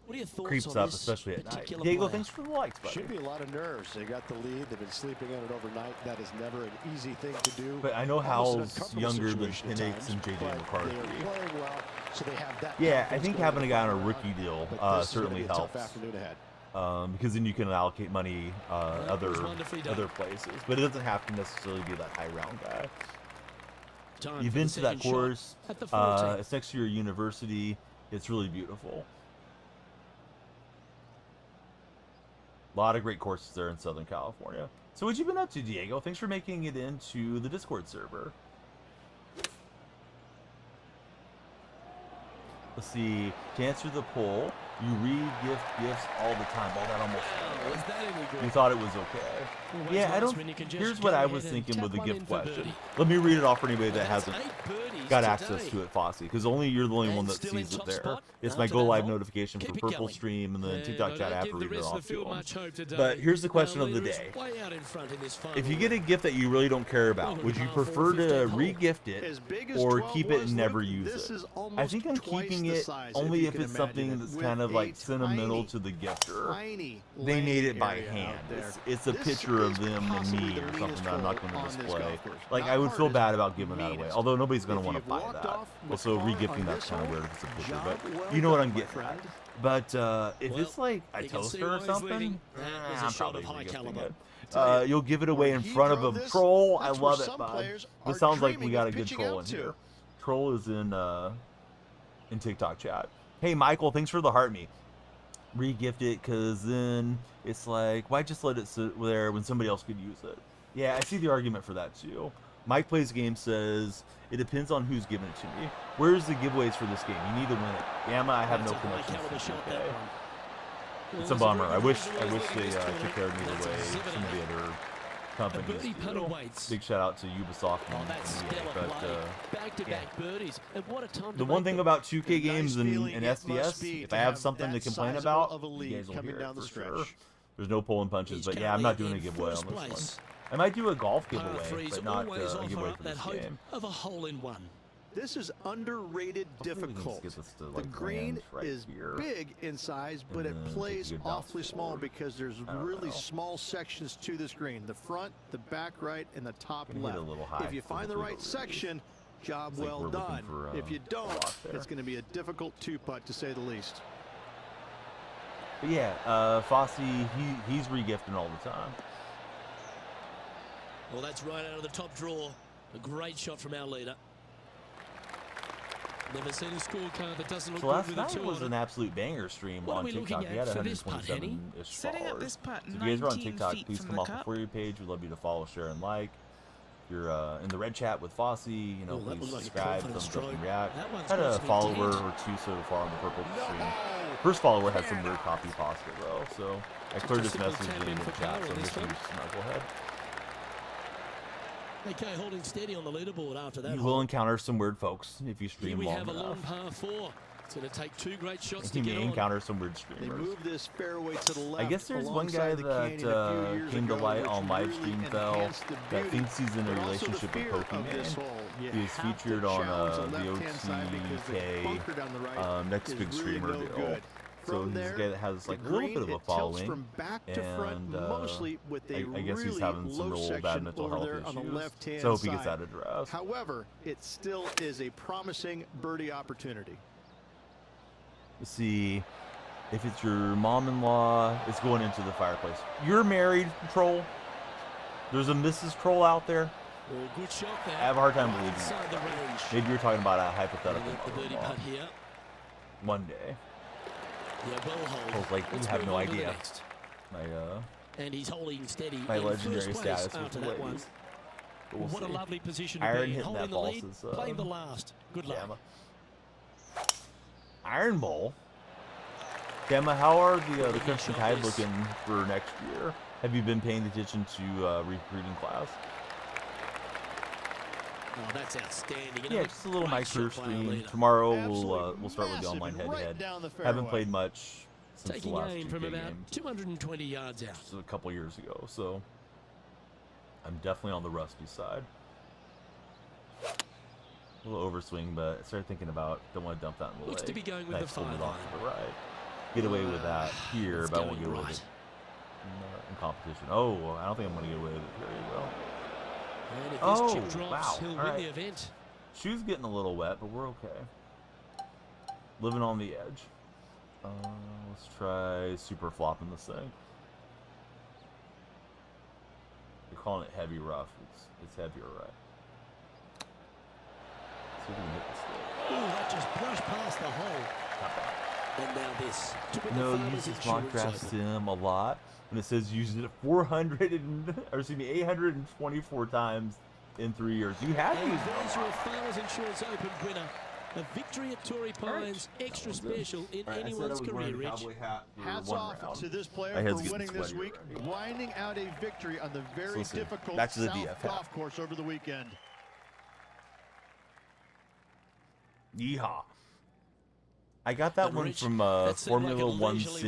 Speaker 2: what are your thoughts
Speaker 1: creeps
Speaker 2: on
Speaker 1: up,
Speaker 2: this
Speaker 1: especially at night.
Speaker 2: particular
Speaker 1: Diego,
Speaker 2: player?
Speaker 1: thanks for the likes, buddy.
Speaker 3: Should be a lot of nerves. They got the lead. They've been sleeping on it overnight. That is never an easy thing to do.
Speaker 1: But I know
Speaker 3: Almost an
Speaker 1: Howell's
Speaker 3: uncomfortable
Speaker 1: younger than
Speaker 3: situation at
Speaker 1: Penix
Speaker 3: times,
Speaker 1: and JJ
Speaker 3: but
Speaker 1: McCarthy.
Speaker 3: they are playing well, so they have that
Speaker 1: Yeah, I
Speaker 3: confidence
Speaker 1: think
Speaker 3: going
Speaker 1: having a
Speaker 3: into
Speaker 1: guy on
Speaker 3: the
Speaker 1: a
Speaker 3: final
Speaker 1: rookie
Speaker 3: round.
Speaker 1: deal
Speaker 3: But this is gonna
Speaker 1: certainly
Speaker 3: be a tough
Speaker 1: helps.
Speaker 3: afternoon ahead.
Speaker 1: Because then you can allocate money
Speaker 2: That was wonderfully done.
Speaker 1: other places. But it doesn't have to necessarily be that high round guy.
Speaker 2: Time
Speaker 1: You've
Speaker 2: for the
Speaker 1: been to that
Speaker 2: second shot
Speaker 1: course.
Speaker 2: at the 14th.
Speaker 1: It's next to your university. It's really beautiful. A lot of great courses there in Southern California. So what you been up to, Diego? Thanks for making it into the Discord server. Let's see. To answer the poll, you re-gift gifts all the time. All that almost.
Speaker 2: Oh, is that any good?
Speaker 1: You thought it was okay.
Speaker 2: Well,
Speaker 1: Yeah,
Speaker 2: where's
Speaker 1: I don't.
Speaker 2: when you can just
Speaker 1: Here's
Speaker 2: go
Speaker 1: what I
Speaker 2: ahead
Speaker 1: was
Speaker 2: and
Speaker 1: thinking
Speaker 2: tap
Speaker 1: with the
Speaker 2: one
Speaker 1: gift
Speaker 2: in for
Speaker 1: question.
Speaker 2: birdie.
Speaker 1: Let me read it off for anybody that
Speaker 2: That's
Speaker 1: hasn't
Speaker 2: 8 birdies
Speaker 1: got
Speaker 2: today.
Speaker 1: access to it, Fossey, because only you're the only
Speaker 2: And
Speaker 1: one that
Speaker 2: still in
Speaker 1: sees it
Speaker 2: top
Speaker 1: there.
Speaker 2: spot
Speaker 1: It's my
Speaker 2: after
Speaker 1: Go
Speaker 2: that
Speaker 1: Live
Speaker 2: hole.
Speaker 1: notification for
Speaker 2: Keep it
Speaker 1: Purple
Speaker 2: going.
Speaker 1: Stream and then
Speaker 2: And
Speaker 1: TikTok
Speaker 2: I
Speaker 1: chat
Speaker 2: don't
Speaker 1: app
Speaker 2: give
Speaker 1: for
Speaker 2: the
Speaker 1: reading
Speaker 2: rest of
Speaker 1: off
Speaker 2: the
Speaker 1: to
Speaker 2: field
Speaker 1: them.
Speaker 2: much hope today.
Speaker 1: But here's the question
Speaker 2: Our
Speaker 1: of the
Speaker 2: leader is
Speaker 1: day.
Speaker 2: way out in front in this final
Speaker 1: If you get a
Speaker 2: round.
Speaker 1: gift that you really don't care about, would you prefer to re-gift it
Speaker 3: As big as
Speaker 1: or
Speaker 3: 12
Speaker 1: keep it
Speaker 3: was,
Speaker 1: and never
Speaker 3: Luke,
Speaker 1: use
Speaker 3: this
Speaker 1: it?
Speaker 3: is
Speaker 1: I
Speaker 3: almost
Speaker 1: think I'm
Speaker 3: twice
Speaker 1: keeping
Speaker 3: the
Speaker 1: it
Speaker 3: size,
Speaker 1: only
Speaker 3: you
Speaker 1: if
Speaker 3: can
Speaker 1: it's
Speaker 3: imagine
Speaker 1: something
Speaker 3: it,
Speaker 1: that's
Speaker 3: with
Speaker 1: kind of
Speaker 3: a
Speaker 1: like sentimental
Speaker 3: tiny,
Speaker 1: to the gifter.
Speaker 3: tiny
Speaker 1: They made it by
Speaker 3: laying area
Speaker 1: hand.
Speaker 3: out there.
Speaker 1: It's a
Speaker 3: This
Speaker 1: picture of
Speaker 3: is
Speaker 1: them and
Speaker 3: possibly
Speaker 1: me
Speaker 3: the
Speaker 1: or something
Speaker 3: meanest
Speaker 1: that I'm not
Speaker 3: hole
Speaker 1: going to
Speaker 3: on this
Speaker 1: display.
Speaker 3: golf course.
Speaker 1: Like,
Speaker 3: Not
Speaker 1: I would feel
Speaker 3: hardest,
Speaker 1: bad about giving that away.
Speaker 3: meanest.
Speaker 1: Although nobody's going to
Speaker 3: If
Speaker 1: want to
Speaker 3: you've
Speaker 1: buy
Speaker 3: walked
Speaker 1: that.
Speaker 3: off the
Speaker 1: Also,
Speaker 3: car
Speaker 1: re-gifting
Speaker 3: on
Speaker 1: that's
Speaker 3: this
Speaker 1: kind of
Speaker 3: hole,
Speaker 1: weird if it's a picture.
Speaker 3: job
Speaker 1: But
Speaker 3: well
Speaker 1: you know what
Speaker 3: done,
Speaker 1: I'm
Speaker 3: my
Speaker 1: getting
Speaker 3: friend.
Speaker 1: at. But if
Speaker 2: Well,
Speaker 1: it's like a
Speaker 2: you can see
Speaker 1: toaster or
Speaker 2: why he's
Speaker 1: something,
Speaker 2: leading. That was a
Speaker 1: I'm
Speaker 2: shot
Speaker 1: probably
Speaker 2: of high
Speaker 1: re-gifting
Speaker 2: caliber.
Speaker 1: it.
Speaker 3: Tell you,
Speaker 1: You'll give it away
Speaker 3: when
Speaker 1: in
Speaker 3: he
Speaker 1: front of
Speaker 3: drove
Speaker 1: a
Speaker 3: this,
Speaker 1: troll. I
Speaker 3: that's where
Speaker 1: love it,
Speaker 3: some
Speaker 1: bud.
Speaker 3: players
Speaker 1: This
Speaker 3: are
Speaker 1: sounds like we
Speaker 3: dreaming
Speaker 1: got
Speaker 3: of
Speaker 1: a good
Speaker 3: pitching
Speaker 1: troll
Speaker 3: out
Speaker 1: in
Speaker 3: to.
Speaker 1: here. Troll is in TikTok chat. Hey, Michael, thanks for the heart me. Re-gift it, because then it's like, why just let it sit there when somebody else could use it? Yeah, I see the argument for that too. Mike Plays Game says, it depends on who's giving it to me. Where's the giveaways for this game? You need to win it. Gamma, I have
Speaker 2: That's
Speaker 1: no
Speaker 2: a high
Speaker 1: connections
Speaker 2: caliber
Speaker 1: to
Speaker 2: shot,
Speaker 1: UK.
Speaker 2: that one.
Speaker 1: It's a
Speaker 2: Well,
Speaker 1: bummer. I
Speaker 2: there's
Speaker 1: wish
Speaker 2: a
Speaker 1: they
Speaker 2: reason why
Speaker 1: took care of me the
Speaker 2: Let's
Speaker 1: way
Speaker 2: exhibit
Speaker 1: some of the
Speaker 2: it.
Speaker 1: other
Speaker 2: A
Speaker 1: companies
Speaker 2: birdie putt
Speaker 1: do.
Speaker 2: awaits.
Speaker 1: Big shout out to Ubisoft
Speaker 2: Oh,
Speaker 1: and
Speaker 2: that's
Speaker 1: EA,
Speaker 2: stellar
Speaker 1: but
Speaker 2: play. Back-to-back birdies. And what a time to
Speaker 1: the one
Speaker 2: make
Speaker 1: thing
Speaker 2: them.
Speaker 1: about 2K
Speaker 3: The
Speaker 1: games
Speaker 3: nice
Speaker 1: and
Speaker 3: feeling it must
Speaker 1: SDS,
Speaker 3: be
Speaker 1: if
Speaker 3: to
Speaker 1: I have
Speaker 3: have
Speaker 1: something to
Speaker 3: that
Speaker 1: complain
Speaker 3: sizable
Speaker 1: about,
Speaker 3: of a
Speaker 1: you
Speaker 3: lead
Speaker 1: guys will
Speaker 3: coming
Speaker 1: hear
Speaker 3: down
Speaker 1: it
Speaker 3: the
Speaker 1: for
Speaker 3: stretch.
Speaker 1: sure. There's no pulling punches,
Speaker 2: He's
Speaker 1: but yeah, I'm not doing
Speaker 2: currently
Speaker 1: a
Speaker 2: in
Speaker 1: giveaway on
Speaker 2: first
Speaker 1: this one.
Speaker 2: place.
Speaker 1: I might do a golf
Speaker 2: Par
Speaker 1: giveaway,
Speaker 2: threes
Speaker 1: but not
Speaker 2: always
Speaker 1: a
Speaker 2: offer
Speaker 1: giveaway
Speaker 2: up
Speaker 1: for
Speaker 2: that
Speaker 1: this
Speaker 2: hope
Speaker 1: game.
Speaker 2: of a hole-in-one.
Speaker 3: This is underrated
Speaker 1: Hopefully we can
Speaker 3: difficult.
Speaker 1: get this to,
Speaker 3: The
Speaker 1: like,
Speaker 3: green
Speaker 1: land right
Speaker 3: is
Speaker 1: here.
Speaker 3: big in size, but
Speaker 1: And
Speaker 3: it
Speaker 1: then take a
Speaker 3: plays
Speaker 1: good bounce
Speaker 3: awfully small
Speaker 1: forward.
Speaker 3: because there's
Speaker 1: I don't
Speaker 3: really
Speaker 1: know.
Speaker 3: small sections to this green. The front, the back right, and the top
Speaker 1: Gonna hit
Speaker 3: left.
Speaker 1: a little high,
Speaker 3: If you
Speaker 1: so
Speaker 3: find the
Speaker 1: hopefully
Speaker 3: right
Speaker 1: it'll release.
Speaker 3: section, job
Speaker 1: It's like
Speaker 3: well
Speaker 1: we're looking
Speaker 3: done.
Speaker 1: for,
Speaker 3: If you
Speaker 1: a
Speaker 3: don't,
Speaker 1: lot there.
Speaker 3: it's going to be a difficult two-putt to say the least.
Speaker 1: But yeah, Fossey, he's regifting all the time.
Speaker 2: Well, that's right out of the top draw. A great shot from our leader. Never seen a scorecard that doesn't look
Speaker 1: So
Speaker 2: good
Speaker 1: last
Speaker 2: with a
Speaker 1: night
Speaker 2: two
Speaker 1: was
Speaker 2: on
Speaker 1: an
Speaker 2: it.
Speaker 1: absolute banger stream
Speaker 2: What are
Speaker 1: on
Speaker 2: we looking
Speaker 1: TikTok. He
Speaker 2: at
Speaker 1: had
Speaker 2: for this putt, Henny?
Speaker 1: 127-ish
Speaker 4: Setting up
Speaker 1: followers.
Speaker 4: this putt
Speaker 1: So if you guys are on
Speaker 4: 19
Speaker 1: TikTok,
Speaker 4: feet
Speaker 1: please
Speaker 4: from
Speaker 1: come
Speaker 4: the
Speaker 1: off
Speaker 4: cup.
Speaker 1: the For You page. We'd love you to follow, share, and like. you're in the red chat with Fosse, you know,
Speaker 2: Oh, that
Speaker 1: please
Speaker 2: looked like a
Speaker 1: subscribe,
Speaker 2: confident
Speaker 1: thumbs up, and
Speaker 2: stroke.
Speaker 1: react.
Speaker 2: That one's
Speaker 1: Had a
Speaker 2: got some
Speaker 1: follower
Speaker 2: intent.
Speaker 1: or two so far on the purple stream. First follower had some weird copy pasta though, so I cleared
Speaker 2: a
Speaker 1: his
Speaker 2: simple
Speaker 1: message
Speaker 2: tap
Speaker 1: in
Speaker 2: in
Speaker 1: the
Speaker 2: for
Speaker 1: chat,
Speaker 2: Carl
Speaker 1: so
Speaker 2: on this
Speaker 1: maybe
Speaker 2: one.
Speaker 1: Snugglehead.
Speaker 2: Okay, holding steady on the leaderboard after that.
Speaker 1: You will encounter some weird folks if you
Speaker 2: Here
Speaker 1: stream
Speaker 2: we
Speaker 1: long
Speaker 2: have a long
Speaker 1: enough.
Speaker 2: par 4. It's going to take 2 great shots to
Speaker 1: You
Speaker 2: get
Speaker 1: may
Speaker 2: on.
Speaker 1: encounter some weird
Speaker 3: They
Speaker 1: streamers.
Speaker 3: moved this fairway to the
Speaker 1: I
Speaker 3: left.
Speaker 1: guess there's one guy
Speaker 3: alongside the
Speaker 1: that
Speaker 3: canyon a few years
Speaker 1: came to
Speaker 3: ago,
Speaker 1: light
Speaker 3: which
Speaker 1: on live
Speaker 3: really
Speaker 1: stream though
Speaker 3: enhanced the
Speaker 1: that
Speaker 3: beauty,
Speaker 1: thinks he's in a
Speaker 3: but also the
Speaker 1: relationship with
Speaker 3: fear of this
Speaker 1: Pokemon.
Speaker 3: hole. You
Speaker 1: He was
Speaker 3: have to
Speaker 1: featured on
Speaker 3: challenge
Speaker 1: the
Speaker 3: left-hand side because the
Speaker 1: OTK
Speaker 3: bunker down the right
Speaker 1: next
Speaker 3: is
Speaker 1: big
Speaker 3: really
Speaker 1: streamer
Speaker 3: no
Speaker 1: deal.
Speaker 3: good.
Speaker 1: So
Speaker 3: From
Speaker 1: he's a
Speaker 3: there,
Speaker 1: guy that has like a
Speaker 3: the
Speaker 1: little
Speaker 3: green,
Speaker 1: bit of a
Speaker 3: it tilts
Speaker 1: following,
Speaker 3: from back to front,
Speaker 1: and
Speaker 3: mostly with a
Speaker 1: I guess he's
Speaker 3: really
Speaker 1: having some
Speaker 3: low
Speaker 1: real bad
Speaker 3: section
Speaker 1: mental
Speaker 3: over
Speaker 1: health
Speaker 3: there on the
Speaker 1: issues.
Speaker 3: left-hand
Speaker 1: So I hope he gets
Speaker 3: side.
Speaker 1: that addressed.
Speaker 3: However, it still is a promising birdie opportunity.
Speaker 1: Let's see if it's your mom-in-law. It's going into the fireplace. You're married, Troll. There's a Mrs. Troll out there.
Speaker 2: Oh, good shot there.
Speaker 1: I have a hard time
Speaker 2: Right
Speaker 1: believing
Speaker 2: inside the range.
Speaker 1: Maybe you're talking about a
Speaker 2: And
Speaker 1: hypothetical
Speaker 2: the birdie
Speaker 1: mother-in-law.
Speaker 2: putt here.
Speaker 1: One day.
Speaker 2: Yeah, well hold.
Speaker 1: I was like, you
Speaker 2: Let's
Speaker 1: have
Speaker 2: move
Speaker 1: no
Speaker 2: on to the
Speaker 1: idea.
Speaker 2: next.
Speaker 1: My
Speaker 2: And he's holding steady
Speaker 1: my
Speaker 2: in
Speaker 1: legendary
Speaker 2: first place
Speaker 1: status with
Speaker 2: after
Speaker 1: the
Speaker 2: that one.
Speaker 1: ladies. But we'll
Speaker 2: What
Speaker 1: see.
Speaker 2: a lovely position to
Speaker 1: Iron
Speaker 2: be.
Speaker 1: hitting
Speaker 2: Holding
Speaker 1: that
Speaker 2: the
Speaker 1: balls
Speaker 2: lead,
Speaker 1: is,
Speaker 2: playing the last. Good luck.
Speaker 1: Gamma. Iron Bowl. Gamma, how are the Crimson Tide looking for next year? Have you been paying attention to recruiting class?
Speaker 2: Oh, that's outstanding.
Speaker 1: Yeah, just a little
Speaker 2: great
Speaker 1: micro
Speaker 2: shot by our
Speaker 1: stream.
Speaker 2: leader.
Speaker 1: Tomorrow
Speaker 3: Absolutely
Speaker 1: we'll start with the
Speaker 3: massive
Speaker 1: online
Speaker 3: and right
Speaker 1: head-to-head.
Speaker 3: down the
Speaker 1: Haven't
Speaker 3: fairway.
Speaker 1: played much since
Speaker 2: Taking
Speaker 1: the last
Speaker 2: aim from
Speaker 1: 2K
Speaker 2: about
Speaker 1: game,
Speaker 2: 220 yards out.
Speaker 1: which was a couple years ago. So I'm definitely on the rusty side. A little overswing, but I started thinking about don't want to dump that in the
Speaker 2: Looks to
Speaker 1: lake.
Speaker 2: be going with
Speaker 1: And I
Speaker 2: the
Speaker 1: slid it
Speaker 2: 5
Speaker 1: off
Speaker 2: iron.
Speaker 1: to the right. Get away with that here,
Speaker 2: It's
Speaker 1: but I won't
Speaker 2: going
Speaker 1: get away with
Speaker 2: right.
Speaker 1: it in competition. Oh, I don't think I'm going to get away with it. There you go.
Speaker 2: And if
Speaker 1: Oh,
Speaker 2: this chip drops,
Speaker 1: wow.
Speaker 2: he'll
Speaker 1: All
Speaker 2: win
Speaker 1: right.
Speaker 2: the event.
Speaker 1: Shoe's getting a little wet, but we're okay. Living on the edge. Let's try super flopping this thing. You're calling it heavy rough. It's heavier, right? Let's see if we can hit this thing.
Speaker 2: Ooh, that just brushed past the hole.
Speaker 1: Not bad.
Speaker 2: And now this. To win
Speaker 1: No,
Speaker 2: the
Speaker 1: use
Speaker 2: Farmers
Speaker 1: this mock
Speaker 2: Insurance
Speaker 1: draft
Speaker 2: Open.
Speaker 1: sim a lot. And it says use it 824 times in 3 years. You have
Speaker 2: And
Speaker 1: used it
Speaker 2: there's
Speaker 1: a
Speaker 2: your
Speaker 1: lot.
Speaker 2: Farmers Insurance Open winner. A victory at Torrey Pines, extra special in anyone's career, Rich.
Speaker 3: Hats off to this player
Speaker 1: My head's
Speaker 3: for
Speaker 1: getting
Speaker 3: winning this
Speaker 1: sweaty
Speaker 3: week,
Speaker 1: already.
Speaker 3: grinding out a victory on the very
Speaker 1: Listen,
Speaker 3: difficult
Speaker 1: back to the
Speaker 3: South
Speaker 1: DYF.
Speaker 3: golf course over the weekend.
Speaker 1: Yeehaw. I got that
Speaker 2: And
Speaker 1: one
Speaker 2: Rich,
Speaker 1: from
Speaker 2: that seemed like
Speaker 1: Formula
Speaker 2: a
Speaker 1: One
Speaker 2: leisurely waltz to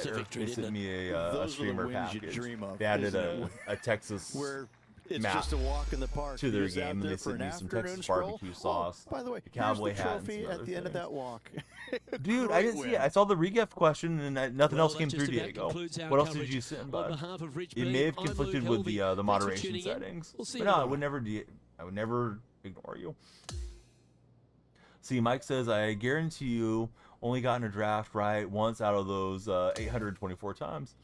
Speaker 1: Simulator.
Speaker 2: victory,
Speaker 1: They sent
Speaker 2: didn't
Speaker 1: me
Speaker 3: Those
Speaker 1: a
Speaker 3: are the
Speaker 1: streamer
Speaker 3: wins you
Speaker 1: package.
Speaker 3: dream of,
Speaker 1: They added
Speaker 3: isn't it?
Speaker 1: a Texas
Speaker 3: Where it's
Speaker 1: map
Speaker 3: just a walk in the park.
Speaker 1: to their
Speaker 3: Use that
Speaker 1: game, and
Speaker 3: there
Speaker 1: they
Speaker 3: for
Speaker 1: sent
Speaker 3: an
Speaker 1: me some
Speaker 3: afternoon
Speaker 1: Texas
Speaker 3: stroll.
Speaker 1: barbecue sauce,
Speaker 3: Oh, by the way,
Speaker 1: a cowboy
Speaker 3: here's the
Speaker 1: hat, and
Speaker 3: trophy
Speaker 1: some
Speaker 3: at
Speaker 1: other
Speaker 3: the end of
Speaker 1: things.
Speaker 3: that walk.
Speaker 1: Dude, I
Speaker 3: Great
Speaker 1: didn't see it.
Speaker 3: win.
Speaker 1: I saw the re-gift question, and nothing
Speaker 2: Well,
Speaker 1: else
Speaker 2: that
Speaker 1: came
Speaker 2: just
Speaker 1: through,
Speaker 2: about
Speaker 1: Diego.
Speaker 2: concludes our
Speaker 1: What else did
Speaker 2: coverage.
Speaker 1: you send,
Speaker 2: On
Speaker 1: bud?
Speaker 2: behalf of Rich
Speaker 1: It
Speaker 2: B,
Speaker 1: may have
Speaker 2: I'm
Speaker 1: conflicted
Speaker 2: Luke
Speaker 1: with the
Speaker 2: Helvey. Thanks for
Speaker 1: moderation
Speaker 2: tuning in.
Speaker 1: settings,
Speaker 2: We'll see
Speaker 1: but
Speaker 2: you
Speaker 1: no, I
Speaker 2: tomorrow.
Speaker 1: would never ignore you. See, Mike says, I guarantee you only gotten a draft right once out of those 824 times.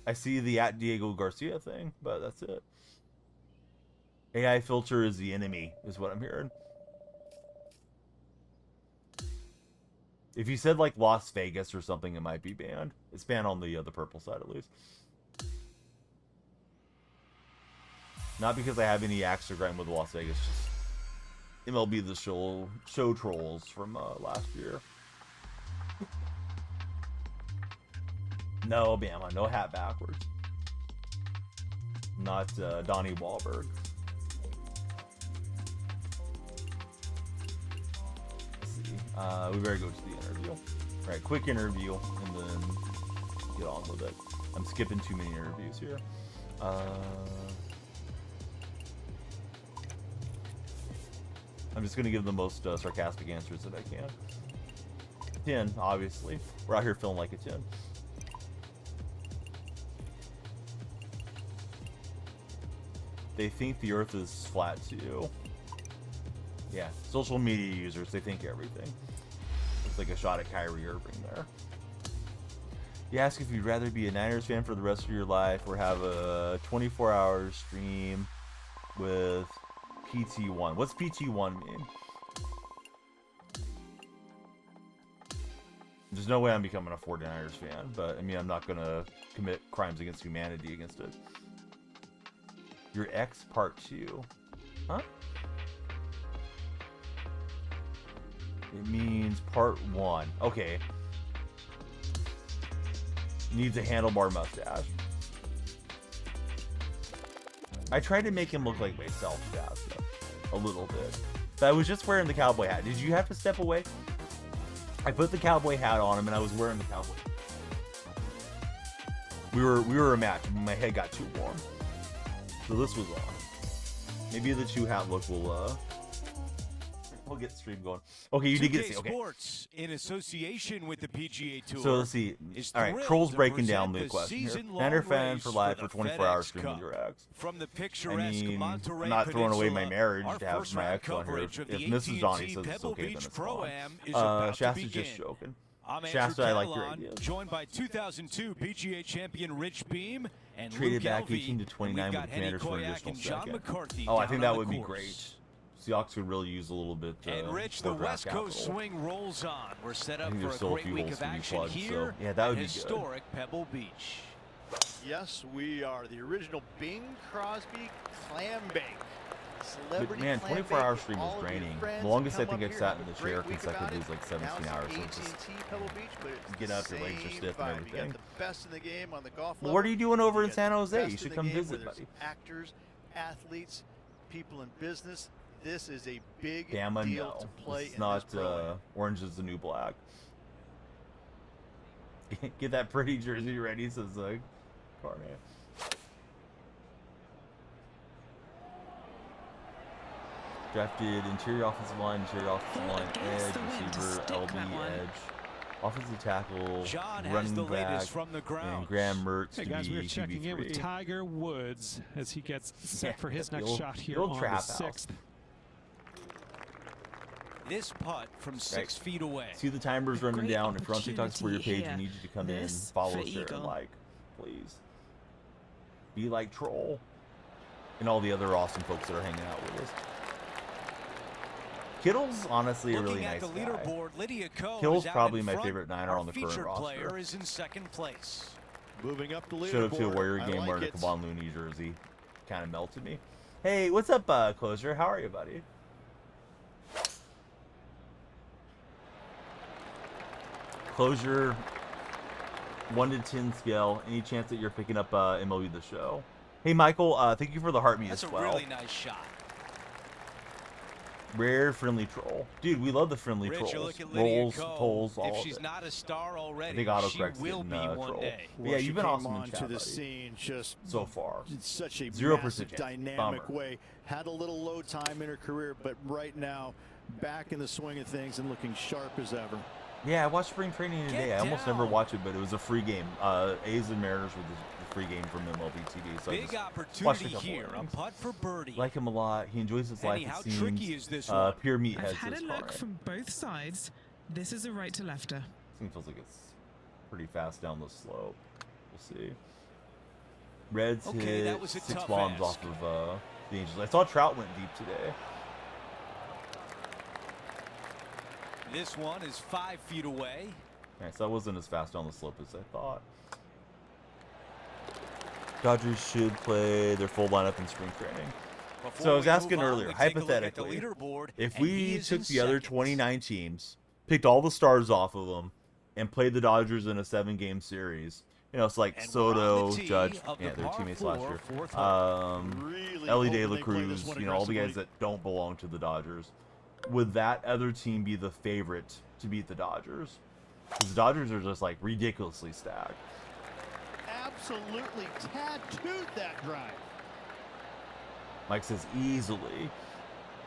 Speaker 1: I see the @Diego Garcia thing, but that's it. AI filter is the enemy, is what I'm hearing. If you said like Las Vegas or something, it might be banned. It's banned on the purple side at least. Not because I have any axe to grind with Las Vegas, just MLB The Show trolls from last year. No, Bama, no hat backwards. Not Donnie Wahlberg. Let's see. We better go to the interview. All right, quick interview, and then get on with it. I'm skipping too many interviews here. I'm just going to give the most sarcastic answers that I can. 10, obviously. We're out here feeling like a 10. They think the earth is flat too. Yeah, social media users, they think everything. It's like a shot at Kyrie Irving there. You ask if you'd rather be a Niners fan for the rest of your life or have a 24-hour stream with PT1. What's PT1 mean? There's no way I'm becoming a 49ers fan, but I mean, I'm not going to commit crimes against humanity against it. Your X Part 2. Huh? It means Part 1. Okay. Needs a handlebar mustache. I tried to make him look like myself, Shasta. A little bit. But I was just wearing the cowboy hat. Did you have to step away? I put the cowboy hat on him and I was wearing the cowboy hat. We were a match. My head got too warm. So this was on. Maybe the two hat look will we'll get the stream going. Okay, you did get to see. Okay.
Speaker 6: Sports in association with the PGA Tour.
Speaker 1: So let's see. All right, Troll's breaking down the question here. Banner fan for live for 24-hour stream with your ex.
Speaker 6: From the
Speaker 1: I mean, I'm not throwing away my marriage to have my ex on here. If Mrs. Donnie says it's okay, then it's fine. Shasta's just joking. Shasta, I like your ideas.
Speaker 6: Joined by 2002 PGA champion Rich Beam and
Speaker 1: Traded
Speaker 6: Luke
Speaker 1: back
Speaker 6: Elvey.
Speaker 1: 18 to 29
Speaker 6: We've
Speaker 1: with
Speaker 6: got Henny
Speaker 1: Commanders for an
Speaker 6: Koyak
Speaker 1: additional
Speaker 6: and John
Speaker 1: second.
Speaker 6: McCarthy
Speaker 1: Oh, I
Speaker 6: down
Speaker 1: think
Speaker 6: on
Speaker 1: that
Speaker 6: the
Speaker 1: would be
Speaker 6: course.
Speaker 1: great. Seahawks could really use a little bit.
Speaker 6: And Rich, the
Speaker 1: more draft
Speaker 6: West Coast
Speaker 1: capital.
Speaker 6: swing rolls on. We're set
Speaker 1: I
Speaker 6: up
Speaker 1: think
Speaker 6: for
Speaker 1: there's
Speaker 6: a
Speaker 1: still a
Speaker 6: great
Speaker 1: few
Speaker 6: week
Speaker 1: holes
Speaker 6: of
Speaker 1: to be
Speaker 6: action
Speaker 1: plugged, so
Speaker 6: here
Speaker 1: yeah, that would
Speaker 6: at
Speaker 1: be good.
Speaker 6: historic Pebble Beach.
Speaker 3: Yes, we are the original Bing Crosby clam bake.
Speaker 1: But
Speaker 3: Celebrity
Speaker 1: man,
Speaker 3: clam
Speaker 1: 24-hour
Speaker 3: bake.
Speaker 1: stream
Speaker 3: All
Speaker 1: was
Speaker 3: of your
Speaker 1: draining.
Speaker 3: friends
Speaker 1: The longest I
Speaker 3: come
Speaker 1: think
Speaker 3: up
Speaker 1: I've
Speaker 3: here,
Speaker 1: sat
Speaker 3: have
Speaker 1: in
Speaker 3: a
Speaker 1: the chair
Speaker 3: great week about
Speaker 1: consecutively
Speaker 3: it.
Speaker 1: is like
Speaker 3: Now
Speaker 1: 17
Speaker 3: it's
Speaker 1: hours.
Speaker 3: the
Speaker 1: So it's just
Speaker 3: AT&T Pebble Beach, but it's
Speaker 1: get
Speaker 3: the
Speaker 1: up, your legs are
Speaker 3: same
Speaker 1: stiff and
Speaker 3: vibe. You
Speaker 1: everything.
Speaker 3: got the best in the game on the golf
Speaker 1: Well,
Speaker 3: level.
Speaker 1: what are you doing over
Speaker 3: You
Speaker 1: in
Speaker 3: got
Speaker 1: San
Speaker 3: the
Speaker 1: Jose?
Speaker 3: best
Speaker 1: You
Speaker 3: in
Speaker 1: should
Speaker 3: the
Speaker 1: come
Speaker 3: game,
Speaker 1: visit,
Speaker 3: whether it's
Speaker 1: buddy.
Speaker 3: Actors, athletes, people in business. This is a big
Speaker 1: Bama,
Speaker 3: deal
Speaker 1: no.
Speaker 3: to play
Speaker 1: It's
Speaker 3: in
Speaker 1: not
Speaker 3: this pro-am.
Speaker 1: Orange is the New Black. Get that pretty jersey ready, says Carman. Drafted interior offensive line,
Speaker 4: Against
Speaker 1: edge,
Speaker 4: the wind to
Speaker 1: receiver,
Speaker 4: stick
Speaker 1: LB,
Speaker 4: that one.
Speaker 1: edge, offensive tackle,
Speaker 6: John has
Speaker 1: running
Speaker 6: the
Speaker 1: back,
Speaker 6: latest from the
Speaker 1: and
Speaker 6: ground.
Speaker 1: Graham Mertz
Speaker 5: Hey
Speaker 1: to
Speaker 5: guys,
Speaker 1: be
Speaker 5: we're checking in with
Speaker 1: QB3.
Speaker 5: Tiger Woods as he gets set
Speaker 1: Yeah,
Speaker 5: for his
Speaker 1: the
Speaker 5: next
Speaker 1: old-
Speaker 5: shot here
Speaker 1: the old
Speaker 5: on the
Speaker 1: trap house.
Speaker 5: 6th.
Speaker 6: This putt from 6 feet away.
Speaker 1: See the timers running
Speaker 4: Great
Speaker 1: down. If you're on TikTok, for your page,
Speaker 4: opportunity
Speaker 1: we need you to come in,
Speaker 4: This
Speaker 1: follow,
Speaker 4: for
Speaker 1: share, and
Speaker 4: Eagle.
Speaker 1: like, please. Be like Troll and all the other awesome folks that are hanging out with us. Kittle's honestly a
Speaker 6: Looking
Speaker 1: really
Speaker 6: at
Speaker 1: nice
Speaker 6: the
Speaker 1: guy.
Speaker 6: leaderboard, Lydia Ko
Speaker 1: Kittle's
Speaker 6: is out
Speaker 1: probably
Speaker 6: in
Speaker 1: my
Speaker 6: front.
Speaker 1: favorite Niner
Speaker 6: Our
Speaker 1: on the current
Speaker 6: featured
Speaker 1: roster.
Speaker 6: player is in second place.
Speaker 3: Moving up the leaderboard.
Speaker 1: Showed up to a Warrior
Speaker 3: I
Speaker 1: game
Speaker 3: like
Speaker 1: wearing a
Speaker 3: it.
Speaker 1: Kevon Looney jersey. Kind of melted me. Hey, what's up, Closer? How are you, buddy? Closure, 1 to 10 scale. Any chance that you're picking up MLB The Show? Hey, Michael, thank you for the heart me
Speaker 6: That's
Speaker 1: as
Speaker 6: a
Speaker 1: well.
Speaker 6: really nice shot.
Speaker 1: Rare friendly troll. Dude, we love the friendly
Speaker 6: Rich, you
Speaker 1: trolls.
Speaker 6: look at Lydia
Speaker 1: Rolls,
Speaker 6: Ko.
Speaker 1: tolls, all
Speaker 6: If
Speaker 1: of
Speaker 6: she's
Speaker 1: it.
Speaker 6: not a star
Speaker 1: I
Speaker 6: already,
Speaker 1: think
Speaker 6: she
Speaker 1: autocorrect's
Speaker 6: will
Speaker 1: getting
Speaker 6: be one
Speaker 1: troll.
Speaker 6: day.
Speaker 1: But yeah,
Speaker 3: she
Speaker 1: you've been
Speaker 3: came
Speaker 1: awesome in
Speaker 3: onto
Speaker 1: chat,
Speaker 3: the
Speaker 1: buddy.
Speaker 3: scene just
Speaker 1: So far.
Speaker 3: in such a
Speaker 1: 0%
Speaker 3: massive,
Speaker 1: chance.
Speaker 3: dynamic
Speaker 1: Bummer.
Speaker 3: way. Had a little low time in her career, but right now, back in the swing of things and looking sharp as ever.
Speaker 1: Yeah, I watched spring training today.
Speaker 6: Get
Speaker 1: I almost never
Speaker 6: down.
Speaker 1: watch it, but it was a free game. A's and Mariners were the free game from MLB TV. So I
Speaker 6: Big
Speaker 1: just watched a
Speaker 6: opportunity
Speaker 1: couple
Speaker 6: here. A
Speaker 1: innings.
Speaker 6: putt for birdie.
Speaker 1: Like him a lot. He enjoys his life.
Speaker 6: Henny,
Speaker 1: It
Speaker 6: how
Speaker 1: seems.
Speaker 6: tricky is this one?
Speaker 1: Pure meathead
Speaker 4: I've had a
Speaker 1: says
Speaker 4: look
Speaker 1: Carmen.
Speaker 4: from both sides. This is a right to lefter.
Speaker 1: This thing feels like it's pretty fast down the slope. We'll see. Reds
Speaker 6: Okay,
Speaker 1: hit
Speaker 6: that was a
Speaker 1: 6
Speaker 6: tough
Speaker 1: bombs
Speaker 6: ask.
Speaker 1: off of the Angels. I saw Trout went deep today.
Speaker 6: This one is 5 feet away.
Speaker 1: Okay, so that wasn't as fast down the slope as I thought. Dodgers should play their full lineup in spring training.
Speaker 6: Before
Speaker 1: So I was
Speaker 6: we
Speaker 1: asking
Speaker 6: move on,
Speaker 1: earlier,
Speaker 6: we take a look at the
Speaker 1: hypothetically,
Speaker 6: leaderboard,
Speaker 1: if
Speaker 6: and he
Speaker 1: we
Speaker 6: is in
Speaker 1: took the other
Speaker 6: second.
Speaker 1: 29 teams, picked all the stars off of them, and played the Dodgers in a 7-game series, you know, it's like
Speaker 6: And we're on
Speaker 1: Soto,
Speaker 6: the tee
Speaker 1: Judge,
Speaker 6: of the
Speaker 1: yeah, their
Speaker 6: par
Speaker 1: teammates
Speaker 6: four,
Speaker 1: last year.
Speaker 6: fourth hole.
Speaker 3: Really
Speaker 1: Ellie
Speaker 3: hoping
Speaker 1: De La
Speaker 3: they play this
Speaker 1: Cruz,
Speaker 3: one
Speaker 1: you know, all the guys
Speaker 3: aggressively.
Speaker 1: that don't belong to the Dodgers. Would that other team be the favorite to beat the Dodgers? Because the Dodgers are just like ridiculously stacked.
Speaker 3: Absolutely tattooed that drive.
Speaker 1: Mike says easily.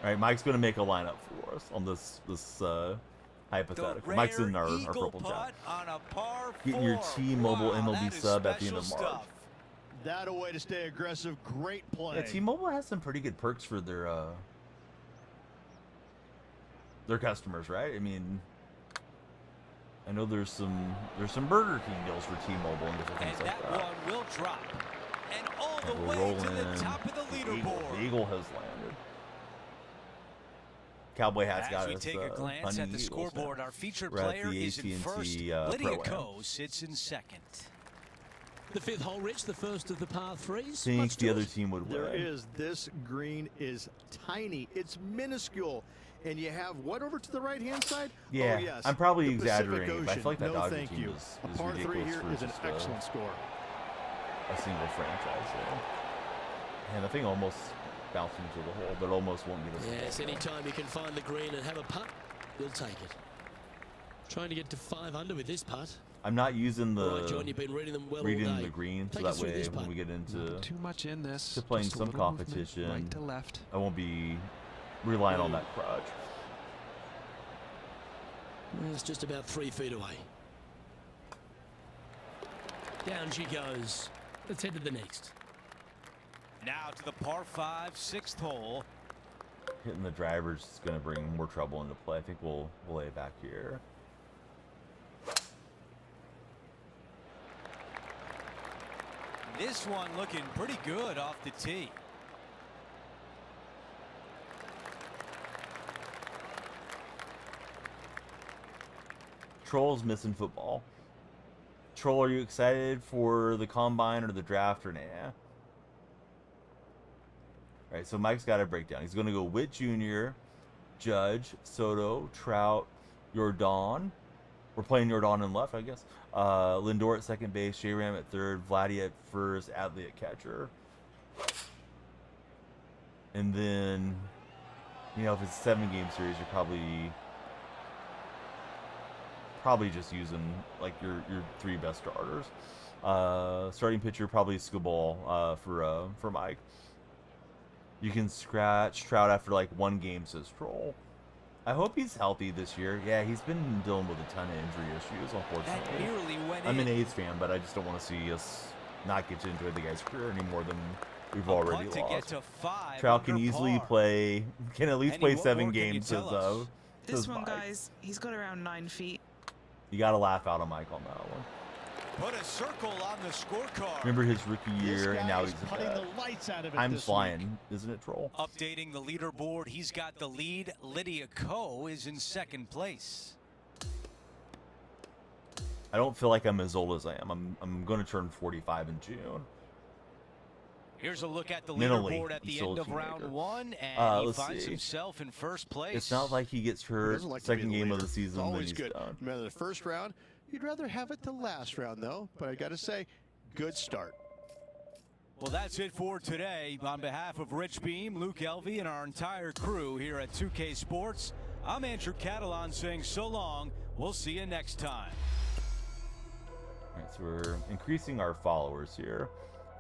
Speaker 1: All right, Mike's gonna make a lineup for us on this
Speaker 6: The
Speaker 1: hypothetical. Mike's in our
Speaker 6: eagle
Speaker 1: purple
Speaker 6: putt
Speaker 1: chat.
Speaker 6: on a par
Speaker 1: Getting your
Speaker 6: four.
Speaker 1: T-Mobile
Speaker 6: Wow,
Speaker 1: MLB
Speaker 6: that is
Speaker 1: sub at the end of
Speaker 6: special
Speaker 1: March.
Speaker 6: stuff.
Speaker 3: That a way to stay aggressive. Great play.
Speaker 1: Yeah, T-Mobile has some pretty good perks for their customers, right? I mean, I know there's some Burger King deals for T-Mobile and different
Speaker 6: And
Speaker 1: things like
Speaker 6: that
Speaker 1: that.
Speaker 6: one will drop. And all
Speaker 1: And
Speaker 6: the
Speaker 1: we're
Speaker 6: way
Speaker 1: rolling.
Speaker 6: to the top of the
Speaker 1: The Eagle.
Speaker 6: leaderboard.
Speaker 1: The Eagle has landed. Cowboy hat's got
Speaker 6: As we
Speaker 1: us.
Speaker 6: take a glance
Speaker 1: Honey
Speaker 6: at the
Speaker 1: Eagles
Speaker 6: scoreboard,
Speaker 1: now.
Speaker 6: our featured
Speaker 1: We're at
Speaker 6: player
Speaker 1: the
Speaker 6: is in
Speaker 1: AT&T,
Speaker 6: first. Lydia
Speaker 1: Pro-Am.
Speaker 6: Ko sits in second.
Speaker 2: The fifth hole, Rich, the first of the par threes.
Speaker 1: Think
Speaker 2: Much
Speaker 1: the
Speaker 2: to
Speaker 1: other
Speaker 2: it.
Speaker 1: team would win.
Speaker 3: There is. This green is tiny. It's minuscule. And you have what over to the right-hand side?
Speaker 1: Yeah,
Speaker 3: oh, yes.
Speaker 1: I'm probably
Speaker 3: the Pacific
Speaker 1: exaggerating, but I
Speaker 3: Ocean.
Speaker 1: feel like that
Speaker 3: no,
Speaker 1: Dodger
Speaker 3: thank
Speaker 1: team
Speaker 3: you.
Speaker 1: is
Speaker 3: A par 3
Speaker 1: ridiculous
Speaker 3: here
Speaker 1: for
Speaker 3: is an
Speaker 1: just
Speaker 3: excellent score.
Speaker 1: a single franchise there. And the thing almost bounced into the hole, but almost won't get us.
Speaker 2: Yes, anytime you can find the green and have a putt, you'll take it. Trying to get to 5 under with this putt.
Speaker 1: I'm not using the
Speaker 2: Right, John, you've been reading them well all day.
Speaker 1: the green, so
Speaker 2: Take us
Speaker 1: that
Speaker 2: through
Speaker 1: way
Speaker 2: this
Speaker 1: when
Speaker 2: putt.
Speaker 1: we get into
Speaker 5: Not too much in this.
Speaker 1: to playing
Speaker 5: Just a
Speaker 1: some
Speaker 5: little movement
Speaker 1: competition,
Speaker 5: right to left.
Speaker 1: I won't be relying on that crutch.
Speaker 2: It's just about 3 feet away. Down she goes. Let's head to the next.
Speaker 6: Now to the par 5, 6th hole.
Speaker 1: Hitting the driver's is going to bring more trouble into play. I think we'll lay it back here.
Speaker 6: This one looking pretty good off the tee.
Speaker 1: Troll's missing football. Troll, are you excited for the combine or the draft or nah? All right, so Mike's got a breakdown. He's going to go Witt Jr., Judge, Soto, Trout, Jordan. We're playing Jordan in left, I guess. Lindor at second base, J-Ram at third, Vladdy at first, Adley at catcher. And then, you know, if it's a 7-game series, you're probably just using like your 3 best starters. Starting pitcher probably Scaball for Mike. You can scratch Trout after like 1 game, says Troll. I hope he's healthy this year. Yeah, he's been dealing with a ton of injury issues,
Speaker 6: That
Speaker 1: unfortunately.
Speaker 6: nearly went
Speaker 1: I'm an
Speaker 6: in.
Speaker 1: A's fan, but I just don't want to see us not get to enjoy the guy's career any more than we've
Speaker 6: A
Speaker 1: already
Speaker 6: putt to get
Speaker 1: lost.
Speaker 6: to 5
Speaker 1: Trout can
Speaker 6: under
Speaker 1: easily
Speaker 6: par.
Speaker 1: play, can at least
Speaker 6: Andy,
Speaker 1: play
Speaker 6: what
Speaker 1: 7
Speaker 6: more can you
Speaker 1: games,
Speaker 6: tell
Speaker 1: says
Speaker 6: us?
Speaker 4: This one,
Speaker 1: Mike.
Speaker 4: guys, he's got around 9 feet.
Speaker 1: You got to laugh out of Mike on that one.
Speaker 6: Put a circle on the scorecard.
Speaker 1: Remember his rookie
Speaker 3: This
Speaker 1: year,
Speaker 3: guy
Speaker 1: and now
Speaker 3: is
Speaker 1: he's
Speaker 3: putting
Speaker 1: a
Speaker 3: the lights out of it
Speaker 1: I'm
Speaker 3: this
Speaker 1: flying,
Speaker 3: week.
Speaker 1: isn't it, Troll?
Speaker 6: Updating the leaderboard, he's got the lead. Lydia Ko is in 2nd place.
Speaker 1: I don't feel like I'm as old as I am. I'm going to turn 45 in June.
Speaker 6: Here's a look at the
Speaker 1: Mentally,
Speaker 6: leaderboard at
Speaker 1: he's
Speaker 6: the
Speaker 1: still
Speaker 6: end
Speaker 1: a
Speaker 6: of round
Speaker 1: teenager.
Speaker 6: 1, and he
Speaker 1: Let's
Speaker 6: finds
Speaker 1: see.
Speaker 6: himself in 1st place.
Speaker 1: It's not like he gets
Speaker 3: He
Speaker 1: hurt
Speaker 3: doesn't like to be
Speaker 1: second
Speaker 3: the
Speaker 1: game of
Speaker 3: leader.
Speaker 1: the season,
Speaker 3: It's
Speaker 1: then
Speaker 3: always
Speaker 1: he's
Speaker 3: good.
Speaker 1: done.
Speaker 3: Remember the first round? You'd rather have it the last round, though. But I got to say, good start.
Speaker 6: Well, that's it for today. On behalf of Rich Beam, Luke Elvey, and our entire crew here at 2K Sports, I'm Andrew Catalan saying so long. We'll see you next time.
Speaker 1: All right, so we're increasing our followers here.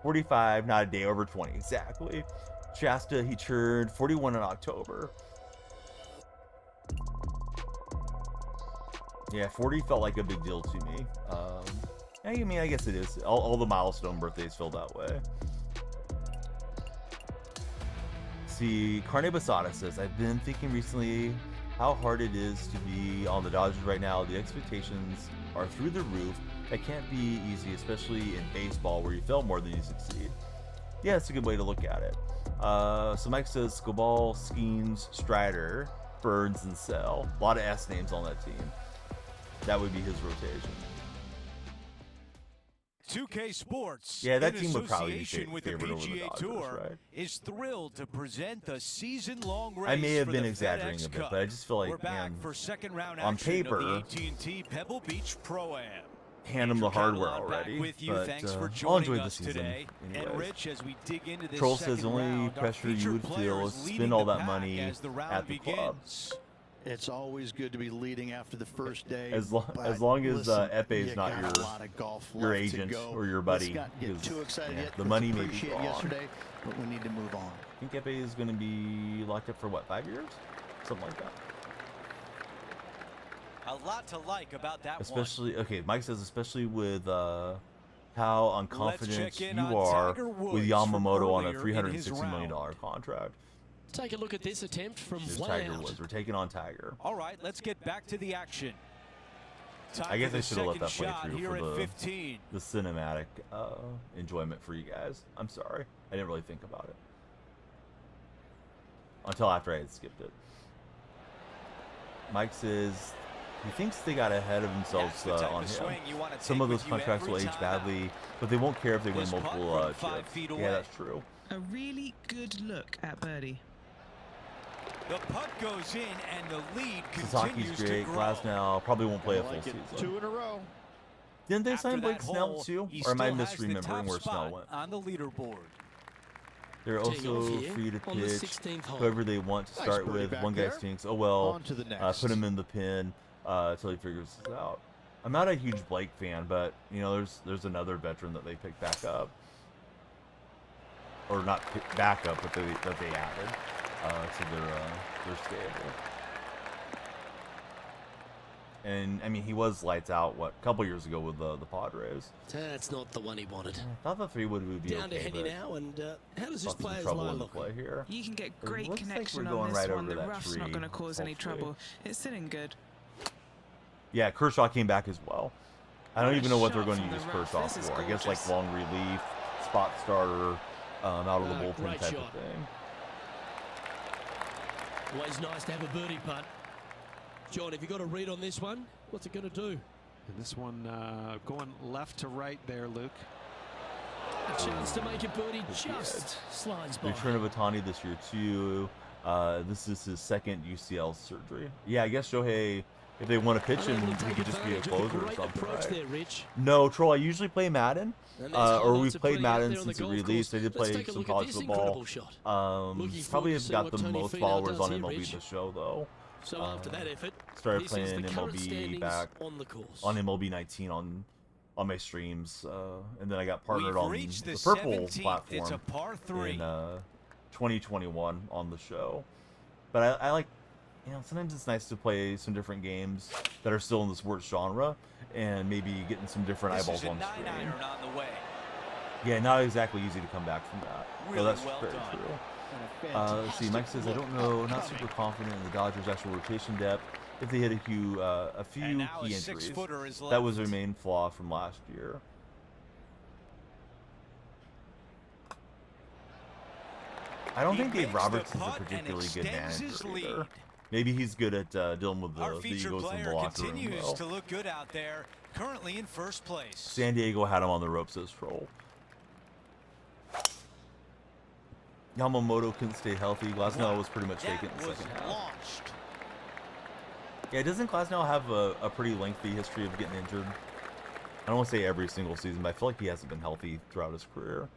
Speaker 1: 45, not a day over 20, exactly. Shasta, he turned 41 in October. Yeah, 40 felt like a big deal to me. I mean, I guess it is. All the milestone birthdays feel that way. See, Carne Basada says, I've been thinking recently how hard it is to be on the Dodgers right now. The expectations are through the roof. That can't be easy, especially in baseball where you fail more than you succeed. Yeah, it's a good way to look at it. So Mike says Scaball, Skeens, Strider, Burns, and Sell. A lot of S names on that team. That would be his rotation.
Speaker 6: 2K Sports,
Speaker 1: Yeah, that
Speaker 6: in
Speaker 1: team would probably be
Speaker 6: association with the
Speaker 1: favored over the
Speaker 6: PGA
Speaker 1: Dodgers,
Speaker 6: Tour,
Speaker 1: right?
Speaker 6: is thrilled to present the season-long race.
Speaker 1: I may have
Speaker 6: for
Speaker 1: been
Speaker 6: the
Speaker 1: exaggerating
Speaker 6: FedEx
Speaker 1: a bit,
Speaker 6: Cup.
Speaker 1: but I just feel like,
Speaker 6: We're back
Speaker 1: man,
Speaker 6: for second-round
Speaker 1: on
Speaker 6: action
Speaker 1: paper,
Speaker 6: of the AT&T Pebble Beach Pro-Am.
Speaker 1: hand him the
Speaker 6: Andrew
Speaker 1: hardware
Speaker 6: Catalan
Speaker 1: already.
Speaker 6: Back with you.
Speaker 1: But
Speaker 6: Thanks for
Speaker 1: I'll
Speaker 6: joining
Speaker 1: enjoy the
Speaker 6: us
Speaker 1: season
Speaker 6: today.
Speaker 1: anyways.
Speaker 6: And Rich, as we dig into this
Speaker 1: Troll
Speaker 6: second
Speaker 1: says the only
Speaker 6: round, our
Speaker 1: pressure you
Speaker 6: featured
Speaker 1: would
Speaker 6: player
Speaker 1: feel
Speaker 6: is
Speaker 1: is
Speaker 6: leading
Speaker 1: spend all
Speaker 6: the
Speaker 1: that
Speaker 6: pack
Speaker 1: money
Speaker 6: as the round
Speaker 1: at the club.
Speaker 6: begins.
Speaker 3: It's always good to be leading after the first day.
Speaker 1: As
Speaker 3: but
Speaker 1: long as
Speaker 3: listen,
Speaker 1: Epe's
Speaker 3: you
Speaker 1: not
Speaker 3: got a lot of golf
Speaker 1: your
Speaker 3: left to
Speaker 1: agent
Speaker 3: go.
Speaker 1: or your
Speaker 3: Let's
Speaker 1: buddy,
Speaker 3: not get
Speaker 1: 'cause,
Speaker 3: too excited
Speaker 1: yeah,
Speaker 3: yet.
Speaker 1: the
Speaker 3: Let's
Speaker 1: money may be
Speaker 3: appreciate
Speaker 1: gone.
Speaker 3: yesterday, but we need to move on.
Speaker 1: I think Epe is going to be locked up for what, 5 years? Something like that.
Speaker 6: A lot to like about that
Speaker 1: Especially, okay, Mike says especially with how unconfident
Speaker 6: check in
Speaker 1: you
Speaker 6: on
Speaker 1: are
Speaker 6: Tiger
Speaker 1: with
Speaker 6: Woods
Speaker 1: Yamamoto on a
Speaker 6: from earlier in his
Speaker 1: $360 million
Speaker 6: round.
Speaker 1: contract.
Speaker 2: Take a look at this attempt from
Speaker 1: There's
Speaker 2: way
Speaker 1: Tiger
Speaker 2: out.
Speaker 1: Woods. We're taking on Tiger.
Speaker 6: All right, let's get back to the action. Time
Speaker 1: I guess
Speaker 6: for
Speaker 1: I
Speaker 6: the
Speaker 1: should have let
Speaker 6: second
Speaker 1: that play
Speaker 6: shot
Speaker 1: through
Speaker 6: here
Speaker 1: for
Speaker 6: at
Speaker 1: the
Speaker 6: 15.
Speaker 1: cinematic enjoyment for you guys. I'm sorry. I didn't really think about it until after I had skipped it. Mike says He thinks they got ahead of themselves on him. Some of those contracts will age badly, but they won't care if they win multiple chips. Yeah, that's true.
Speaker 4: A really good look at birdie.
Speaker 6: The putt goes in, and the lead
Speaker 1: Sasaki's
Speaker 6: continues to
Speaker 1: great.
Speaker 6: grow.
Speaker 1: Glasnow probably won't play a full season.
Speaker 3: 2 in a row.
Speaker 1: Didn't they
Speaker 6: After
Speaker 1: sign Blake
Speaker 6: that
Speaker 1: Snell
Speaker 6: hole,
Speaker 1: too?
Speaker 6: he
Speaker 1: Or am I
Speaker 6: still has the
Speaker 1: misremembering
Speaker 6: top
Speaker 1: where Snell
Speaker 6: spot
Speaker 1: went?
Speaker 6: on the leaderboard.
Speaker 1: They're
Speaker 2: Teeing
Speaker 1: also
Speaker 2: off here
Speaker 1: free to
Speaker 2: on the
Speaker 1: pitch
Speaker 2: 16th hole.
Speaker 1: whoever they want to
Speaker 3: Nice
Speaker 1: start
Speaker 3: birdie
Speaker 1: with.
Speaker 3: back
Speaker 1: One guy
Speaker 3: there.
Speaker 1: stinks. Oh well.
Speaker 3: On to the next.
Speaker 1: Put him in the pin until he figures this out. I'm not a huge Blake fan, but you know, there's another veteran that they picked back up, or not back up, but that they added to their stable. And I mean, he was lights out a couple years ago with the Padres.
Speaker 2: That's not the one he wanted.
Speaker 1: I thought the 3 would be
Speaker 2: Down
Speaker 1: okay,
Speaker 2: to Henny
Speaker 1: but
Speaker 2: now, and how does this
Speaker 1: thought there's
Speaker 2: player's
Speaker 1: trouble
Speaker 2: lie
Speaker 1: in the
Speaker 2: look?
Speaker 1: play here.
Speaker 4: You can get
Speaker 1: It
Speaker 4: great
Speaker 1: looks like
Speaker 4: connection
Speaker 1: we're
Speaker 4: on
Speaker 1: going
Speaker 4: this
Speaker 1: right
Speaker 4: one.
Speaker 1: over
Speaker 4: The
Speaker 1: that
Speaker 4: rough's not
Speaker 1: tree,
Speaker 4: going to cause any
Speaker 1: hopefully.
Speaker 4: trouble. It's sitting good.
Speaker 1: Yeah, Kershaw came back as well. I don't
Speaker 4: What a
Speaker 1: even know what they're
Speaker 4: shot
Speaker 1: going to
Speaker 4: from
Speaker 1: use
Speaker 4: the rough.
Speaker 1: Kershaw
Speaker 4: This is
Speaker 1: for. I guess like
Speaker 4: gorgeous.
Speaker 1: long relief, spot starter, out of the bullpen
Speaker 2: great
Speaker 1: type
Speaker 2: shot.
Speaker 1: of thing.
Speaker 2: Always nice to have a birdie putt. John, have you got a read on this one? What's it going to do?
Speaker 5: And this one going left to right there, Luke.
Speaker 2: A chance to make a birdie just slides by.
Speaker 1: Return of Otani this year too. This is his second UCL surgery. Yeah, I guess Shohei, if they want to pitch him, he could just be a closer or something,
Speaker 2: approach
Speaker 1: right?
Speaker 2: there, Rich.
Speaker 1: No, Troll, I usually play Madden,
Speaker 2: And there's
Speaker 1: or
Speaker 2: Holmes
Speaker 1: we've played
Speaker 2: putting it out
Speaker 1: Madden
Speaker 2: there on the
Speaker 1: since it
Speaker 2: golf
Speaker 1: released. I
Speaker 2: course.
Speaker 1: did
Speaker 2: Let's
Speaker 1: play
Speaker 2: take a
Speaker 1: some
Speaker 2: look at
Speaker 1: college
Speaker 2: this
Speaker 1: football.
Speaker 2: incredible shot. Looking forward
Speaker 1: Probably
Speaker 2: to
Speaker 1: have
Speaker 2: see
Speaker 1: got
Speaker 2: what
Speaker 1: the
Speaker 2: Tony
Speaker 1: most
Speaker 2: Finau
Speaker 1: followers
Speaker 2: does
Speaker 1: on
Speaker 2: here,
Speaker 1: MLB
Speaker 2: Rich.
Speaker 1: The Show, though.
Speaker 2: So after that effort,
Speaker 1: Started
Speaker 2: this is
Speaker 1: playing
Speaker 2: the current
Speaker 1: MLB
Speaker 2: standings
Speaker 1: back
Speaker 2: on the course.
Speaker 1: on MLB 19 on my streams, and then I got partnered
Speaker 6: We've
Speaker 1: on
Speaker 6: reached
Speaker 1: the
Speaker 6: the
Speaker 1: Purple
Speaker 6: 17th.
Speaker 1: platform
Speaker 6: It's a par 3.
Speaker 1: in 2021 on the show. But I like, you know, sometimes it's nice to play some different games that are still in the sports genre, and maybe getting some different
Speaker 6: This
Speaker 1: eyeballs
Speaker 6: is a
Speaker 1: on screen.
Speaker 6: 9-iron on the way.
Speaker 1: Yeah, not exactly easy to come back from that.
Speaker 6: Really
Speaker 1: So that's
Speaker 6: well
Speaker 1: very
Speaker 6: done.
Speaker 1: true.
Speaker 3: And a
Speaker 1: Let's see. Mike says, I don't know, not super confident in the Dodgers' actual rotation depth. If they hit a few
Speaker 6: And now
Speaker 1: key
Speaker 6: a
Speaker 1: injuries,
Speaker 6: 6-footer is
Speaker 1: that was their
Speaker 6: left.
Speaker 1: main flaw from last year. I don't
Speaker 6: He
Speaker 1: think Dave
Speaker 6: makes the
Speaker 1: Roberts is a
Speaker 6: putt and
Speaker 1: particularly good
Speaker 6: extends his
Speaker 1: manager either.
Speaker 6: lead.
Speaker 1: Maybe he's good at dealing with
Speaker 6: Our
Speaker 1: the
Speaker 6: featured
Speaker 1: egos in
Speaker 6: player
Speaker 1: the locker room.
Speaker 6: continues
Speaker 1: Though.
Speaker 6: to look good out there, currently in first place.
Speaker 1: San Diego had him on the ropes as Troll. Yamamoto couldn't stay healthy. Glasnow was pretty much vacant in the
Speaker 6: was
Speaker 1: second half.
Speaker 6: launched.
Speaker 1: Yeah, doesn't Glasnow have a pretty lengthy history of getting injured? I don't want to say every single season, but I feel like he hasn't been healthy throughout his career.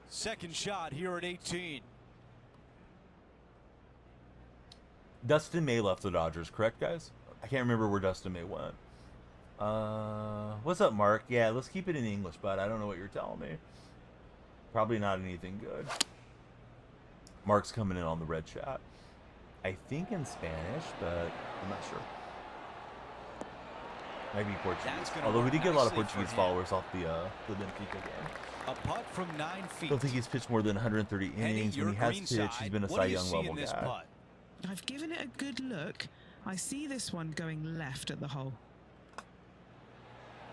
Speaker 6: Second shot here at 18.
Speaker 1: Dustin May left the Dodgers, correct, guys? I can't remember where Dustin May went. What's up, Mark? Yeah, let's keep it in English, bud. I don't know what you're telling me. Probably not anything good. Mark's coming in on the red chat. I think in Spanish, but I'm not sure. Maybe Portuguese.
Speaker 6: gonna
Speaker 1: Although we
Speaker 6: work
Speaker 1: did get a lot of
Speaker 6: nicely for
Speaker 1: Portuguese
Speaker 6: him.
Speaker 1: followers off the Benfica game.
Speaker 6: A putt from 9 feet.
Speaker 1: Don't think he's pitched more than 130
Speaker 6: Henny,
Speaker 1: innings.
Speaker 6: your
Speaker 1: When he has
Speaker 6: green
Speaker 1: pitched, he's
Speaker 6: side.
Speaker 1: been a
Speaker 6: What
Speaker 1: Cy
Speaker 6: do you
Speaker 1: Young
Speaker 6: see in
Speaker 1: level
Speaker 6: this
Speaker 1: guy.
Speaker 6: putt?
Speaker 4: I've given it a good look. I see this one going left at the hole.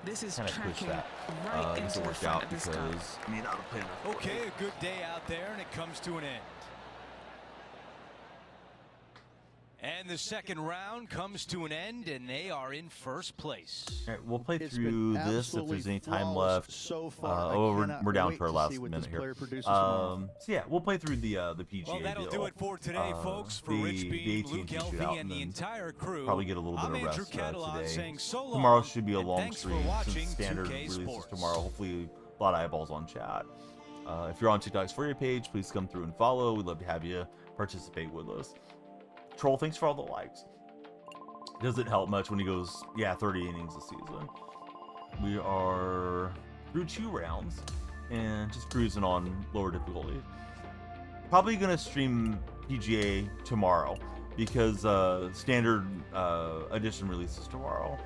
Speaker 4: This is
Speaker 1: Kind of push
Speaker 4: tracking
Speaker 1: that.
Speaker 4: right
Speaker 1: Needs
Speaker 4: into
Speaker 1: to
Speaker 4: the
Speaker 1: work
Speaker 4: front
Speaker 1: out
Speaker 4: of this
Speaker 1: because
Speaker 4: car.
Speaker 1: may not have played enough.
Speaker 6: Okay, a good day out there, and it comes to an end. And the second round comes to an end, and they are in first place.
Speaker 1: All right, we'll play
Speaker 3: It's
Speaker 1: through
Speaker 3: been
Speaker 1: this if there's any time
Speaker 3: flawless
Speaker 1: left.
Speaker 3: so far. I
Speaker 1: We're
Speaker 3: cannot
Speaker 1: down
Speaker 3: wait
Speaker 1: to our
Speaker 3: to
Speaker 1: last
Speaker 3: see what
Speaker 1: minute
Speaker 3: this
Speaker 1: here.
Speaker 3: player produces tomorrow.
Speaker 1: So yeah, we'll play through the PGA
Speaker 6: Well, that'll
Speaker 1: deal.
Speaker 6: do it for today, folks. For
Speaker 1: the
Speaker 6: Rich Beam,
Speaker 1: AT&T
Speaker 6: Luke
Speaker 1: shootout,
Speaker 6: Elvey, and the
Speaker 1: then
Speaker 6: entire crew,
Speaker 1: probably get a little bit
Speaker 6: I'm
Speaker 1: of
Speaker 6: Andrew
Speaker 1: rest
Speaker 6: Catalan
Speaker 1: today.
Speaker 6: saying so long,
Speaker 1: Tomorrow should be a
Speaker 6: and
Speaker 1: long
Speaker 6: thanks for
Speaker 1: stream
Speaker 6: watching
Speaker 1: since standard
Speaker 6: 2K
Speaker 1: releases
Speaker 6: Sports.
Speaker 1: tomorrow. Hopefully a lot of eyeballs on chat. If you're on TikTok's For You page, please come through and follow. We'd love to have you participate with us. Troll, thanks for all the likes. Doesn't help much when he goes, yeah, 30 innings a season. We are through 2 rounds and just cruising on lower difficulty. Probably gonna stream PGA tomorrow because standard edition releases tomorrow.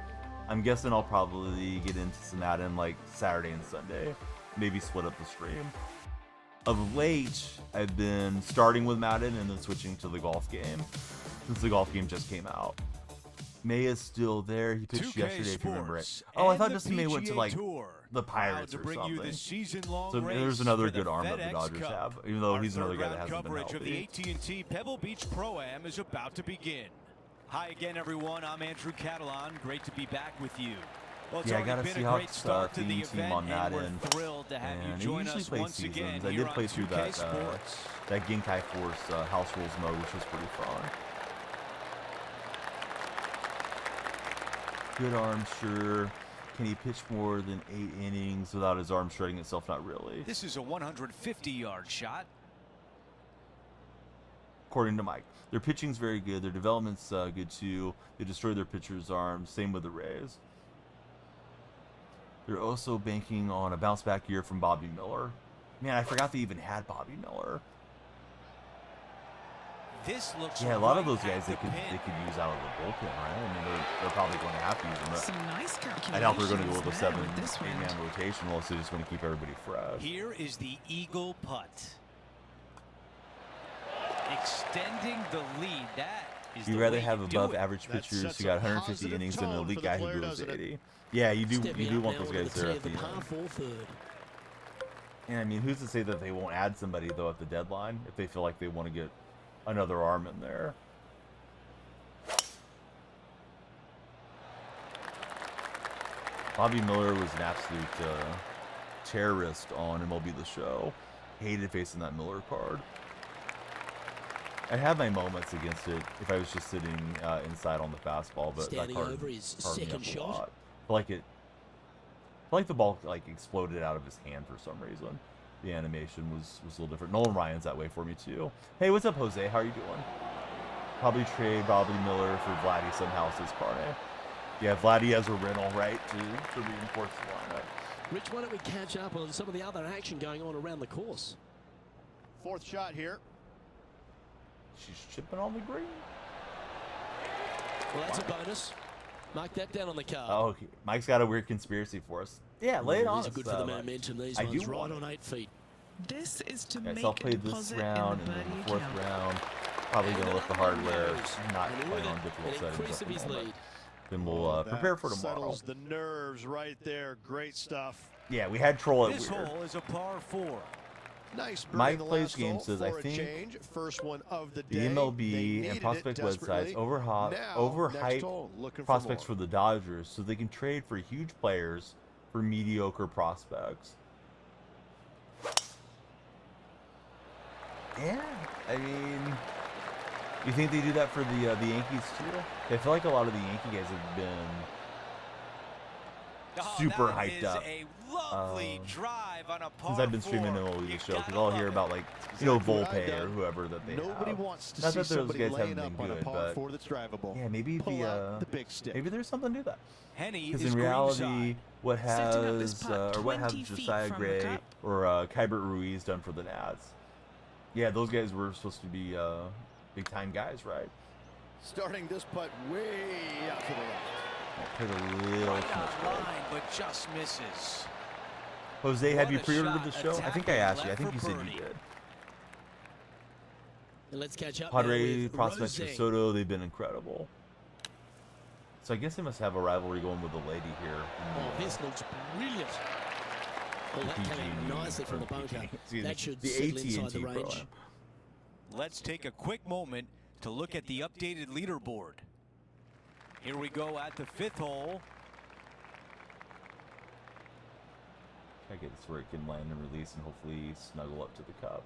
Speaker 1: I'm guessing I'll probably get into some Madden like Saturday and Sunday, maybe split up the stream. Of late, I've been starting with Madden and then switching to the golf game since the golf game just came out. May is still there. He pitched
Speaker 6: 2K
Speaker 1: yesterday, if you remember it.
Speaker 6: Sports
Speaker 1: Oh, I
Speaker 6: and
Speaker 1: thought
Speaker 6: the
Speaker 1: Dustin May went to
Speaker 6: PGA
Speaker 1: like
Speaker 6: Tour.
Speaker 1: the
Speaker 6: Proud
Speaker 1: Pirates
Speaker 6: to
Speaker 1: or
Speaker 6: bring you
Speaker 1: something.
Speaker 6: the season-long
Speaker 1: So
Speaker 6: race
Speaker 1: there's another
Speaker 6: for the
Speaker 1: good arm that the
Speaker 6: FedEx
Speaker 1: Dodgers
Speaker 6: Cup.
Speaker 1: have, even though
Speaker 6: Our
Speaker 1: he's another guy
Speaker 6: third
Speaker 1: that hasn't
Speaker 6: round
Speaker 1: been
Speaker 6: coverage of the
Speaker 1: healthy.
Speaker 6: AT&T Pebble Beach Pro-Am is about to begin. Hi again, everyone. I'm Andrew Catalan. Great to be back with you. Well, it's
Speaker 1: Yeah, I
Speaker 6: already
Speaker 1: got a
Speaker 6: been a great
Speaker 1: Seahawks
Speaker 6: start to the
Speaker 1: team
Speaker 6: event,
Speaker 1: on that
Speaker 6: and we're
Speaker 1: end.
Speaker 6: thrilled to have
Speaker 1: And
Speaker 6: you
Speaker 1: I
Speaker 6: join
Speaker 1: usually
Speaker 6: us
Speaker 1: play
Speaker 6: once again
Speaker 1: seasons. I
Speaker 6: here
Speaker 1: did
Speaker 6: on
Speaker 1: play through
Speaker 6: 2K Sports.
Speaker 1: that Genkai Force house rules mode, which was pretty fun. Good arm, sure. Can he pitch more than 8 innings without his arm shredding itself? Not really.
Speaker 6: This is a 150-yard shot.
Speaker 1: According to Mike, their pitching's very good. Their development's good too. They destroy their pitcher's arms. Same with the Rays. They're also banking on a bounce back year from Bobby Miller. Man, I forgot they even had Bobby Miller.
Speaker 6: This looks
Speaker 1: Yeah, a lot of
Speaker 6: right
Speaker 1: those guys
Speaker 6: at
Speaker 1: they
Speaker 6: the
Speaker 1: could
Speaker 6: pin.
Speaker 1: use out of the bullpen, right? I mean, they're probably going to have to use them.
Speaker 4: Some nice calculations.
Speaker 1: I doubt they're going to go with a
Speaker 4: there with this
Speaker 1: 7-8-man
Speaker 4: wind.
Speaker 1: rotation. Unless they just want to keep everybody fresh.
Speaker 6: Here is the eagle putt. Extending the lead. That is
Speaker 1: You'd
Speaker 6: the
Speaker 1: rather
Speaker 6: way
Speaker 1: have
Speaker 6: you do
Speaker 1: above
Speaker 6: it.
Speaker 1: average
Speaker 3: That
Speaker 1: pitchers
Speaker 3: sets
Speaker 1: who got
Speaker 3: a
Speaker 1: 150
Speaker 3: positive
Speaker 1: innings than an
Speaker 3: tone
Speaker 1: elite
Speaker 3: for the
Speaker 1: guy who
Speaker 3: player,
Speaker 1: goes
Speaker 3: doesn't it?
Speaker 1: 80. Yeah, you do
Speaker 2: Stepping up
Speaker 1: want
Speaker 2: now
Speaker 1: those
Speaker 2: into
Speaker 1: guys
Speaker 2: the
Speaker 1: there
Speaker 2: tee
Speaker 1: at
Speaker 2: of
Speaker 1: the
Speaker 2: the par
Speaker 1: end.
Speaker 2: 4 third.
Speaker 1: And I mean, who's to say that they won't add somebody though at the deadline if they feel like they want to get another arm in there? Bobby Miller was an absolute terrorist on MLB The Show. Hated facing that Miller card. I had my moments against it if I was just sitting inside on the fastball, but
Speaker 2: Standing
Speaker 1: that card
Speaker 2: over his
Speaker 1: hurt me
Speaker 2: second
Speaker 1: up a
Speaker 2: shot.
Speaker 1: lot. I feel like the ball like exploded out of his hand for some reason. The animation was a little different. Nolan Ryan's that way for me too. Hey, what's up, Jose? How are you doing? Probably trade Bobby Miller for Vladdy somehow, says Carne. Yeah, Vladdy has a rental, right, to reinforce the lineup.
Speaker 2: Rich, why don't we catch up on some of the other action going on around the course?
Speaker 3: Fourth shot here.
Speaker 1: She's chipping on the green.
Speaker 2: Well, that's a bonus. Mark that down on the card.
Speaker 1: Oh, okay. Mike's got a weird conspiracy for us. Yeah, lay it on
Speaker 2: These
Speaker 1: us.
Speaker 2: are good for the
Speaker 1: Mike.
Speaker 2: momentum. These
Speaker 1: I
Speaker 2: ones
Speaker 1: do
Speaker 2: right
Speaker 1: want
Speaker 2: on
Speaker 1: it.
Speaker 2: 8 feet.
Speaker 4: This is to
Speaker 1: Yeah,
Speaker 4: make
Speaker 1: so I'll
Speaker 4: a
Speaker 1: play this
Speaker 4: deposit
Speaker 1: round
Speaker 4: in the
Speaker 1: and then
Speaker 4: birdie
Speaker 1: the fourth
Speaker 4: account.
Speaker 1: round. Probably going to let the hardware not
Speaker 2: And
Speaker 1: play
Speaker 2: with
Speaker 1: on
Speaker 2: it,
Speaker 1: difficult
Speaker 2: an
Speaker 1: settings
Speaker 2: increase
Speaker 1: at
Speaker 2: of
Speaker 1: the
Speaker 2: his
Speaker 1: moment.
Speaker 2: lead.
Speaker 1: Then we'll prepare for
Speaker 3: That
Speaker 1: tomorrow.
Speaker 3: settles the nerves right there. Great stuff.
Speaker 1: Yeah, we had troll at
Speaker 6: This
Speaker 1: weird.
Speaker 6: hole is a par 4.
Speaker 3: Nice birdie
Speaker 1: Mike
Speaker 3: in the
Speaker 1: Plays
Speaker 3: last
Speaker 1: Game
Speaker 3: hole
Speaker 1: says,
Speaker 3: for
Speaker 1: I
Speaker 3: a
Speaker 1: think
Speaker 3: change. First one of the
Speaker 1: The
Speaker 3: day. They
Speaker 1: MLB
Speaker 3: needed
Speaker 1: and
Speaker 3: it
Speaker 1: prospect
Speaker 3: desperately.
Speaker 1: websites
Speaker 3: Now,
Speaker 1: overhype
Speaker 3: next hole, looking
Speaker 1: prospects
Speaker 3: for
Speaker 1: for the Dodgers so they can trade for huge players for mediocre prospects. Yeah, I mean, you think they do that for the Yankees too? I feel like a lot of the Yankee guys have been super
Speaker 6: that
Speaker 1: hyped
Speaker 6: is
Speaker 1: up
Speaker 6: a lovely drive on a par
Speaker 1: since I've been
Speaker 6: 4.
Speaker 1: streaming MLB
Speaker 6: You
Speaker 1: The Show, because
Speaker 6: gotta
Speaker 1: I'll
Speaker 6: love
Speaker 1: hear
Speaker 6: it.
Speaker 1: about like
Speaker 3: Exactly what I've
Speaker 1: Volpe or
Speaker 3: done.
Speaker 1: whoever that they
Speaker 3: Nobody
Speaker 1: have.
Speaker 3: wants to
Speaker 1: Not
Speaker 3: see
Speaker 1: that those
Speaker 3: somebody
Speaker 1: guys haven't
Speaker 3: laying
Speaker 1: been
Speaker 3: up on a
Speaker 1: good,
Speaker 3: par
Speaker 1: but
Speaker 3: 4 that's drivable.
Speaker 1: yeah, maybe
Speaker 3: Pull out the big stick.
Speaker 1: maybe there's something to that.
Speaker 6: Henny
Speaker 1: Because
Speaker 6: is
Speaker 1: in reality,
Speaker 6: greenside.
Speaker 1: what
Speaker 4: Setting up this
Speaker 1: has
Speaker 4: putt
Speaker 1: or what have
Speaker 4: 20 feet
Speaker 1: Josiah
Speaker 4: from the
Speaker 1: Gray
Speaker 4: cup.
Speaker 1: or Kybert Ruiz done for the Nats? Yeah, those guys were supposed to be big time guys, right?
Speaker 3: Starting this putt way out to the left.
Speaker 1: Played a little
Speaker 6: Right
Speaker 1: too much
Speaker 6: on
Speaker 1: play.
Speaker 6: line, but just misses.
Speaker 1: Jose, have
Speaker 6: What
Speaker 1: you
Speaker 6: a
Speaker 1: pre-ordered the
Speaker 6: shot,
Speaker 1: show? I think I
Speaker 6: attacking
Speaker 1: asked you. I
Speaker 6: left
Speaker 1: think
Speaker 6: for
Speaker 1: you said
Speaker 6: birdie.
Speaker 1: you did.
Speaker 2: And let's catch up now
Speaker 1: Padre
Speaker 2: with
Speaker 1: prospects for
Speaker 2: Rose.
Speaker 1: Soto, they've been incredible. So I guess they must have a rivalry going with the lady here.
Speaker 2: Oh, this looks brilliant. Well, that came in nicely from the bunker. That should
Speaker 1: the
Speaker 2: settle inside
Speaker 1: AT&T
Speaker 2: the range.
Speaker 1: Pro-Am.
Speaker 6: Let's take a quick moment to look at the updated leaderboard. Here we go at the 5th hole.
Speaker 1: I get this where it can land and release and hopefully snuggle up to the cup.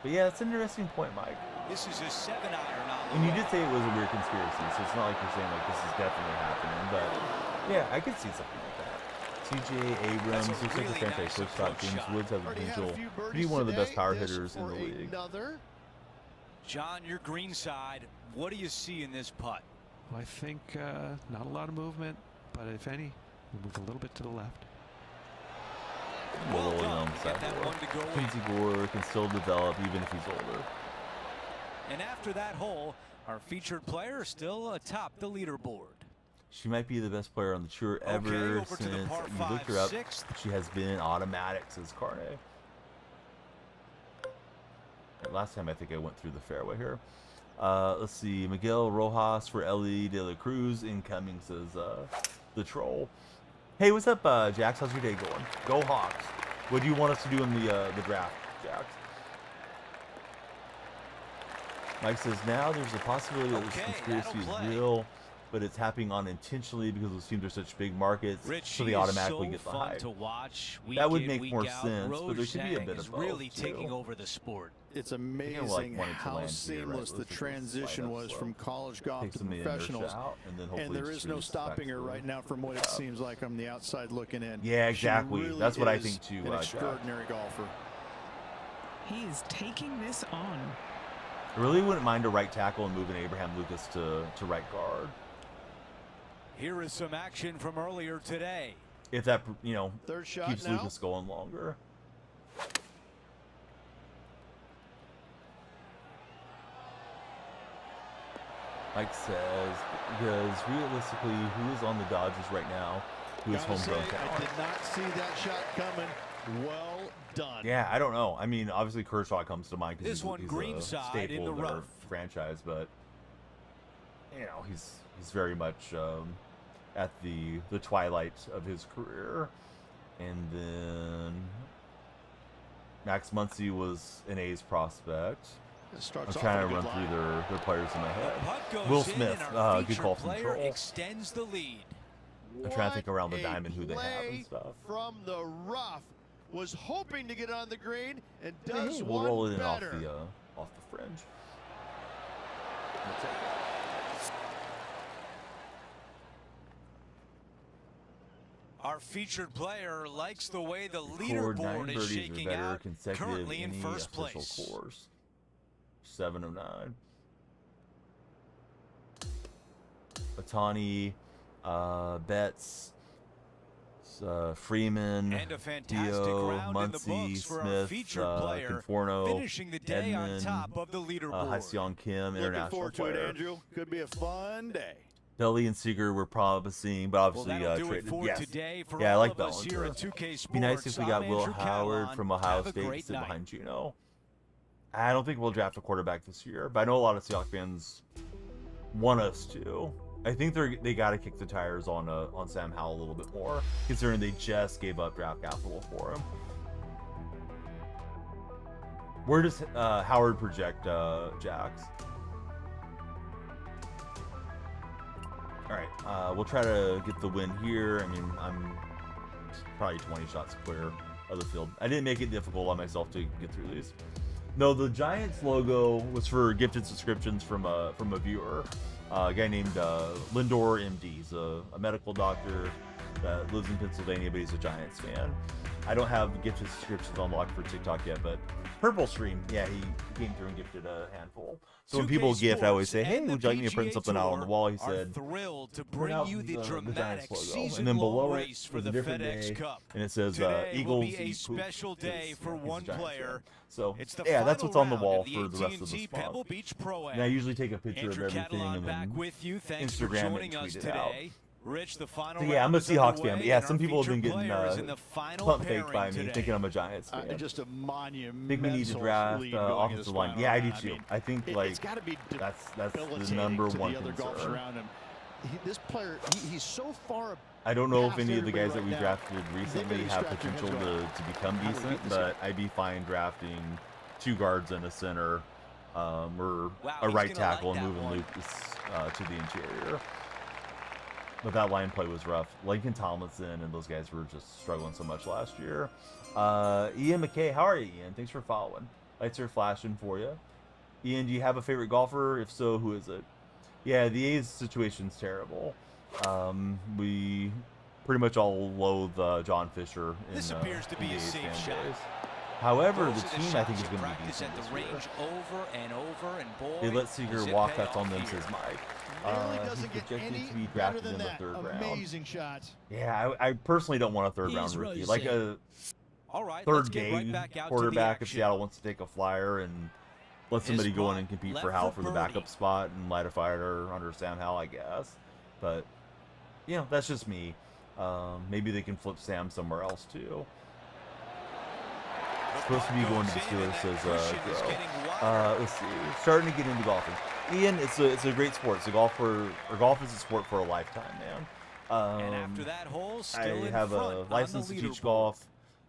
Speaker 1: But yeah, that's an interesting point, Mike.
Speaker 6: This is a 7-iron on the
Speaker 1: And you
Speaker 6: way.
Speaker 1: did say it was a weird conspiracy, so it's not like you're saying like this is definitely happening, but yeah, I could see something like that. TJ Abrams
Speaker 6: That's a
Speaker 1: looks like
Speaker 6: really
Speaker 1: a franchise
Speaker 6: nice
Speaker 1: shortstop.
Speaker 6: approach
Speaker 1: James
Speaker 6: shot.
Speaker 1: Woods has the
Speaker 3: Already had a
Speaker 1: potential
Speaker 3: few
Speaker 1: to be
Speaker 3: birdies
Speaker 1: one of the best
Speaker 3: today.
Speaker 1: power
Speaker 3: This
Speaker 1: hitters in
Speaker 3: for
Speaker 1: the league.
Speaker 3: Another.
Speaker 6: John, your green side. What do you see in this putt?
Speaker 5: Well, I think not a lot of movement, but if any, we'll move a little bit to the left.
Speaker 6: Well
Speaker 1: Rolling
Speaker 6: done
Speaker 1: on
Speaker 6: to
Speaker 1: the
Speaker 6: get that
Speaker 1: sideboard.
Speaker 6: one to go in.
Speaker 1: Quincy Gore can still develop even if he's older.
Speaker 6: And after that hole, our featured player is still atop the leaderboard.
Speaker 1: She might be the best player on the tour ever
Speaker 6: over
Speaker 1: since
Speaker 6: to the par
Speaker 1: you looked her
Speaker 6: 5
Speaker 1: up.
Speaker 6: 6th.
Speaker 1: She has been automatic, says Carne. Last time I think I went through the fairway here. Let's see, Miguel Rojas for Ellie De La Cruz incoming, says the troll. Hey, what's up, Jax? How's your day going? Go Hawks. What do you want us to do in the draft, Jax? Mike says now there's a possibility that this conspiracy is real, but it's happening unintentionally because those teams are such big markets, so they automatically get the hype.
Speaker 6: To watch
Speaker 1: that would make more sense, but there should be a bit of both,
Speaker 6: really
Speaker 1: too.
Speaker 6: taking over the sport.
Speaker 3: It's amazing how seamless the transition was from college golf to professionals. And there is no stopping her right now from what it seems like on the outside looking in.
Speaker 1: Yeah, exactly.
Speaker 3: Really
Speaker 1: That's what I think too.
Speaker 3: An extraordinary golfer.
Speaker 4: He is taking this on.
Speaker 1: I really wouldn't mind a right tackle and moving Abraham Lucas to right guard.
Speaker 6: Here is some action from earlier today.
Speaker 1: If that, you know,
Speaker 3: Third shot
Speaker 1: keeps
Speaker 3: now.
Speaker 1: Lucas going longer. Mike says, because realistically, who is on the Dodgers right now? Who is homegrown talent?
Speaker 3: I did not see that shot coming. Well done.
Speaker 1: Yeah, I don't know. I mean, obviously Kershaw comes to mind because he's
Speaker 6: green
Speaker 1: a
Speaker 6: side
Speaker 1: staple
Speaker 6: in the
Speaker 1: of their
Speaker 6: rough.
Speaker 1: franchise, but you know, he's very much at the twilight of his career. And then Max Muncy was an A's prospect. I'm trying to run through their players in my head. Will Smith, good call from Troll.
Speaker 6: Extends the lead.
Speaker 1: I'm trying to think around the diamond who they have and stuff.
Speaker 3: From the rough, was hoping to get on the green and does
Speaker 1: We'll
Speaker 3: one
Speaker 1: roll it in
Speaker 3: better.
Speaker 1: off the fringe.
Speaker 6: Our featured player likes the way the
Speaker 1: Scored 9
Speaker 6: leaderboard is
Speaker 1: birdies or
Speaker 6: shaking
Speaker 1: better
Speaker 6: out.
Speaker 1: consecutive
Speaker 6: Currently in
Speaker 1: any
Speaker 6: first
Speaker 1: official
Speaker 6: place.
Speaker 1: course. 7 of 9. Otani, Betts, Freeman,
Speaker 6: And a fantastic
Speaker 1: Dio,
Speaker 6: round in the
Speaker 1: Muncy,
Speaker 6: books for our
Speaker 1: Smith,
Speaker 6: featured player,
Speaker 1: Conforno,
Speaker 6: finishing the day on
Speaker 1: Edmund,
Speaker 6: top of the leaderboard.
Speaker 1: Hyeseong Kim,
Speaker 3: Looking
Speaker 1: international
Speaker 3: forward to it,
Speaker 1: player.
Speaker 3: Andrew. Could be a fun day.
Speaker 1: Belly and Seager were promising, but
Speaker 6: Well,
Speaker 1: obviously
Speaker 6: that'll do it
Speaker 1: traded.
Speaker 6: for
Speaker 1: Yes.
Speaker 6: today for
Speaker 1: Yeah, I
Speaker 6: all
Speaker 1: like
Speaker 6: of us here at
Speaker 1: Bellinger.
Speaker 6: 2K Sports.
Speaker 1: Be nice if we got
Speaker 6: I'm
Speaker 1: Will
Speaker 6: Andrew
Speaker 1: Howard
Speaker 6: Catalon.
Speaker 1: from Ohio
Speaker 6: Have a
Speaker 1: State to
Speaker 6: great
Speaker 1: sit
Speaker 6: night.
Speaker 1: behind Gino. I don't think we'll draft a quarterback this year, but I know a lot of Seahawks fans want us to. I think they got to kick the tires on Sam Howell a little bit more, considering they just gave up draft capital for him. Where does Howard project Jax? All right, we'll try to get the win here. I mean, I'm probably 20 shots clear of the field. I didn't make it difficult on myself to get through these. No, the Giants logo was for gifted subscriptions from a viewer, a guy named Lindor MD. He's a medical doctor that lives in Pennsylvania, but he's a Giants fan. I don't have gifted subscriptions unlocked for TikTok yet, but Purple Stream, yeah, he came through and gifted a handful. So when people gift, I always say, "Hey, would you like me to print something out on the wall?" He said,
Speaker 6: "Thrilled to
Speaker 1: "Print out
Speaker 6: bring you the
Speaker 1: Giants
Speaker 6: dramatic
Speaker 1: logo," and then below it
Speaker 6: race for
Speaker 1: was
Speaker 6: the
Speaker 1: a different
Speaker 6: FedEx
Speaker 1: day,
Speaker 6: Cup.
Speaker 1: and it says
Speaker 6: Today will
Speaker 1: Eagles
Speaker 6: be a
Speaker 1: eat poop,
Speaker 6: special day
Speaker 1: 'cause,
Speaker 6: for
Speaker 1: yeah, he's a
Speaker 6: one
Speaker 1: Giants
Speaker 6: player.
Speaker 1: fan. So
Speaker 6: It's the
Speaker 1: yeah, that's
Speaker 6: final
Speaker 1: what's on the
Speaker 6: round
Speaker 1: wall
Speaker 6: of the
Speaker 1: for the rest of
Speaker 6: AT&T
Speaker 1: this
Speaker 6: Pebble
Speaker 1: month.
Speaker 6: Beach Pro
Speaker 1: And I usually take a picture
Speaker 6: Andrew
Speaker 1: of everything
Speaker 6: Catalon
Speaker 1: and
Speaker 6: back
Speaker 1: then
Speaker 6: with you. Thanks for
Speaker 1: Instagram
Speaker 6: joining
Speaker 1: and
Speaker 6: us
Speaker 1: tweet it out.
Speaker 6: today. Rich, the final
Speaker 1: So yeah, I'm a
Speaker 6: round is
Speaker 1: Seahawks
Speaker 6: underway,
Speaker 1: fan, but yeah,
Speaker 6: and
Speaker 1: some
Speaker 6: our
Speaker 1: people have been
Speaker 6: featured
Speaker 1: getting
Speaker 6: player is in the final
Speaker 1: pump faked by
Speaker 6: pairing
Speaker 1: me,
Speaker 6: today.
Speaker 1: thinking I'm a Giants fan.
Speaker 3: Just a monumental
Speaker 1: I think we need to draft
Speaker 3: lead going into
Speaker 1: offensive
Speaker 3: this
Speaker 1: line.
Speaker 3: final
Speaker 1: Yeah, I do
Speaker 3: round.
Speaker 1: too.
Speaker 3: mean,
Speaker 1: I think
Speaker 3: it's got to be
Speaker 1: that's the
Speaker 3: debilitating
Speaker 1: number
Speaker 3: to
Speaker 1: one
Speaker 3: the other golfers
Speaker 1: concern.
Speaker 3: around him. This player, he's so far.
Speaker 1: I don't know if
Speaker 3: past
Speaker 1: any of the
Speaker 3: everybody
Speaker 1: guys that
Speaker 3: right
Speaker 1: we
Speaker 3: now.
Speaker 1: drafted
Speaker 3: They
Speaker 1: recently
Speaker 3: really
Speaker 1: have
Speaker 3: scratch your heads
Speaker 1: potential
Speaker 3: going,
Speaker 1: to become
Speaker 3: "How do we
Speaker 1: decent,
Speaker 3: beat this
Speaker 1: but I'd be fine drafting 2 guards and a center, or
Speaker 6: Wow,
Speaker 1: a
Speaker 6: he's
Speaker 1: right
Speaker 6: gonna
Speaker 1: tackle
Speaker 6: like
Speaker 1: and
Speaker 6: that
Speaker 1: moving
Speaker 6: one.
Speaker 1: Lucas to the interior. But that line play was rough. Lincoln Tomlinson and those guys were just struggling so much last year. Ian McKay, how are you, Ian? Thanks for following. Lights are flashing for you. Ian, do you have a favorite golfer? If so, who is it? Yeah, the A's situation's terrible. We pretty much all loathe John Fisher in
Speaker 6: This appears to be
Speaker 1: in
Speaker 6: a
Speaker 1: the A's
Speaker 6: safe
Speaker 1: fan
Speaker 6: shot.
Speaker 1: base. However,
Speaker 6: Those
Speaker 1: the
Speaker 6: are
Speaker 1: team I
Speaker 6: shots
Speaker 1: think is
Speaker 6: you
Speaker 1: going to be
Speaker 6: practice
Speaker 1: decent
Speaker 6: at
Speaker 1: this
Speaker 6: the
Speaker 1: year.
Speaker 6: range over and over, and boy,
Speaker 1: They let Seager
Speaker 6: does it
Speaker 1: walk.
Speaker 6: pay
Speaker 1: That's on
Speaker 6: off
Speaker 1: them,
Speaker 6: here.
Speaker 1: says Mike.
Speaker 3: Really
Speaker 1: He's
Speaker 3: doesn't get
Speaker 1: projected
Speaker 3: any
Speaker 1: to be
Speaker 3: better
Speaker 1: drafted
Speaker 3: than
Speaker 1: in the
Speaker 3: that.
Speaker 1: 3rd round.
Speaker 3: Amazing shot.
Speaker 1: Yeah, I personally don't want a 3rd round
Speaker 2: He's
Speaker 1: rookie. Like a
Speaker 6: All right, let's
Speaker 1: 3rd
Speaker 6: get
Speaker 1: day
Speaker 6: right back out to the
Speaker 1: quarterback if
Speaker 6: action.
Speaker 1: Seattle wants to take a flyer and let somebody go in and
Speaker 6: putt
Speaker 1: compete
Speaker 6: left
Speaker 1: for Howell
Speaker 6: for
Speaker 1: for the
Speaker 6: birdie.
Speaker 1: backup spot and light a fire under Sam Howell, I guess. But, you know, that's just me. Maybe they can flip Sam somewhere else, too. Supposed to be going to the Steelers, says Grow. Let's see. Starting to get into golfing. Ian, it's a great sport. Golf is a sport for a lifetime, man.
Speaker 6: And after that hole,
Speaker 1: I
Speaker 6: still in
Speaker 1: have
Speaker 6: front
Speaker 1: a
Speaker 6: on
Speaker 1: license
Speaker 6: the
Speaker 1: to teach
Speaker 6: leaderboard.
Speaker 1: golf.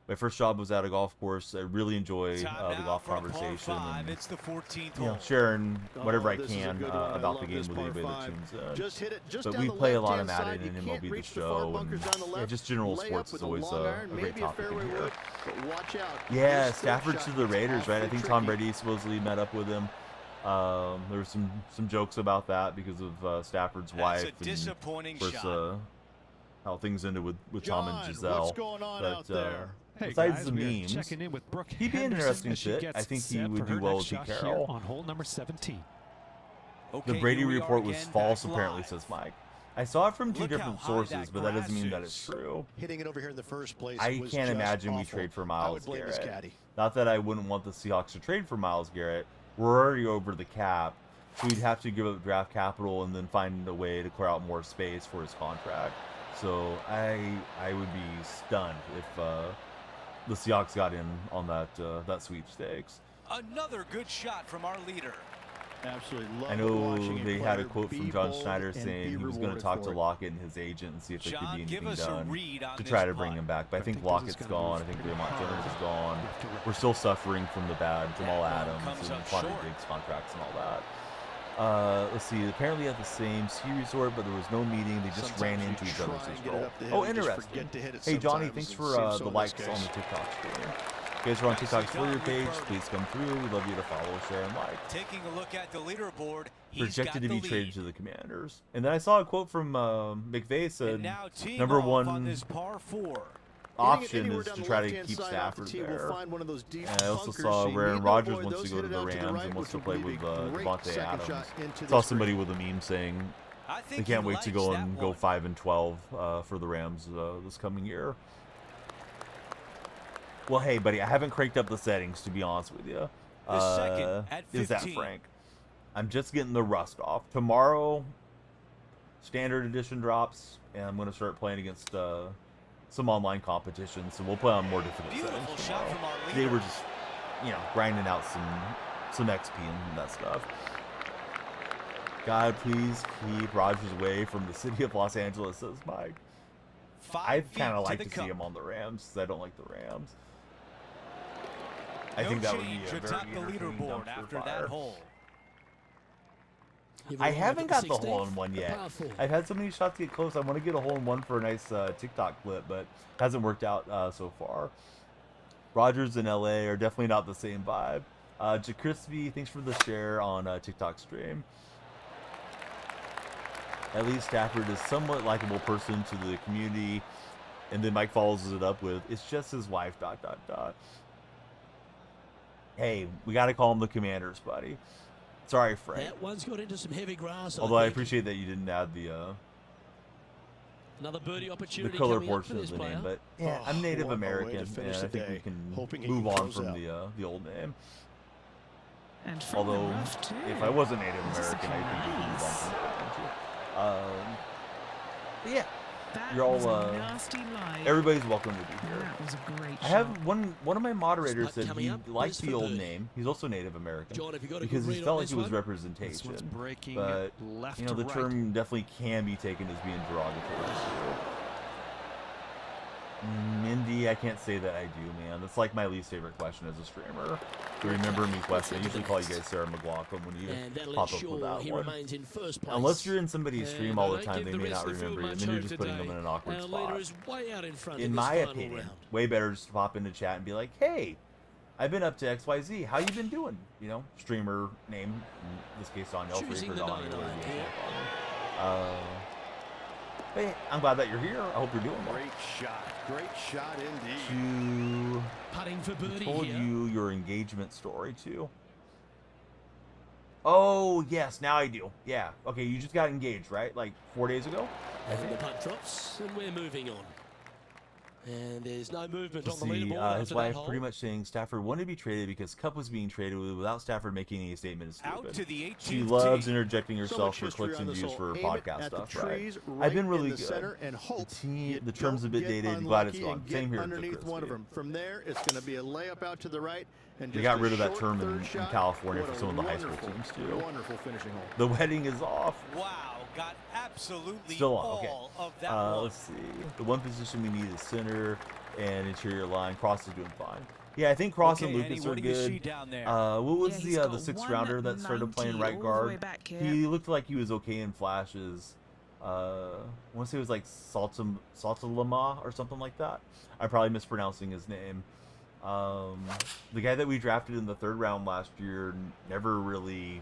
Speaker 1: My first job was at a golf course. I really enjoy the golf conversation and
Speaker 6: it's the 14th
Speaker 1: you know, sharing whatever I can about the game with anybody that tunes in.
Speaker 3: Just hit it just
Speaker 1: but we play a lot of Madden and MLB The Show, and yeah, just general sports is always a great topic in here.
Speaker 3: Watch out.
Speaker 1: Yeah, Stafford to the Raiders, right? I think Tom Brady supposedly met up with him. There were some jokes about that because of Stafford's wife and versus how things ended with Tom and Giselle.
Speaker 3: What's going on out there?
Speaker 5: Hey
Speaker 1: besides
Speaker 5: guys,
Speaker 1: the memes,
Speaker 5: checking in with Brooke
Speaker 1: he'd be an interesting fit. I think he would do well with Pete Carroll.
Speaker 5: On hole number 17.
Speaker 1: The Brady report was false, apparently, says Mike. I saw it from two different sources, but that doesn't mean that it's true.
Speaker 3: Hitting it over here in the first place.
Speaker 1: I can't imagine we trade for Myles Garrett. Not that I wouldn't want the Seahawks to trade for Myles Garrett. We're already over the cap, so we'd have to give up draft capital and then find a way to clear out more space for his contract. So I would be stunned if the Seahawks got in on that sweepstakes.
Speaker 6: Another good shot from our leader.
Speaker 3: Absolutely love
Speaker 1: I know they had a quote from John Schneider saying he was going to talk to Lockett and his agent and see if there could be anything done to try to bring him back. But I think Lockett's gone. I think Raymond Jones is gone. We're still suffering from the bad Jamal Adams and Quandre Diggs contracts and all that. Let's see. Apparently at the same ski resort, but there was no meeting. They just ran into each other's goal. Oh, interesting. Hey, Johnny, thanks for the likes on the TikTok stream. If you guys are on TikTok's For Your page, please come through. We'd love you to follow, share, and like.
Speaker 6: Taking a look at the leaderboard,
Speaker 1: projected to be traded to the Commanders. And then I saw a quote from McVay said, number one option is to try to keep Stafford there. And I also saw where Aaron Rodgers wants to go to the Rams and wants to play with Devontae Adams. Saw somebody with a meme saying they can't wait to go 5-12 for the Rams this coming year. Well, hey, buddy, I haven't cranked up the settings, to be honest with you. Is that frank? I'm just getting the rust off. Tomorrow, Standard Edition drops, and I'm going to start playing against some online competitions, so we'll play on more difficult settings tomorrow. Today we're just, you know, grinding out some XP and that stuff. God, please keep Rodgers away from the city of Los Angeles, says Mike. I'd kind of like to see him on the Rams, because I don't like the Rams. I think that would be a very entertaining dumpster fire. I haven't got the hole-in-one yet. I've had so many shots get close. I want to get a hole-in-one for a nice TikTok clip, but hasn't worked out so far. Rodgers and LA are definitely not the same vibe. Jacrispy, thanks for the share on TikTok stream. At least Stafford is somewhat likable person to the community. And then Mike follows it up with, it's just his wife, ... Hey, we got to call him the Commanders, buddy. Sorry, Frank.
Speaker 2: That one's got into some heavy grass.
Speaker 1: Although I appreciate that you didn't add the
Speaker 2: another birdie opportunity,
Speaker 1: the color portion of the name, but yeah, I'm Native American, and I think we can move on from the old name.
Speaker 4: And
Speaker 1: although, if I wasn't Native American, I think we could move on from the old name too. But yeah. You're all everybody's welcome to be here.
Speaker 4: That was a great
Speaker 1: I have one of my moderators said he liked the old name. He's also Native American because he felt like it was representation. But you know, the term definitely can be taken as being derogatory. Mindy, I can't say that I do, man. That's like my least favorite question as a streamer. To remember me question. I usually call you guys Sarah McLaughlin when you pop up with that one. Unless you're in somebody's stream all the time, they may not remember you, and then you're just putting them in an awkward spot. In my opinion, way better just to pop into chat and be like, hey, I've been up to XYZ. How you been doing? You know, streamer name, in this case on Elfrey or Donnie. Hey, I'm glad that you're here. I hope you're doing well.
Speaker 3: Great shot indeed.
Speaker 2: Putting for birdie
Speaker 1: told you your engagement story too. Oh yes, now I do. Yeah. Okay, you just got engaged, right? Like 4 days ago.
Speaker 2: And the punt drops, and we're moving on. And there's no movement on the leaderboard.
Speaker 1: His wife pretty much saying Stafford wanted to be traded because Kupp was being traded without Stafford making any statement is stupid. She loves interjecting herself for clicks and views for her podcast stuff, right? I've been really good. The term's a bit dated. Glad it's gone. Same here.
Speaker 3: Underneath one of them. From there, it's going to be a layup out to the right. And
Speaker 1: they got rid of that term in California for some of the high school teams too.
Speaker 3: Wonderful finishing hole.
Speaker 1: The wedding is off.
Speaker 6: Wow, got absolutely
Speaker 1: still on. Okay.
Speaker 6: All of that
Speaker 1: let's see. The one position we need is center. interior and interior line. Cross is doing fine. Yeah, I think Cross and Lucas are good. What was the sixth rounder that started playing right guard? He looked like he was okay in flashes. I want to say it was like Saltalama or something like that. I'm probably mispronouncing his name. The guy that we drafted in the 3rd round last year never really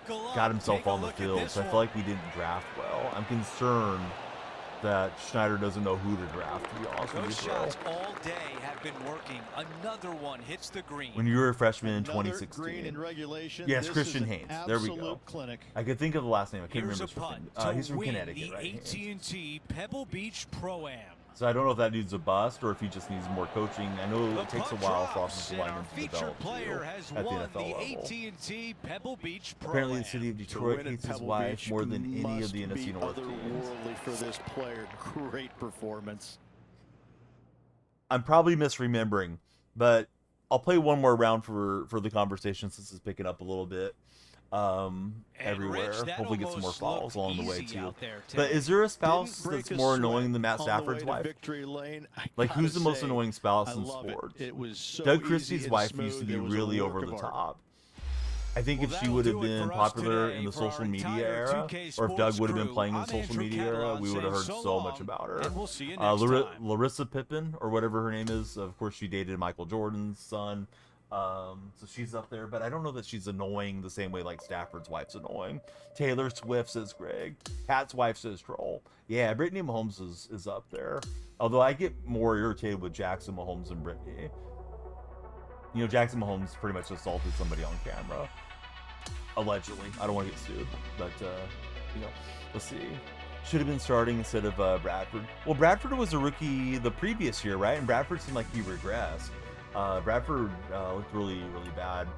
Speaker 1: got himself on the field, so I feel like we didn't draft well. I'm concerned that Schneider doesn't know who to draft, to be honest with you.
Speaker 6: Those shots all day have been working. Another one hits the green.
Speaker 1: When you were a freshman in 2016.
Speaker 3: Green in regulation.
Speaker 1: Yes, Christian Haynes. There we go.
Speaker 3: Clinic.
Speaker 1: I could think of the last name. I can't
Speaker 6: Here's
Speaker 1: remember. He's from Connecticut,
Speaker 6: the
Speaker 1: right?
Speaker 6: AT&T Pebble Beach Pro-Am.
Speaker 1: So I don't know if that dude's a bust or if he just needs more coaching. I know it takes a while for offensive linemen to develop too, at the NFL level.
Speaker 6: AT&T Pebble Beach
Speaker 1: Apparently, the city of Detroit hates his wife more than any of the NFC North teams.
Speaker 3: For this player, great performance.
Speaker 1: I'm probably misremembering, but I'll play one more round for the conversation since it's picking up a little bit. Everywhere.
Speaker 6: Rich,
Speaker 1: hopefully get some more fouls along the way too.
Speaker 6: There,
Speaker 1: but is there a spouse that's more annoying than Matt Stafford's wife? Like, who's the most annoying spouse in sports?
Speaker 3: It was so
Speaker 1: Doug Christie's wife used to be really over the top. I think if she would have been popular in the social media era, or if Doug would have been playing in the social media era, we would have heard so much about her. Larissa Pippen, or whatever her name is, of course she dated Michael Jordan's son. So she's up there, but I don't know that she's annoying the same way like Stafford's wife's annoying. Taylor Swift, says Greg. Pat's wife, says Troll. Yeah, Brittany Mahomes is up there. Although I get more irritated with Jackson Mahomes than Brittany. You know, Jackson Mahomes pretty much assaulted somebody on camera. Allegedly. I don't want to get sued. But, you know, let's see. Should have been starting instead of Bradford. Well, Bradford was a rookie the previous year, right? And Bradford seemed like he regressed. Bradford looked really, really bad.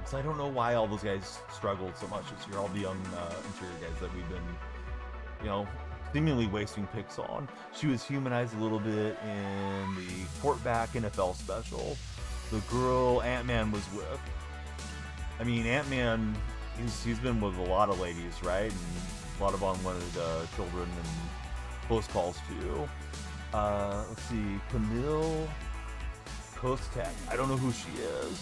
Speaker 1: So I don't know why all those guys struggled so much this year. All the young interior guys that we've been, you know, seemingly wasting picks on. She was humanized a little bit in the Quarterback NFL special. The girl Ant-Man was with. I mean, Ant-Man, he's been with a lot of ladies, right? And a lot of unwanted children and close calls too. Let's see, Camille Kostek. I don't know who she is.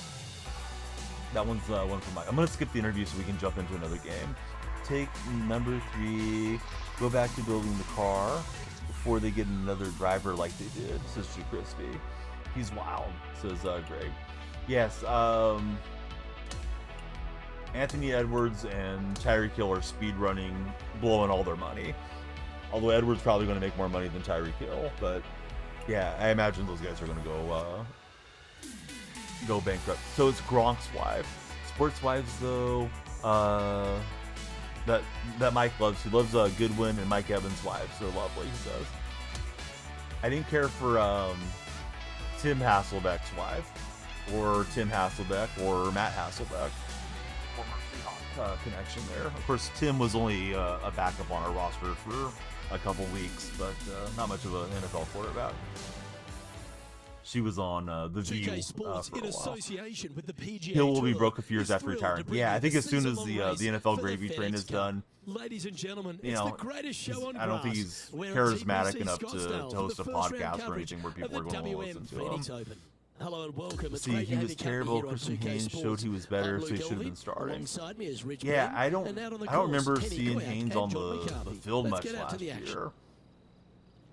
Speaker 1: That one's one from Mike. I'm gonna skip the interview so we can jump into another game. Take number 3. Go back to building the car before they get another driver like they did, says Drew Crispy. He's wild, says Greg. Yes, Anthony Edwards and Tyreek Hill are speed running, blowing all their money. Although Edwards probably going to make more money than Tyreek Hill, but yeah, I imagine those guys are going to go bankrupt. So it's Gronk's wife. Sports wives, though, that Mike loves. He loves Goodwin and Mike Evans' wives. They're lovely, he says. I didn't care for Tim Hasselbeck's wife, or Tim Hasselbeck, or Matt Hasselbeck. Connection there. Of course, Tim was only a backup on our roster for a couple weeks, but not much of an NFL quarterback. She was on The View for a while.
Speaker 2: With the PGA
Speaker 1: Hill will be
Speaker 2: Tour
Speaker 1: broke a few years after retiring. Yeah, I think as soon as the NFL gravy train is done,
Speaker 2: ladies and gentlemen,
Speaker 1: you know, I don't think he's charismatic enough to host a podcast or anything where people are going to listen to him.
Speaker 2: Hello and welcome.
Speaker 1: See, he was terrible. Christian Haynes showed he was better, so he should have been starting. Yeah, I don't remember seeing Haynes on the field much last year.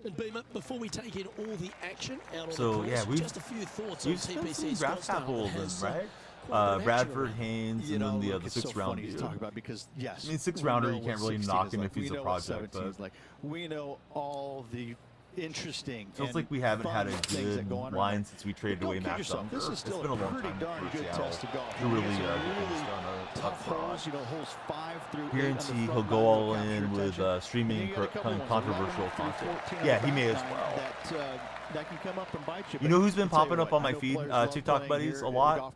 Speaker 2: And Beamer, before we take in all the action out on
Speaker 1: So
Speaker 2: the
Speaker 1: yeah,
Speaker 2: course, just a few thoughts on
Speaker 1: spent some
Speaker 2: TPC's
Speaker 1: draft capital then, right? Bradford, Haynes, and then the 6th round dude.
Speaker 3: Talk about because yes,
Speaker 1: I mean, 6th rounder, you can't really knock him if he's a project, but
Speaker 3: like we know all the interesting.
Speaker 1: Feels like we haven't had a good line since we traded away Max Unger. It's been a long time for Seattle to really get things done up front. Guarantee he'll go all in with streaming controversial content. Yeah, he may as well.
Speaker 3: That can come up and bite you.
Speaker 1: You know who's been popping up on my feed, TikTok buddies, a lot?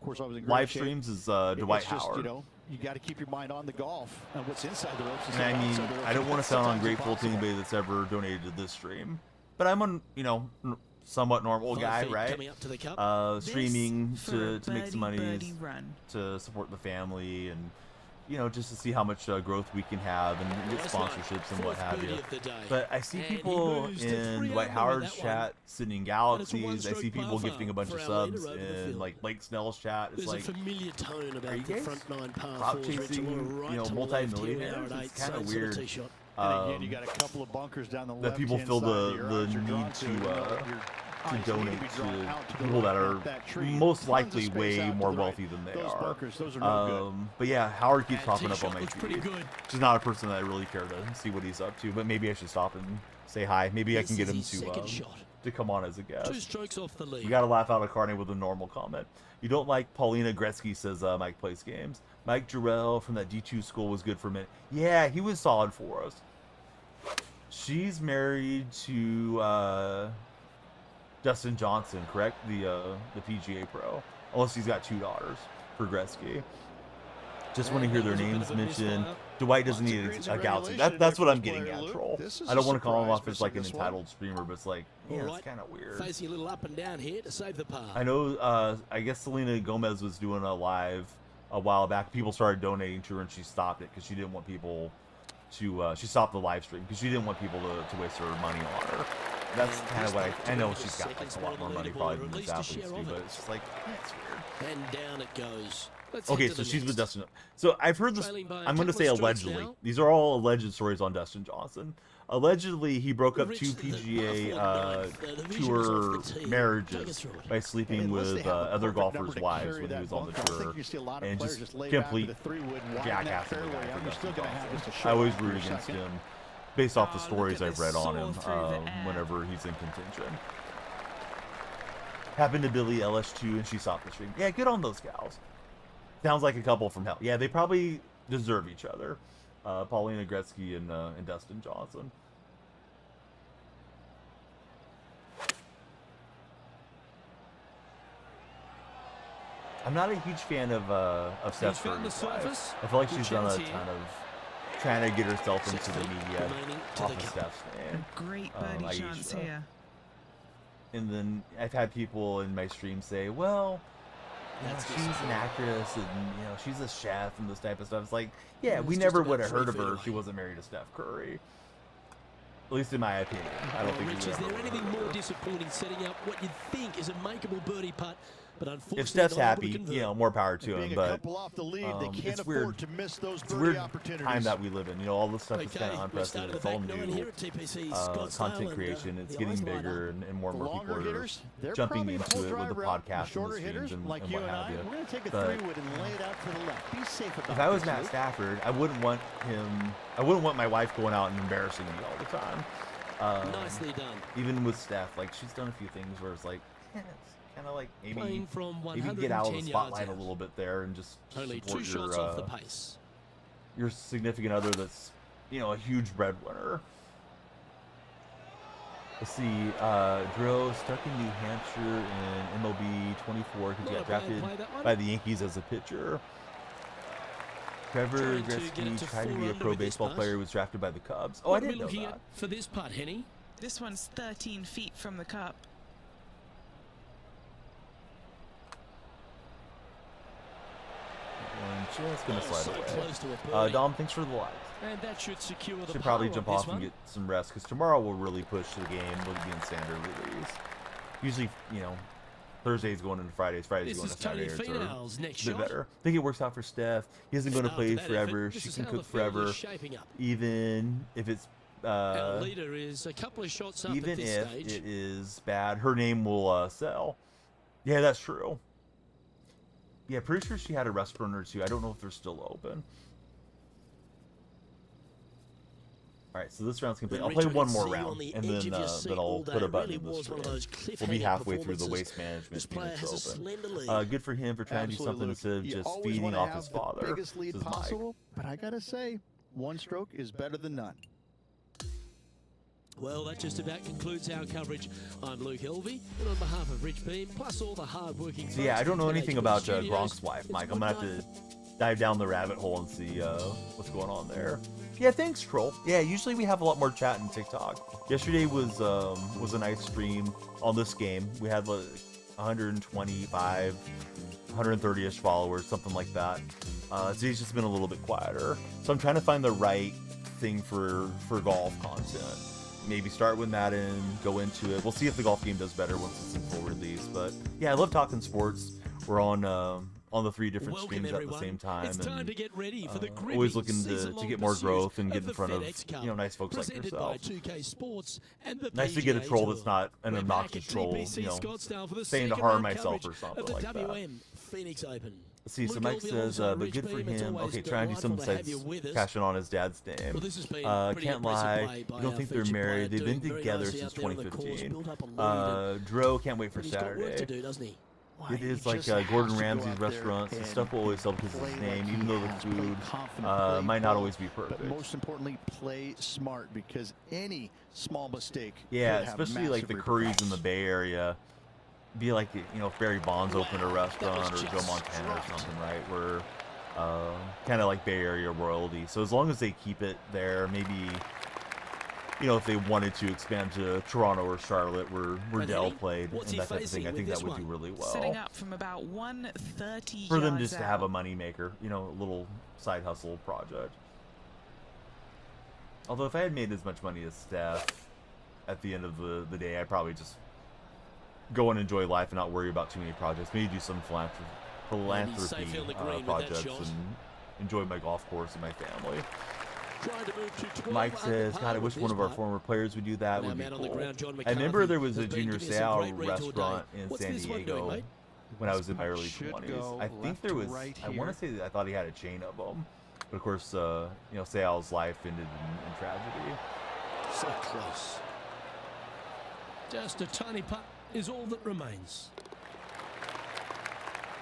Speaker 1: Live streams is Dwight Howard.
Speaker 3: You got to keep your mind on the golf and what's inside the ropes.
Speaker 1: And I mean, I don't want to sound ungrateful to anybody that's ever donated to this stream, but I'm a, you know, somewhat normal guy, right? Streaming to make some money, to support the family, and you know, just to see how much growth we can have and get sponsorships and what have you. But I see people in Dwight Howard's chat sending galaxies. I see people gifting a bunch of subs in like Blake Snell's chat. It's like, are you guys clout chasing, you know, multi-millionaires? It's kind of weird.
Speaker 3: And again, you got a couple of bunkers down the
Speaker 1: that people feel the need to donate to people that are most likely way more wealthy than they are. But yeah, Howard keeps popping up on my feed. She's not a person that I really care to see what he's up to, but maybe I should stop and say hi. Maybe I can get him to come on as a guest. You gotta laugh out of Carney with a normal comment. You don't like Paulina Gretzky, says Mike Plays Games. Mike Jarrell from that D2 school was good for a minute. Yeah, he was solid for us. She's married to Dustin Johnson, correct? The PGA pro. Unless he's got 2 daughters for Gretzky. Just want to hear their names mentioned. Dwight doesn't need a galaxy. That's what I'm getting at, Troll. I don't want to call him off as like an entitled streamer, but it's like, yeah, it's kind of weird.
Speaker 2: Facing a little up and down here to save the par.
Speaker 1: I know. I guess Selena Gomez was doing a live a while back. People started donating to her, and she stopped it because she didn't want people to. She stopped the live stream because she didn't want people to waste their money on her. That's kind of what I know. She's got like a lot more money probably than these athletes do, but it's just like, it's weird.
Speaker 2: And down it goes.
Speaker 1: Okay, so she's with Dustin. So I've heard this. I'm going to say allegedly. These are all alleged stories on Dustin Johnson. Allegedly, he broke up 2 PGA Tour marriages by sleeping with other golfers' wives when he was on the tour, and just complete jackass of a guy for Dustin Johnson. I always root against him based off the stories I've read on him whenever he's in contention. Happened to Billy LS2, and she stopped the stream. Yeah, good on those gals. Sounds like a couple from hell. Yeah, they probably deserve each other. Paulina Gretzky and Dustin Johnson. I'm not a huge fan of Steph Curry's wife. I feel like she's done a ton of trying to get herself into the media off of Steph's name.
Speaker 4: Great birdie chance here.
Speaker 1: And then I've had people in my stream say, well, you know, she's an actress and, you know, she's a chef and this type of stuff. It's like, yeah, we never would have heard of her if she wasn't married to Steph Curry. At least in my opinion. I don't think
Speaker 2: Rich, is there anything more disappointing setting up what you'd think is a makeable birdie putt? But unfortunately,
Speaker 1: if Steph's happy, you know, more power to him. But
Speaker 3: it's weird. It's
Speaker 1: a weird time that we live in. You know, all this stuff is kind of unprecedented. It's all new content creation. It's getting bigger, and more people are jumping into it with the podcast and the streams and what have you. But if I was Matt Stafford, I wouldn't want my wife going out and embarrassing me all the time.
Speaker 2: Nicely done.
Speaker 1: Even with Steph, like she's done a few things where it's like, yeah, it's kind of like maybe get out of the spotlight a little bit there and just support your significant other that's, you know, a huge breadwinner. Let's see, Drill stuck in New Hampshire in MLB 24 because he got drafted by the Yankees as a pitcher. Trevor Gretzky tried to be a pro baseball player who was drafted by the Cubs. Oh, I didn't know that.
Speaker 2: For this putt, Henny?
Speaker 4: This one's 13 feet from the cup.
Speaker 1: Just gonna slide away. Dom, thanks for the likes.
Speaker 2: And that should secure the
Speaker 1: probably jump off and get some rest because tomorrow we'll really push the game. We'll be in standard release. Usually, you know, Thursdays going into Fridays, Fridays going to Saturdays are a bit better. I think it works out for Steph. He isn't going to play forever. She can cook forever, even if it's even if it is bad. Her name will sell. Yeah, that's true. Yeah, pretty sure she had a restaurant or two. I don't know if they're still open. Alright, so this round's complete. I'll play one more round, and then I'll put a button in the stream. We'll be halfway through the Waste Management Phoenix Open. Good for him for trying to do something instead of just feeding off his father. This is Mike.
Speaker 3: But I gotta say, one stroke is better than none.
Speaker 2: Well, that just about concludes our coverage. I'm Luke Elvey, and on behalf of Rich Beam, plus all the hard-working...
Speaker 1: So yeah, I don't know anything about Gronk's wife, Mike. I'm going to have to dive down the rabbit hole and see what's going on there. Yeah, thanks, Troll. Yeah, usually we have a lot more chat in TikTok. Yesterday was a nice stream on this game. We had 125, 130-ish followers, something like that. So he's just been a little bit quieter. So I'm trying to find the right thing for golf content. Maybe start with Madden, go into it. We'll see if the golf game does better once it's in full release. But yeah, I love talking sports. We're on the 3 different streams at the same time,
Speaker 2: it's time to get ready for the
Speaker 1: always looking to get more growth and get in front of nice folks like yourself. Nice to get a troll that's not an obnoxious troll, saying to harm myself or something like that. Let's see, so Mike says, but good for him. Okay, trying to do something besides cashing on his dad's name. Can't lie, you don't think they're married. They've been together since 2015. Dro can't wait for Saturday. It is like Gordon Ramsay's restaurants. The stuff will always help because his name, even though the food might not always be perfect.
Speaker 3: But most importantly, play smart, because any small mistake.
Speaker 1: Yeah, especially like the Currys in the Bay Area. Be like, if Barry Bonds opened a restaurant or Joe Montana or something, right? We're kind of like Bay Area royalty. So as long as they keep it there, maybe, if they wanted to expand to Toronto or Charlotte, where Dell played and that type of thing, I think that would do really well.
Speaker 4: Setting up from about 130
Speaker 1: for them just to have a money maker, a little side hustle project. Although if I had made as much money as Steph at the end of the day, I'd probably just go and enjoy life and not worry about too many projects. Maybe do some philanthropy projects and enjoy my golf course and my family. Mike says, God, I wish one of our former players would do that. Would be cool. I remember there was a Junior Seau restaurant in San Diego when I was in my early 20s. I think there was, I want to say that I thought he had a chain of them. But of course, Seau's life ended in tragedy.
Speaker 2: So close. Just a tiny putt is all that remains.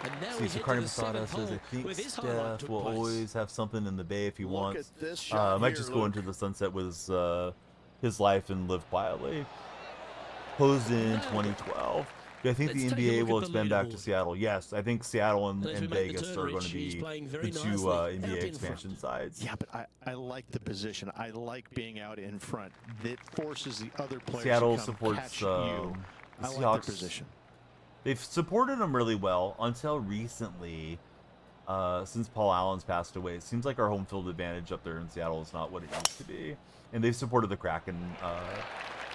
Speaker 2: And now
Speaker 1: see, so Carney Masada says, I think Steph will always have something in the Bay if he wants. Might just go into the sunset with his life and live quietly. Closed in 2012. Do I think the NBA will expand back to Seattle? Yes, I think Seattle and Vegas are going to be the 2 NBA expansion sides.
Speaker 3: Yeah, but I like the position. I like being out in front. That forces the other players
Speaker 1: Seattle
Speaker 3: to come
Speaker 1: supports
Speaker 3: catch you. I like
Speaker 1: Seahawks.
Speaker 3: their position.
Speaker 1: They've supported them really well until recently, since Paul Allen's passed away. It seems like our home field advantage up there in Seattle is not what it used to be. And they've supported the Kraken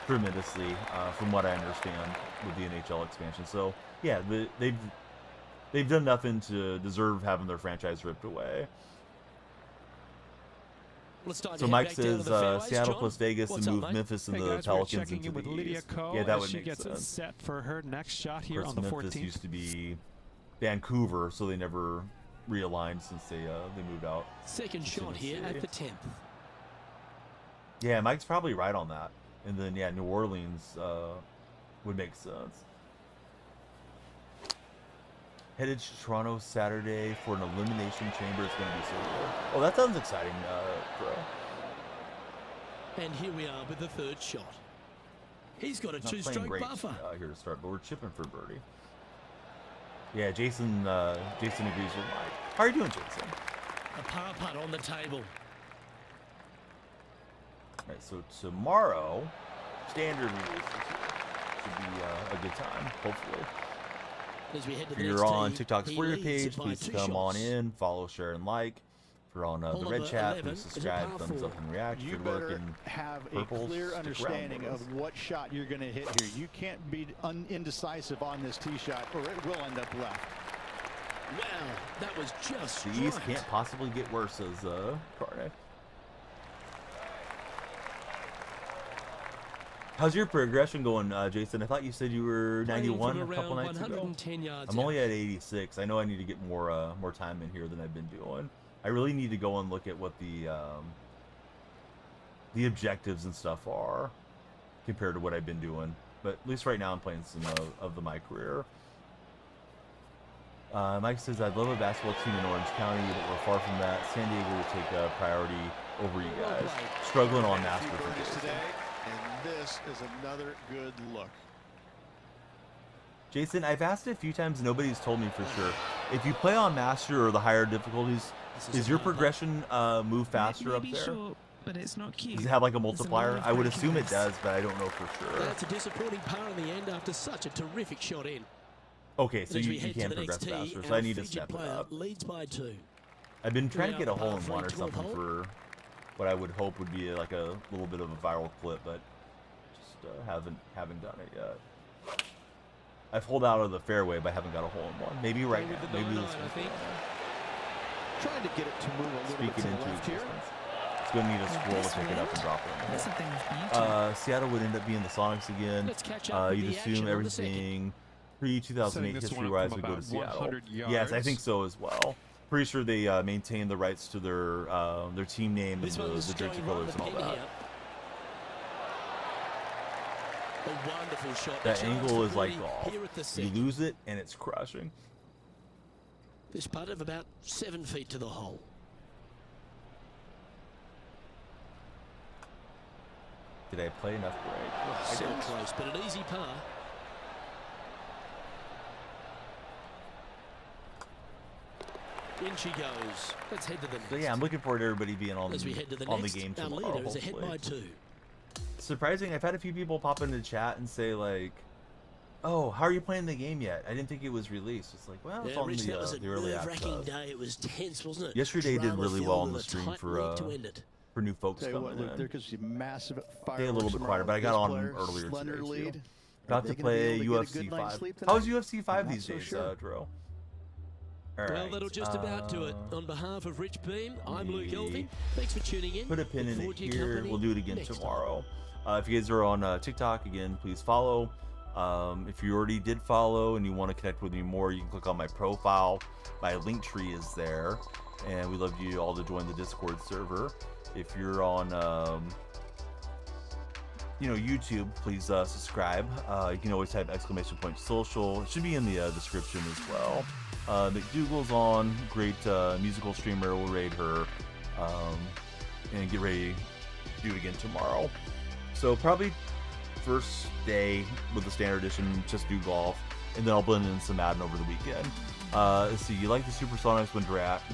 Speaker 1: tremendously, from what I understand, with the NHL expansion. So, yeah, they've done nothing to deserve having their franchise ripped away. So Mike says Seattle plus Vegas and move Memphis and the Pelicans into the East. Yeah, that would make sense.
Speaker 5: Set for her next shot here on the 14th.
Speaker 1: Memphis used to be Vancouver, so they never realigned since they moved out.
Speaker 2: Second shot here at the 10th.
Speaker 1: Yeah, Mike's probably right on that. And then New Orleans would make sense. Headed to Toronto Saturday for an elimination chamber. It's going to be so cool. Oh, that sounds exciting, bro.
Speaker 2: And here we are with the 3rd shot. He's got a 2-stroke buffer.
Speaker 1: Here to start, but we're chipping for birdie. Yeah, Jason agrees with Mike. How are you doing, Jason?
Speaker 2: A par putt on the table.
Speaker 1: All right, so tomorrow, standard release should be a good time, hopefully.
Speaker 2: As we head to
Speaker 1: if
Speaker 2: the
Speaker 1: you're
Speaker 2: next
Speaker 1: on
Speaker 2: tee,
Speaker 1: TikTok's For Your page, please come on in, follow, share, and like. If you're on the Red Chat, please subscribe, thumbs up, and react.
Speaker 3: You better have a clear understanding of what shot you're going to hit here. You can't be indecisive on this tee shot, or it will end up left.
Speaker 2: Wow, that was just
Speaker 1: the East can't possibly get worse, says Carney. How's your progression going, Jason? I thought you said you were 91 a couple nights ago. I'm only at 86. I know I need to get more time in here than I've been doing. I really need to go and look at what the objectives and stuff are compared to what I've been doing. But at least right now I'm playing some of my career. Mike says, I'd love a basketball team in Orange County, but we're far from that. San Diego would take a priority over you guys. Struggling on Master for Jason.
Speaker 3: And this is another good look.
Speaker 1: Jason, I've asked it a few times. Nobody's told me for sure. If you play on Master or the higher difficulties, is your progression move faster up there?
Speaker 4: Sure, but it's not cute.
Speaker 1: Does it have like a multiplier? I would assume it does, but I don't know for sure.
Speaker 2: That's a disappointing par in the end after such a terrific shot in.
Speaker 1: Okay, so you can progress faster, so I need to step it up.
Speaker 2: Leads by 2.
Speaker 1: I've been trying to get a hole-in-one or something for what I would hope would be like a little bit of a viral clip, but just haven't done it yet. I've holed out of the fairway, but I haven't got a hole-in-one. Maybe right now. Maybe this week.
Speaker 3: Trying to get it to move a little bit to the left here.
Speaker 1: It's going to need a scroll to pick it up and drop it. Seattle would end up being the Sonics again. You'd assume everything pre-2008 history-wise would go to Seattle. Yes, I think so as well. Pretty sure they maintain the rights to their team name and the jersey colors and all that.
Speaker 2: A wonderful shot.
Speaker 1: That angle is like golf. You lose it and it's crushing.
Speaker 2: This putt of about 7 feet to the hole.
Speaker 1: Did I play enough break?
Speaker 2: So close, but an easy par. In she goes. Let's head to the next.
Speaker 1: So yeah, I'm looking forward to everybody being on the game tomorrow.
Speaker 2: Our leader is ahead by 2.
Speaker 1: Surprising, I've had a few people pop into chat and say like, "Oh, how are you playing the game yet? I didn't think it was released." It's like, well, it's on the early access.
Speaker 2: Day. It was tense, wasn't it?
Speaker 1: Yesterday did really well on the stream for new folks coming in.
Speaker 3: There could be massive
Speaker 1: Stay a little bit quieter, but I got on earlier today too. About to play UFC 5. How's UFC 5 these days, Dro?
Speaker 2: Right. Well, that'll just about do it. On behalf of Rich Beam, I'm Luke Elvey. Thanks for tuning in.
Speaker 1: Put a pin in it here. We'll do it again tomorrow. If you guys are on TikTok, again, please follow. If you already did follow and you want to connect with me more, you can click on my profile. My link tree is there. And we'd love you all to join the Discord server. If you're on YouTube, please subscribe. You can always type !social. It should be in the description as well. McDougal's on, great musical streamer. We'll raid her and get ready to do it again tomorrow. So probably first day with the standard edition, just do golf, and then I'll blend in some Madden over the weekend. Let's see, you like the Supersonics when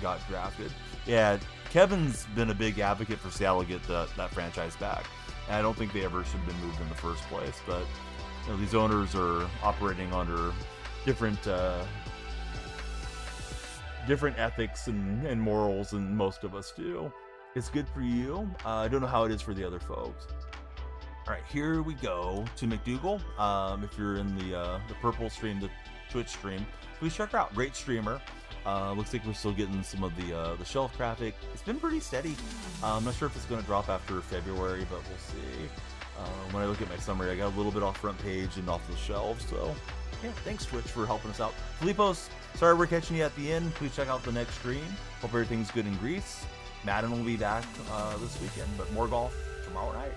Speaker 1: got drafted? Yeah, Kevin's been a big advocate for Seattle to get that franchise back. And I don't think they ever should have been moved in the first place, but these owners are operating under different ethics and morals than most of us do. It's good for you. I don't know how it is for the other folks. All right, here we go to McDougal. If you're in the purple stream, the Twitch stream, please check her out. Great streamer. Looks like we're still getting some of the shelf traffic. It's been pretty steady. I'm not sure if it's going to drop after February, but we'll see. When I look at my summary, I got a little bit off front page and off the shelves. So yeah, thanks Twitch for helping us out. Filipos, sorry we're catching you at the end. Please check out the next stream. Hope everything's good in Greece. Madden will be back this weekend, but more golf tomorrow night.